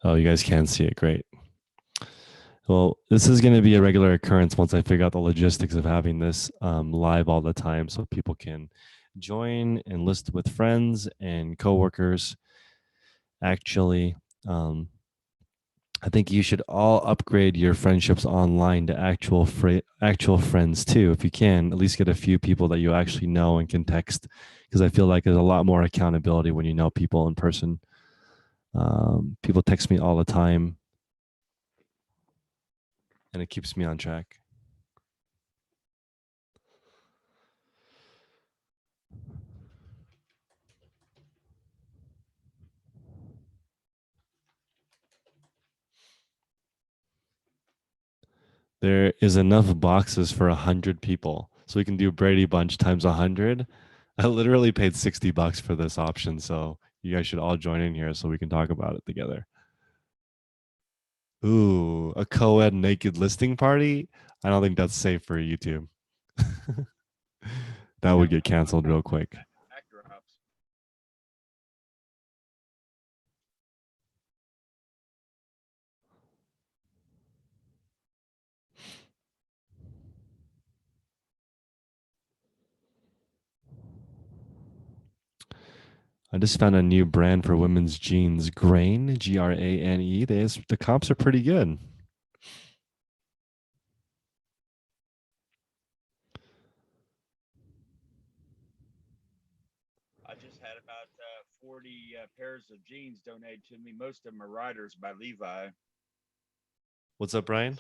Oh, you guys can see it. Great. Well, this is going to be a regular occurrence once I figure out the logistics of having this live all the time so people can join and list with friends and coworkers. Actually, I think you should all upgrade your friendships online to actual friends too. If you can, at least get a few people that you actually know and can text, because I feel like there's a lot more accountability when you know people in person. People text me all the time, and it keeps me on track. There is enough boxes for 100 people. So we can do Brady Bunch times 100. I literally paid $60 for this option. So you guys should all join in here so we can talk about it together. Ooh, a co-ed naked listing party? I don't think that's safe for YouTube. That would get canceled real quick. I just found a new brand for women's jeans, Grain, Grane. The comps are pretty good. I just had about 40 pairs of jeans donated to me. Most of them are Riders by Levi. What's up, Brian?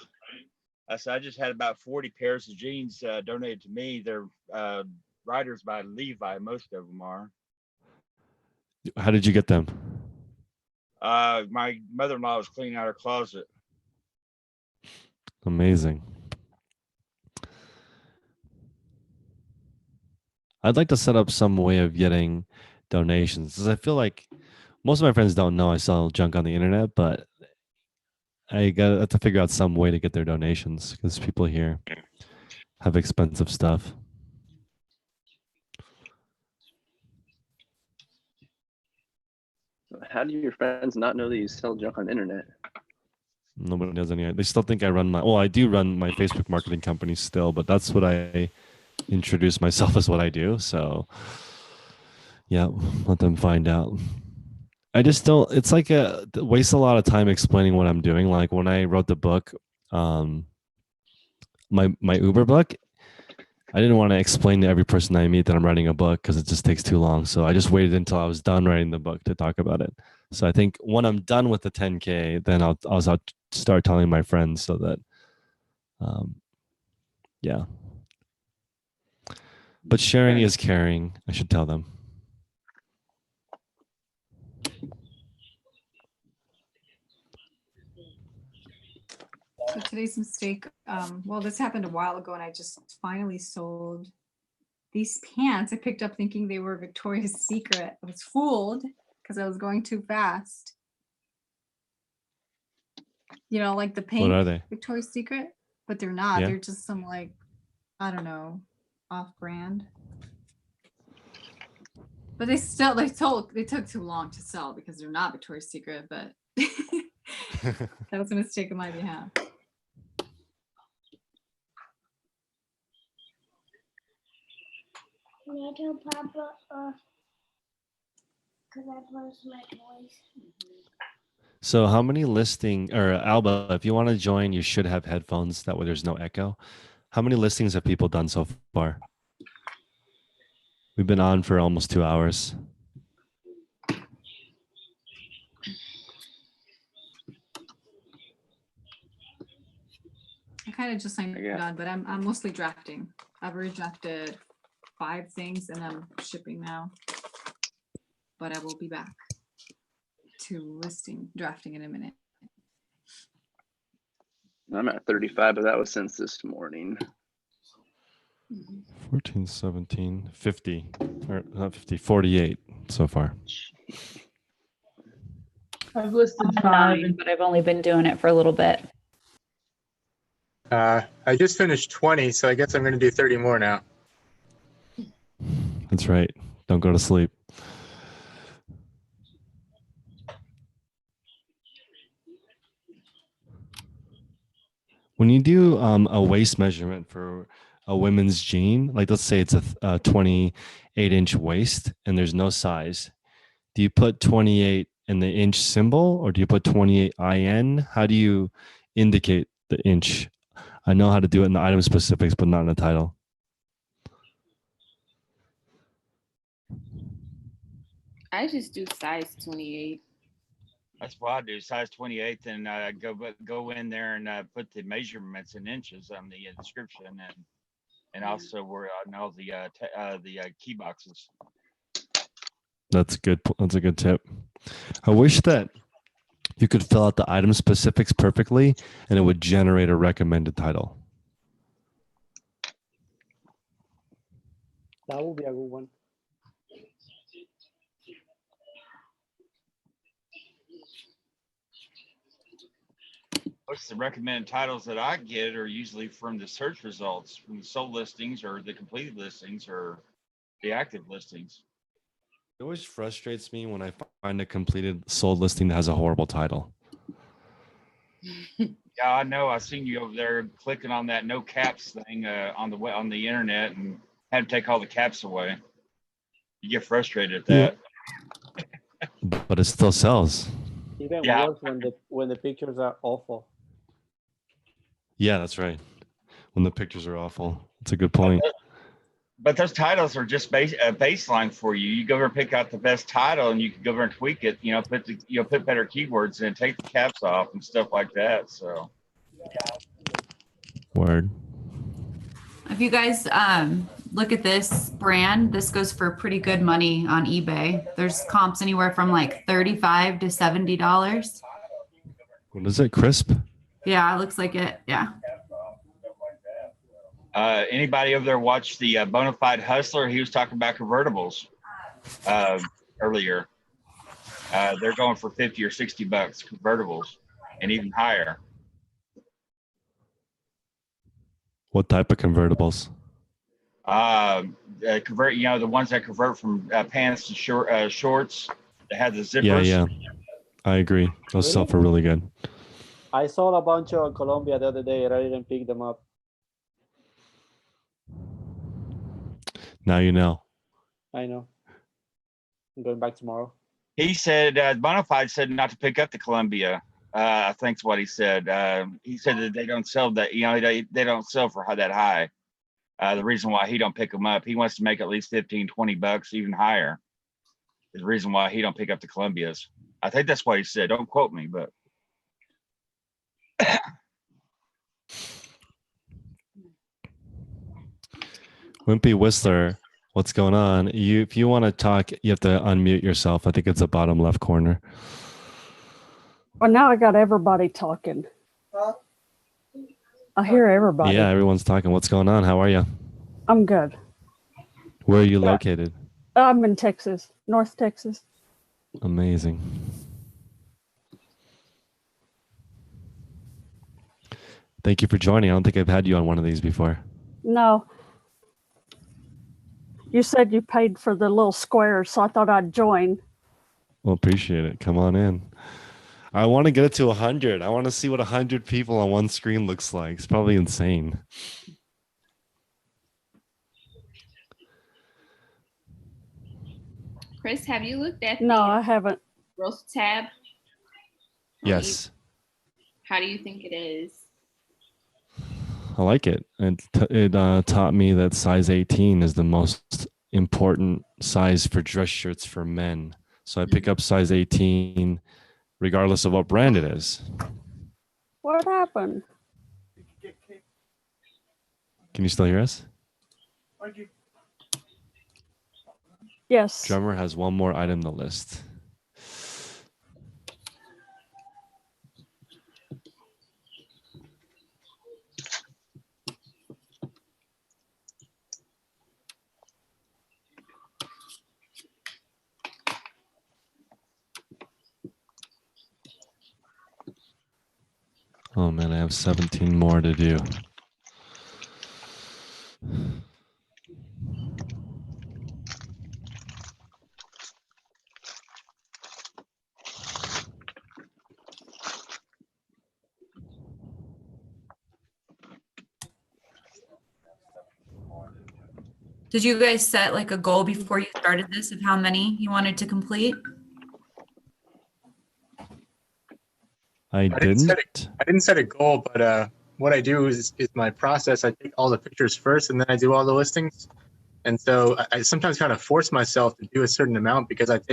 I said I just had about 40 pairs of jeans donated to me. They're Riders by Levi. Most of them are. How did you get them? My mother-in-law was cleaning out her closet. Amazing. I'd like to set up some way of getting donations, because I feel like most of my friends don't know I sell junk on the internet, but I have to figure out some way to get their donations because people here have expensive stuff. How do your friends not know that you sell junk on the internet? Nobody has any. They still think I run my. Well, I do run my Facebook marketing company still, but that's what I introduce myself as what I do. So, yeah, let them find out. I just don't. It's like waste a lot of time explaining what I'm doing. Like when I wrote the book, my Uber book, I didn't want to explain to every person I meet that I'm writing a book because it just takes too long. So I just waited until I was done writing the book to talk about it. So I think when I'm done with the 10K, then I'll start telling my friends so that, yeah. But sharing is caring. I should tell them. So today's mistake, well, this happened a while ago and I just finally sold these pants I picked up thinking they were Victoria's Secret. I was fooled because I was going too fast. You know, like the pink What are they? Victoria's Secret, but they're not. Yeah. They're just some like, I don't know, off-brand. But they took too long to sell because they're not Victoria's Secret, but that was a mistake on my behalf. Can I tell Papa, because I lost my toys? So how many Alba, if you want to join, you should have headphones. That way there's no echo. How many listings have people done so far? We've been on for almost 2 hours. I kind of just signed on, but I'm mostly drafting. I've already drafted 5 things and I'm shipping now. But I will be back to drafting in a minute. I'm at 35, but that was since this morning. 14, 17, 50, or not 50, 48 so far. I've listed I'm at 5. 9, but I've only been doing it for a little bit. I just finished 20, so I guess I'm going to do 30 more now. That's right. Don't go to sleep. When you do a waist measurement for a women's jean, like let's say it's a 28-inch waist and there's no size, do you put 28 in the inch symbol or do you put 28 IN? How do you indicate the inch? I know how to do it in the item specifics, but not in the title. I just do size 28. That's what I do, size 28, and go in there and put the measurements in inches on the description, and also where on all the key boxes. That's good. That's a good tip. I wish that you could fill out the item specifics perfectly and it would generate a recommended title. That would be a good one. Most of the recommended titles that I get are usually from the search results, from the sold listings or the completed listings or the active listings. It always frustrates me when I find a completed sold listing that has a horrible title. Yeah, I know. I've seen you over there clicking on that no caps thing on the internet and had to take all the caps away. You get frustrated at that. But it still sells. Even worse when the pictures are awful. Yeah, that's right. When the pictures are awful. That's a good point. But those titles are just baseline for you. You go over and pick out the best title, and you can go over and tweak it. You know, put better keywords in, take the caps off, and stuff like that. So, Word. If you guys look at this brand, this goes for pretty good money on eBay. There's comps anywhere from like $35 to $70. What is it? Crisp? Yeah, it looks like it. Yeah. anybody over there watch the Bonafide Hustler? He was talking about convertibles earlier. They're going for 50 or 60 bucks convertibles, and even higher. What type of convertibles? Convert, the ones that convert from pants to shorts that have the zippers. Yeah. I agree. Those Really? stuff are really good. I saw a bunch in Colombia the other day and I didn't pick them up. Now you know. I know. I'm going back tomorrow. He said, Bonafide said not to pick up the Columbia. I think's what he said. He said that they don't sell that, they don't sell for that high. The reason why he don't pick them up, he wants to make at least 15, 20 bucks, even higher. Is the reason why he don't pick up the Columbias. I think that's what he said. Don't quote me, but. Wimpy Whistler, what's going on? If you want to talk, you have to unmute yourself. I think it's the bottom left corner. Well, now I got everybody talking. I hear everybody. Yeah, everyone's talking. What's going on? How are you? I'm good. Where are you located? I'm in Texas, North Texas. Amazing. Thank you for joining. I don't think I've had you on one of these before. No. You said you paid for the little squares, so I thought I'd join. Well, appreciate it. Come on in. I want to get it to 100. I want to see what 100 people on one screen looks like. It's probably insane. Chris, have you looked at No, I haven't. Growth tab? Yes. How do you think it is? I like it. It taught me that size 18 is the most important size for dress shirts for men. So I pick up size 18 regardless of what brand it is. What happened? Can you still hear us? Yes. Drummer has one more item on the list. Oh man, I have 17 more to do. Did you guys set like a goal before you started this of how many you wanted to complete? I didn't set a goal, but what I do is my process. I take all the pictures first, and then I do all the listings. And so I sometimes kind of force myself to do a certain amount because I'm just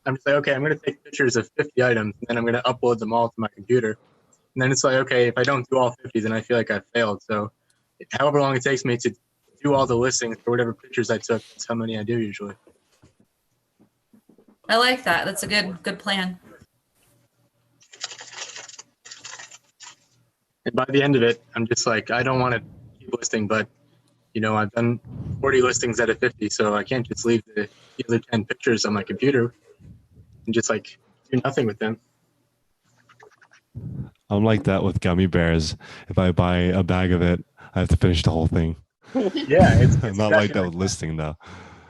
like, okay, I'm going to take pictures of 50 items, and then I'm going to upload them all to my computer. And then it's like, okay, if I don't do all 50, then I feel like I failed. So however long it takes me to do all the listings for whatever pictures I took, that's how many I do usually. I like that. That's a good plan. And by the end of it, I'm just like, I don't want to keep listing, but I've done 40 listings out of 50, so I can't just leave the other 10 pictures on my computer and just like do nothing with them. I'm like that with gummy bears. If I buy a bag of it, I have to finish the whole thing. Yeah, it's not exactly like that with listing though.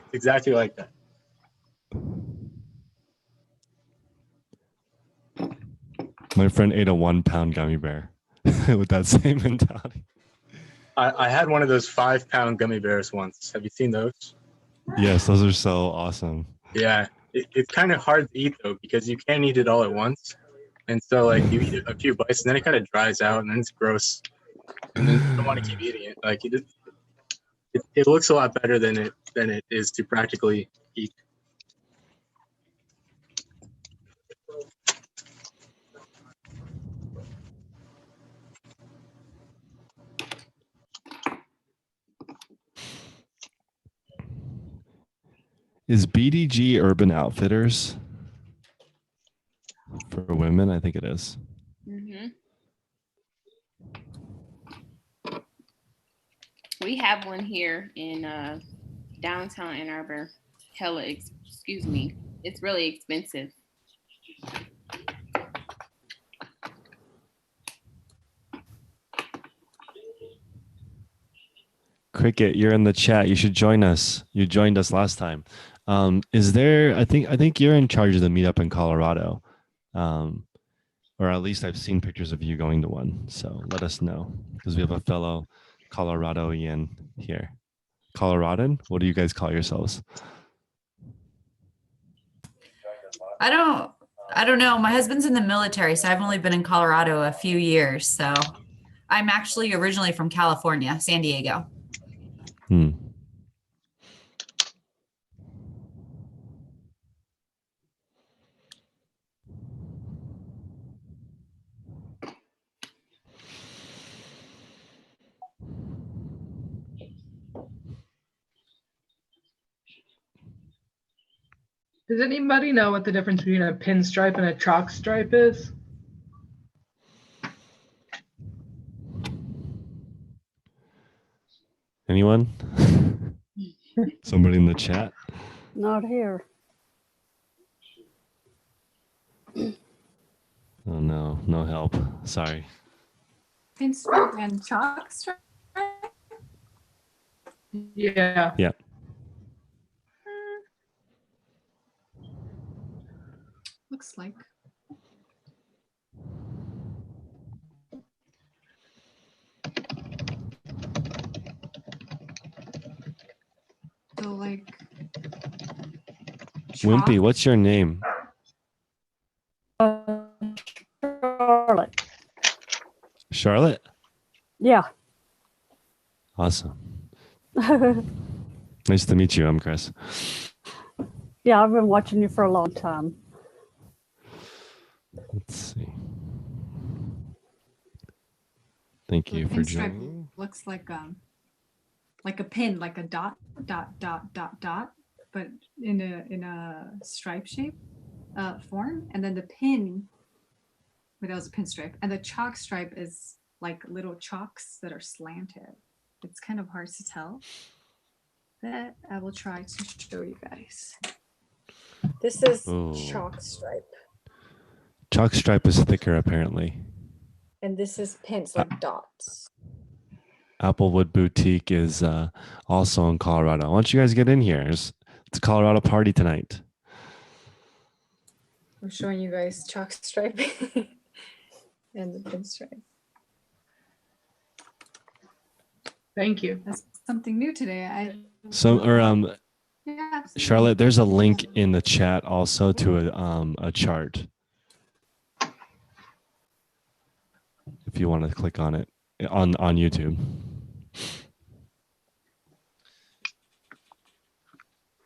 It's exactly like that. My friend ate a 1 pound gummy bear with that same mentality. I had one of those 5-pound gummy bears once. Have you seen those? Yes, those are so awesome. Yeah, it's kind of hard to eat though because you can't eat it all at once, and so like you eat a few bites and then it kind of dries out and then it's gross, and then you don't want to keep eating it. Like it looks a lot better than it is to practically eat. Is BDG Urban Outfitters for women? I think it is. Mm-hmm. We have one here in downtown Ann Arbor. Excuse me. It's really expensive. Cricket, you're in the chat. You should join us. You joined us last time. Is there? I think you're in charge of the meetup in Colorado, or at least I've seen pictures of you going to one. So let us know because we have a fellow Coloradoan here. Coloradan? What do you guys call yourselves? I don't know. My husband's in the military, so I've only been in Colorado a few years. So I'm actually originally from California, San Diego. Hmm. Does anybody know what the difference between a pinstripe and a chalk stripe is? Anyone? Somebody in the chat? Not here. Oh no, no help. Sorry. Pinstripe and chalk stripe. Yeah. Yeah. Looks like. So like. Wimpy, what's your name? Charlotte. Charlotte? Yeah. Awesome. Nice to meet you. I'm Chris. Yeah, I've been watching you for a long time. Let's see. Thank you for Pinstripe joining. looks like a pin, like a dot, but in a stripe shape form. And then the pin, but that was a pinstripe, and the chalk stripe is like little chalks that are slanted. It's kind of hard to tell. That I will try to show you guys. This is Ooh. chalk stripe, Chalk stripe is thicker, apparently. and this is pins, like dots. Applewood Boutique is also in Colorado. Why don't you guys get in here? It's a Colorado party tonight. I'm showing you guys chalk stripe and the pinstripe. Thank you. That's something new today. Yeah, Charlotte, there's a link in the chat also to a chart. If you want to click on it on YouTube.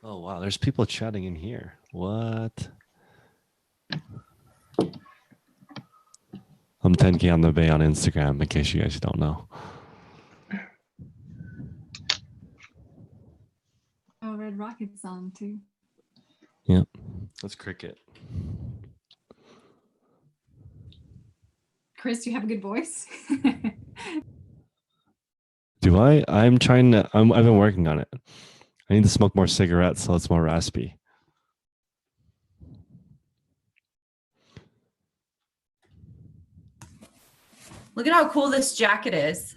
Oh wow, there's people chatting in here. What? I'm 10K on the Bay on Instagram, in case you guys don't know. Oh, Red Rocket's on too. Yep. That's Cricket. Chris, you have a good voice. Do I? I'm trying to. I've been working on it. I need to smoke more cigarettes so it's more raspy. Look at how cool this jacket is.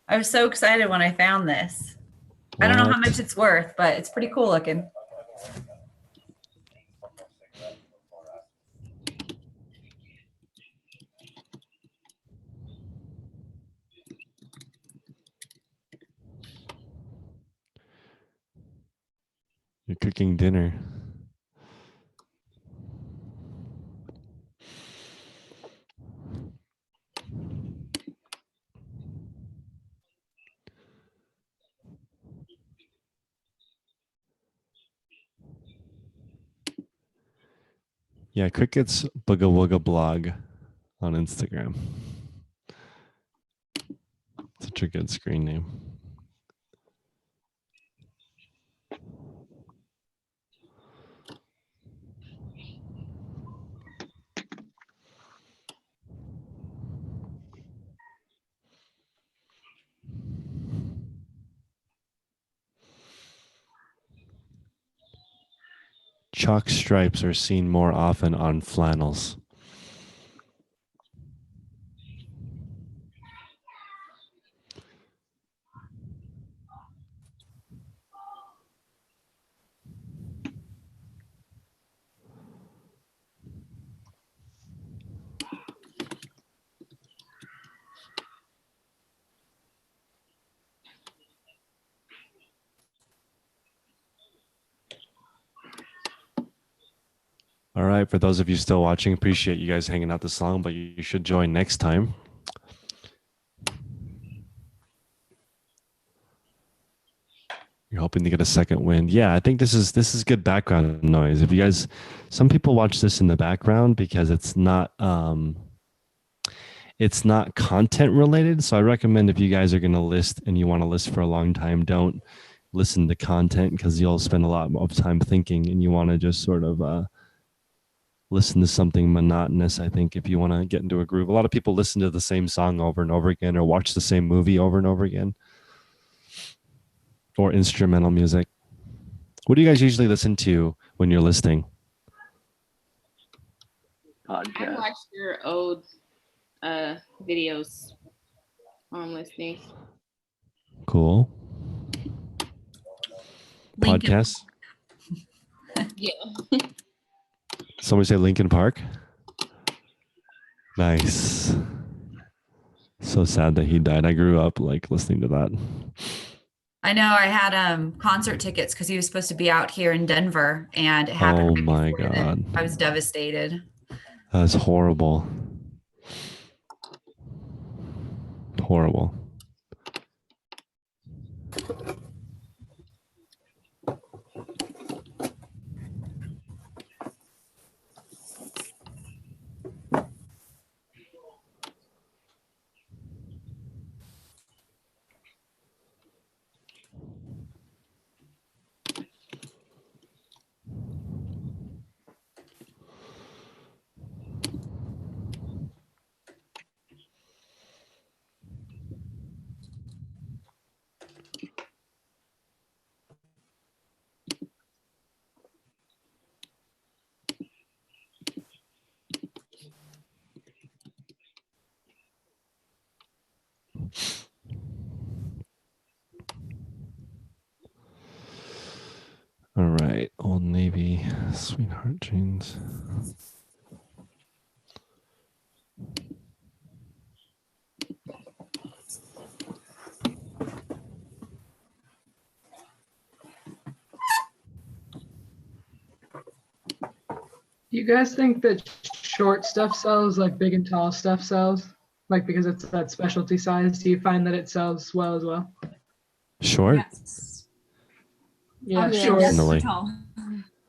I was so excited when I found this. I don't know how much it's worth, but it's pretty cool looking. You're cooking dinner. Yeah, Cricket's Booga Wooga blog on Instagram. Such a good screen name. Chalk stripes are seen more often on flannels. right. For those of you still watching, appreciate you guys hanging out this long, but you should join next time. You're hoping to get a second wind. Yeah, I think this is good background noise. If you guys, some people watch this in the background because it's not content related. So I recommend if you guys are going to list and you want to list for a long time, don't listen to content because you'll spend a lot of time thinking and you want to just sort of listen to something monotonous. I think if you want to get into a groove, a lot of people listen to the same song over and over again or watch the same movie over and over again. Or instrumental music. What do you guys usually listen to when you're listening? I watch your old videos while I'm listening. Cool. Linkin. Podcasts? Yeah. Somebody say Linkin Park? Nice. So sad that he died. I grew up like listening to that. I know I had concert tickets because he was supposed to be out here in Denver, and it happened. Oh right my before God. then. I was devastated. That's horrible. Horrible. All right, Old Navy, sweetheart jeans. Do you guys think that short stuff sells like big and tall stuff sells? Like because it's that specialty size, do you find that it sells well as well? Short? Yes. Yeah, Yes short. for Definitely. tall.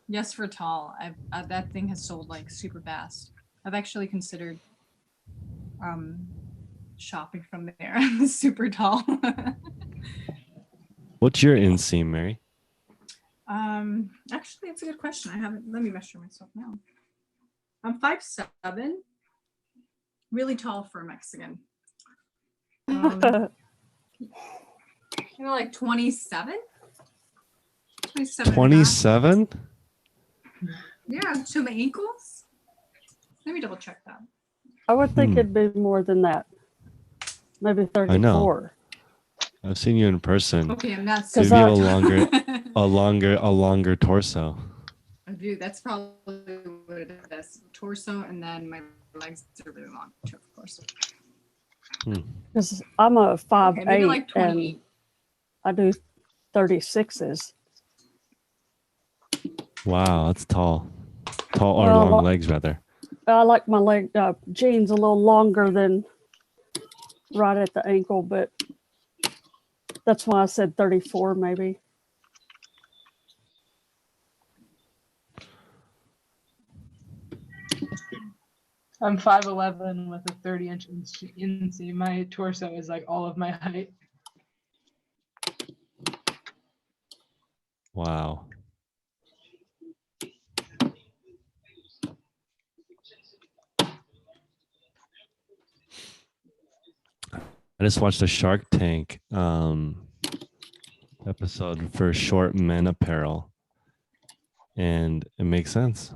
Yes for tall. That thing has sold like super fast. I've actually considered shopping from there. Super tall. What's your inseam, Mary? Actually, it's a good question. I haven't. Let me measure myself now. I'm 5'7", really tall for a Mexican. Like 27. 27. 27? Yeah, to my ankles. Let me double check that. I would think it'd be more than that. Maybe 34. I know. I've seen you in person. Okay, I'm not. So you have a longer torso. I do. That's probably what it is. Torso, and then my legs are really long too, of course. Because I'm a 5'8", Okay, maybe like 28. and I do 36s. Wow, that's tall. Tall or Well, long legs, rather. I like my leg jeans a little longer than right at the ankle, but that's why I said 34 maybe. I'm 5'11" with a 30-inch inseam. My torso is like all of my height. Wow. I just watched a Shark Tank episode for short men apparel, and it makes sense.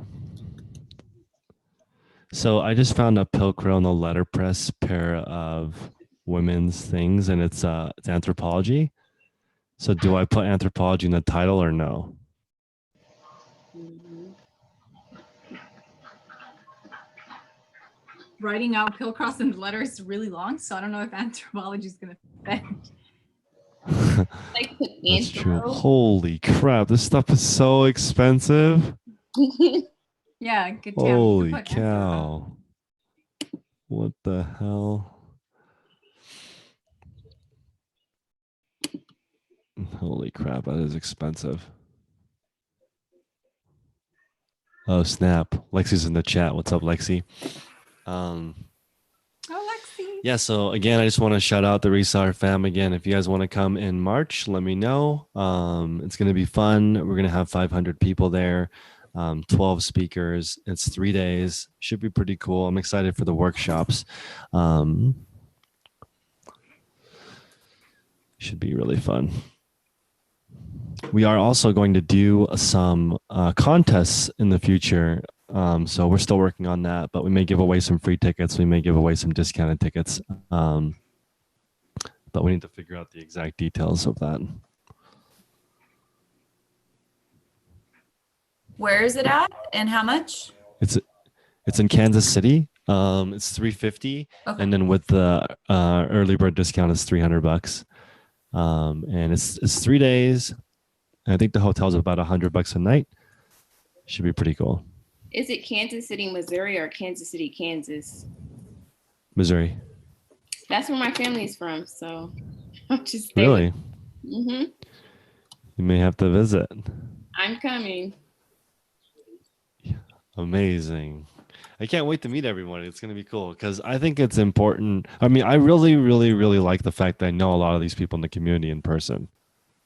So I just found a Pilcrow and the letterpress pair of women's things, and it's anthropology. So do I put anthropology in the title or no? Writing out Pilcross in letters is really long, so I don't know if anthropology is gonna fit. Like That's true. Holy crap! This stuff is so expensive. Yeah, good Tam. You Holy can put Andrew on. cow. What the hell? Holy crap, that is expensive. Oh, snap. Lexi's in the chat. What's up, Lexi? Oh, Lexi. Yeah, so again, I just want to shout out the Reseller fam again. If you guys want to come in March, let me know. It's going to be fun. We're going to have 500 people there, 12 speakers. It's 3 days. Should be pretty cool. I'm excited for the workshops. Should be really fun. We are also going to do some contests in the future. So we're still working on that, but we may give away some free tickets. We may give away some discounted tickets. But we need to figure out the exact details of that. Where is it at and how much? It's in Kansas City. It's $350, Okay. and then with the early bird discount, it's $300. And it's 3 days. I think the hotel's about $100 a night. Should be pretty cool. Is it Kansas City, Missouri, or Kansas City, Kansas? Missouri. That's where my family's from, so I'm just Really? Mm-hmm. You may have to visit. I'm coming. Amazing. I can't wait to meet everyone. It's going to be cool because I think it's important. I mean, I really, really, really like the fact that I know a lot of these people in the community in person.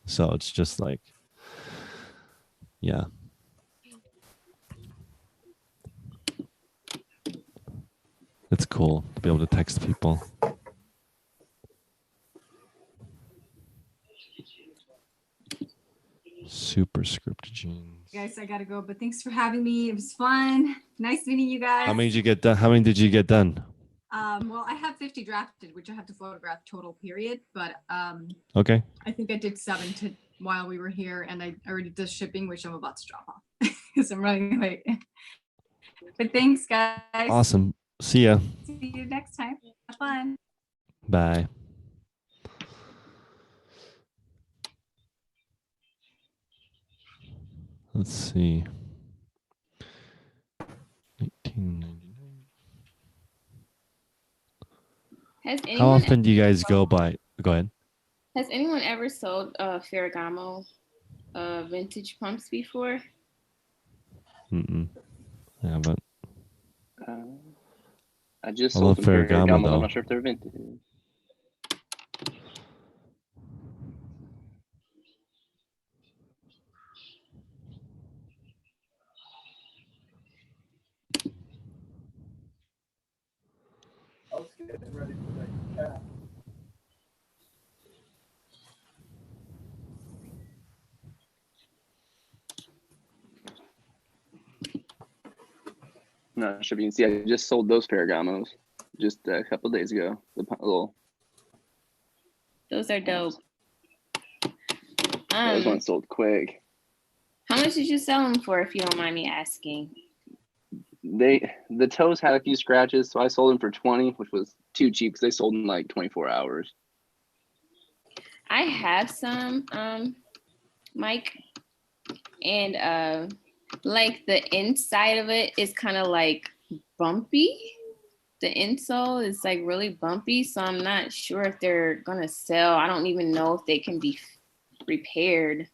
So it's just like, yeah. It's cool to be able to text people. Super script jeans. Guys, I gotta go, but thanks for having me. It was fun. Nice meeting you guys. How many did you get done? How many did you get done? Well, I have 50 drafted, which I have to photograph total period, but Okay. I think I did 7 while we were here, and I already did shipping, which I'm about to drop off because I'm running late. But thanks, guys. Awesome. See ya. See you next time. Have fun. Bye. Let's see. 1899. Has How anyone often do you guys go by? Go ahead. has anyone ever sold Ferragamo vintage pumps before? I haven't. I just I sold love some Ferragamo, Ferragamos. though. I'm not sure if they're vintage. I was getting ready for that cat. Not sure if you can see. I just sold those Ferragamos just a couple days ago. The little. Those are dope. Those ones sold quick. How much did you sell them for, if you don't mind me asking? The toes had a few scratches, so I sold them for 20, which was too cheap because they sold in like 24 hours. I have some, Mike, and like the inside of it is kind of like bumpy. The insole is like really bumpy, so I'm not sure if they're gonna sell. I don't even know if they can be repaired.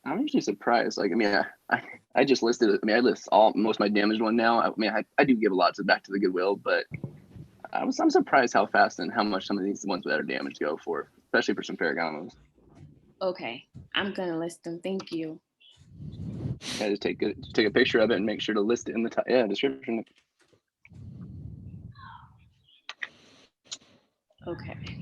I'm usually surprised. Like, I mean, I just listed it. I mean, I list most of my damaged one now. I mean, I do give a lot back to the Goodwill, but I'm surprised how fast and how much some of these ones that are damaged go for, especially for some Ferragamos. Okay, I'm gonna list them. Thank you. Yeah, just take a picture of it and make sure to list it in the description. Okay.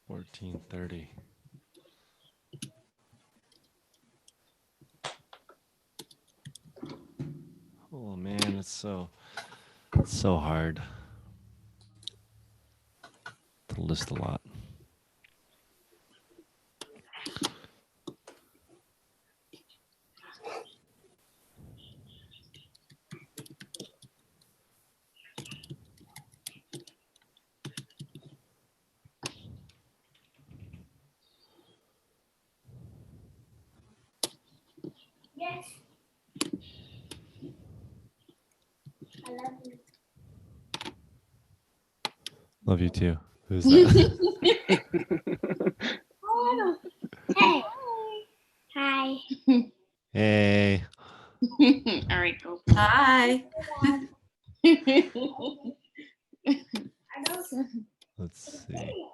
$14.30. It's so hard to list a lot. Yes. I love you. Love you too. Who's that? Oh, hey. Hi. Hey. All right, go. Hi. Let's see.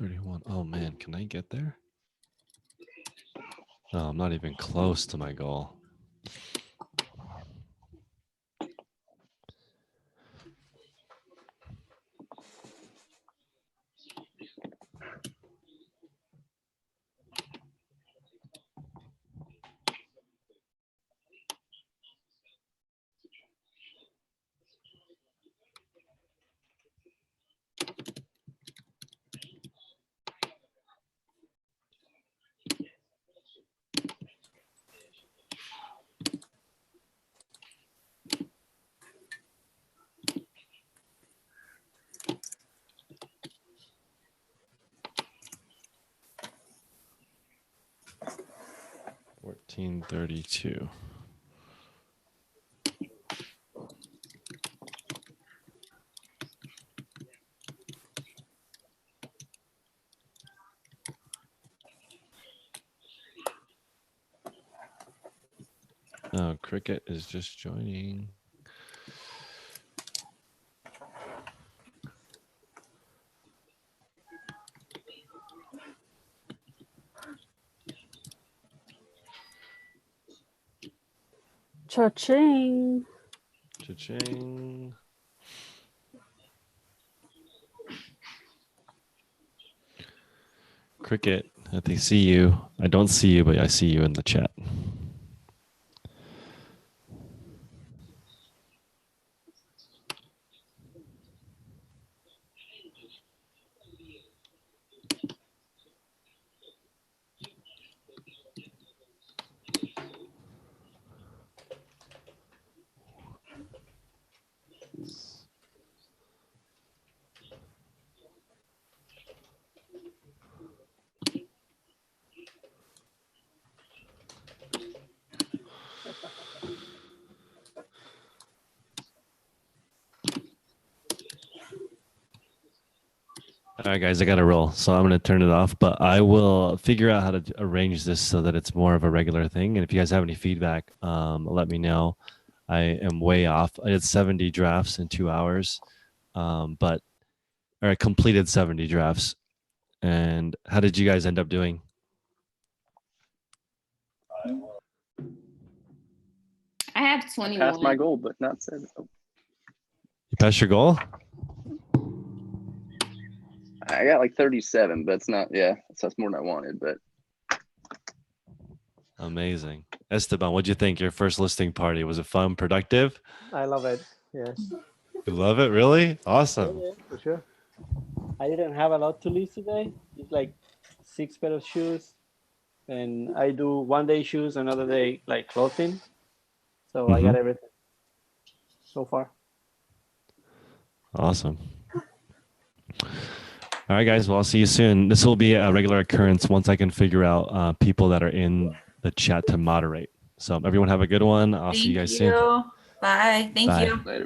$31. Oh man, can I get there? No, I'm not even close to my goal. $14.32. Oh, Cricket is just joining. Cha-ching. Cha-ching. Cricket, I think see you. I don't see you, but I see you in the chat. All right, guys, I got to roll, so I'm going to turn it off, but I will figure out how to arrange this so that it's more of a regular thing. And if you guys have any feedback, let me know. I am way off. I did 70 drafts in 2 hours, or I completed 70 drafts. And how did you guys end up doing? I have 21. Passed my goal, but not said. Oh. You passed your goal? I got like 37, but it's not. Yeah, that's more than I wanted. But Amazing. Esteban, what'd you think? Your first listing party, was it fun, productive? I love it. Yes. You love it? Really? Awesome. Yeah, for sure. I didn't have a lot to list today. It's like 6 pair of shoes, and I do one day shoes, another day like clothing. So I got everything so far. Awesome. All right, guys. Well, I'll see you soon. This will be a regular occurrence once I can figure out people that are in the chat to moderate. So everyone have a good one. I'll see you guys soon. Bye. Thank Bye. you. later.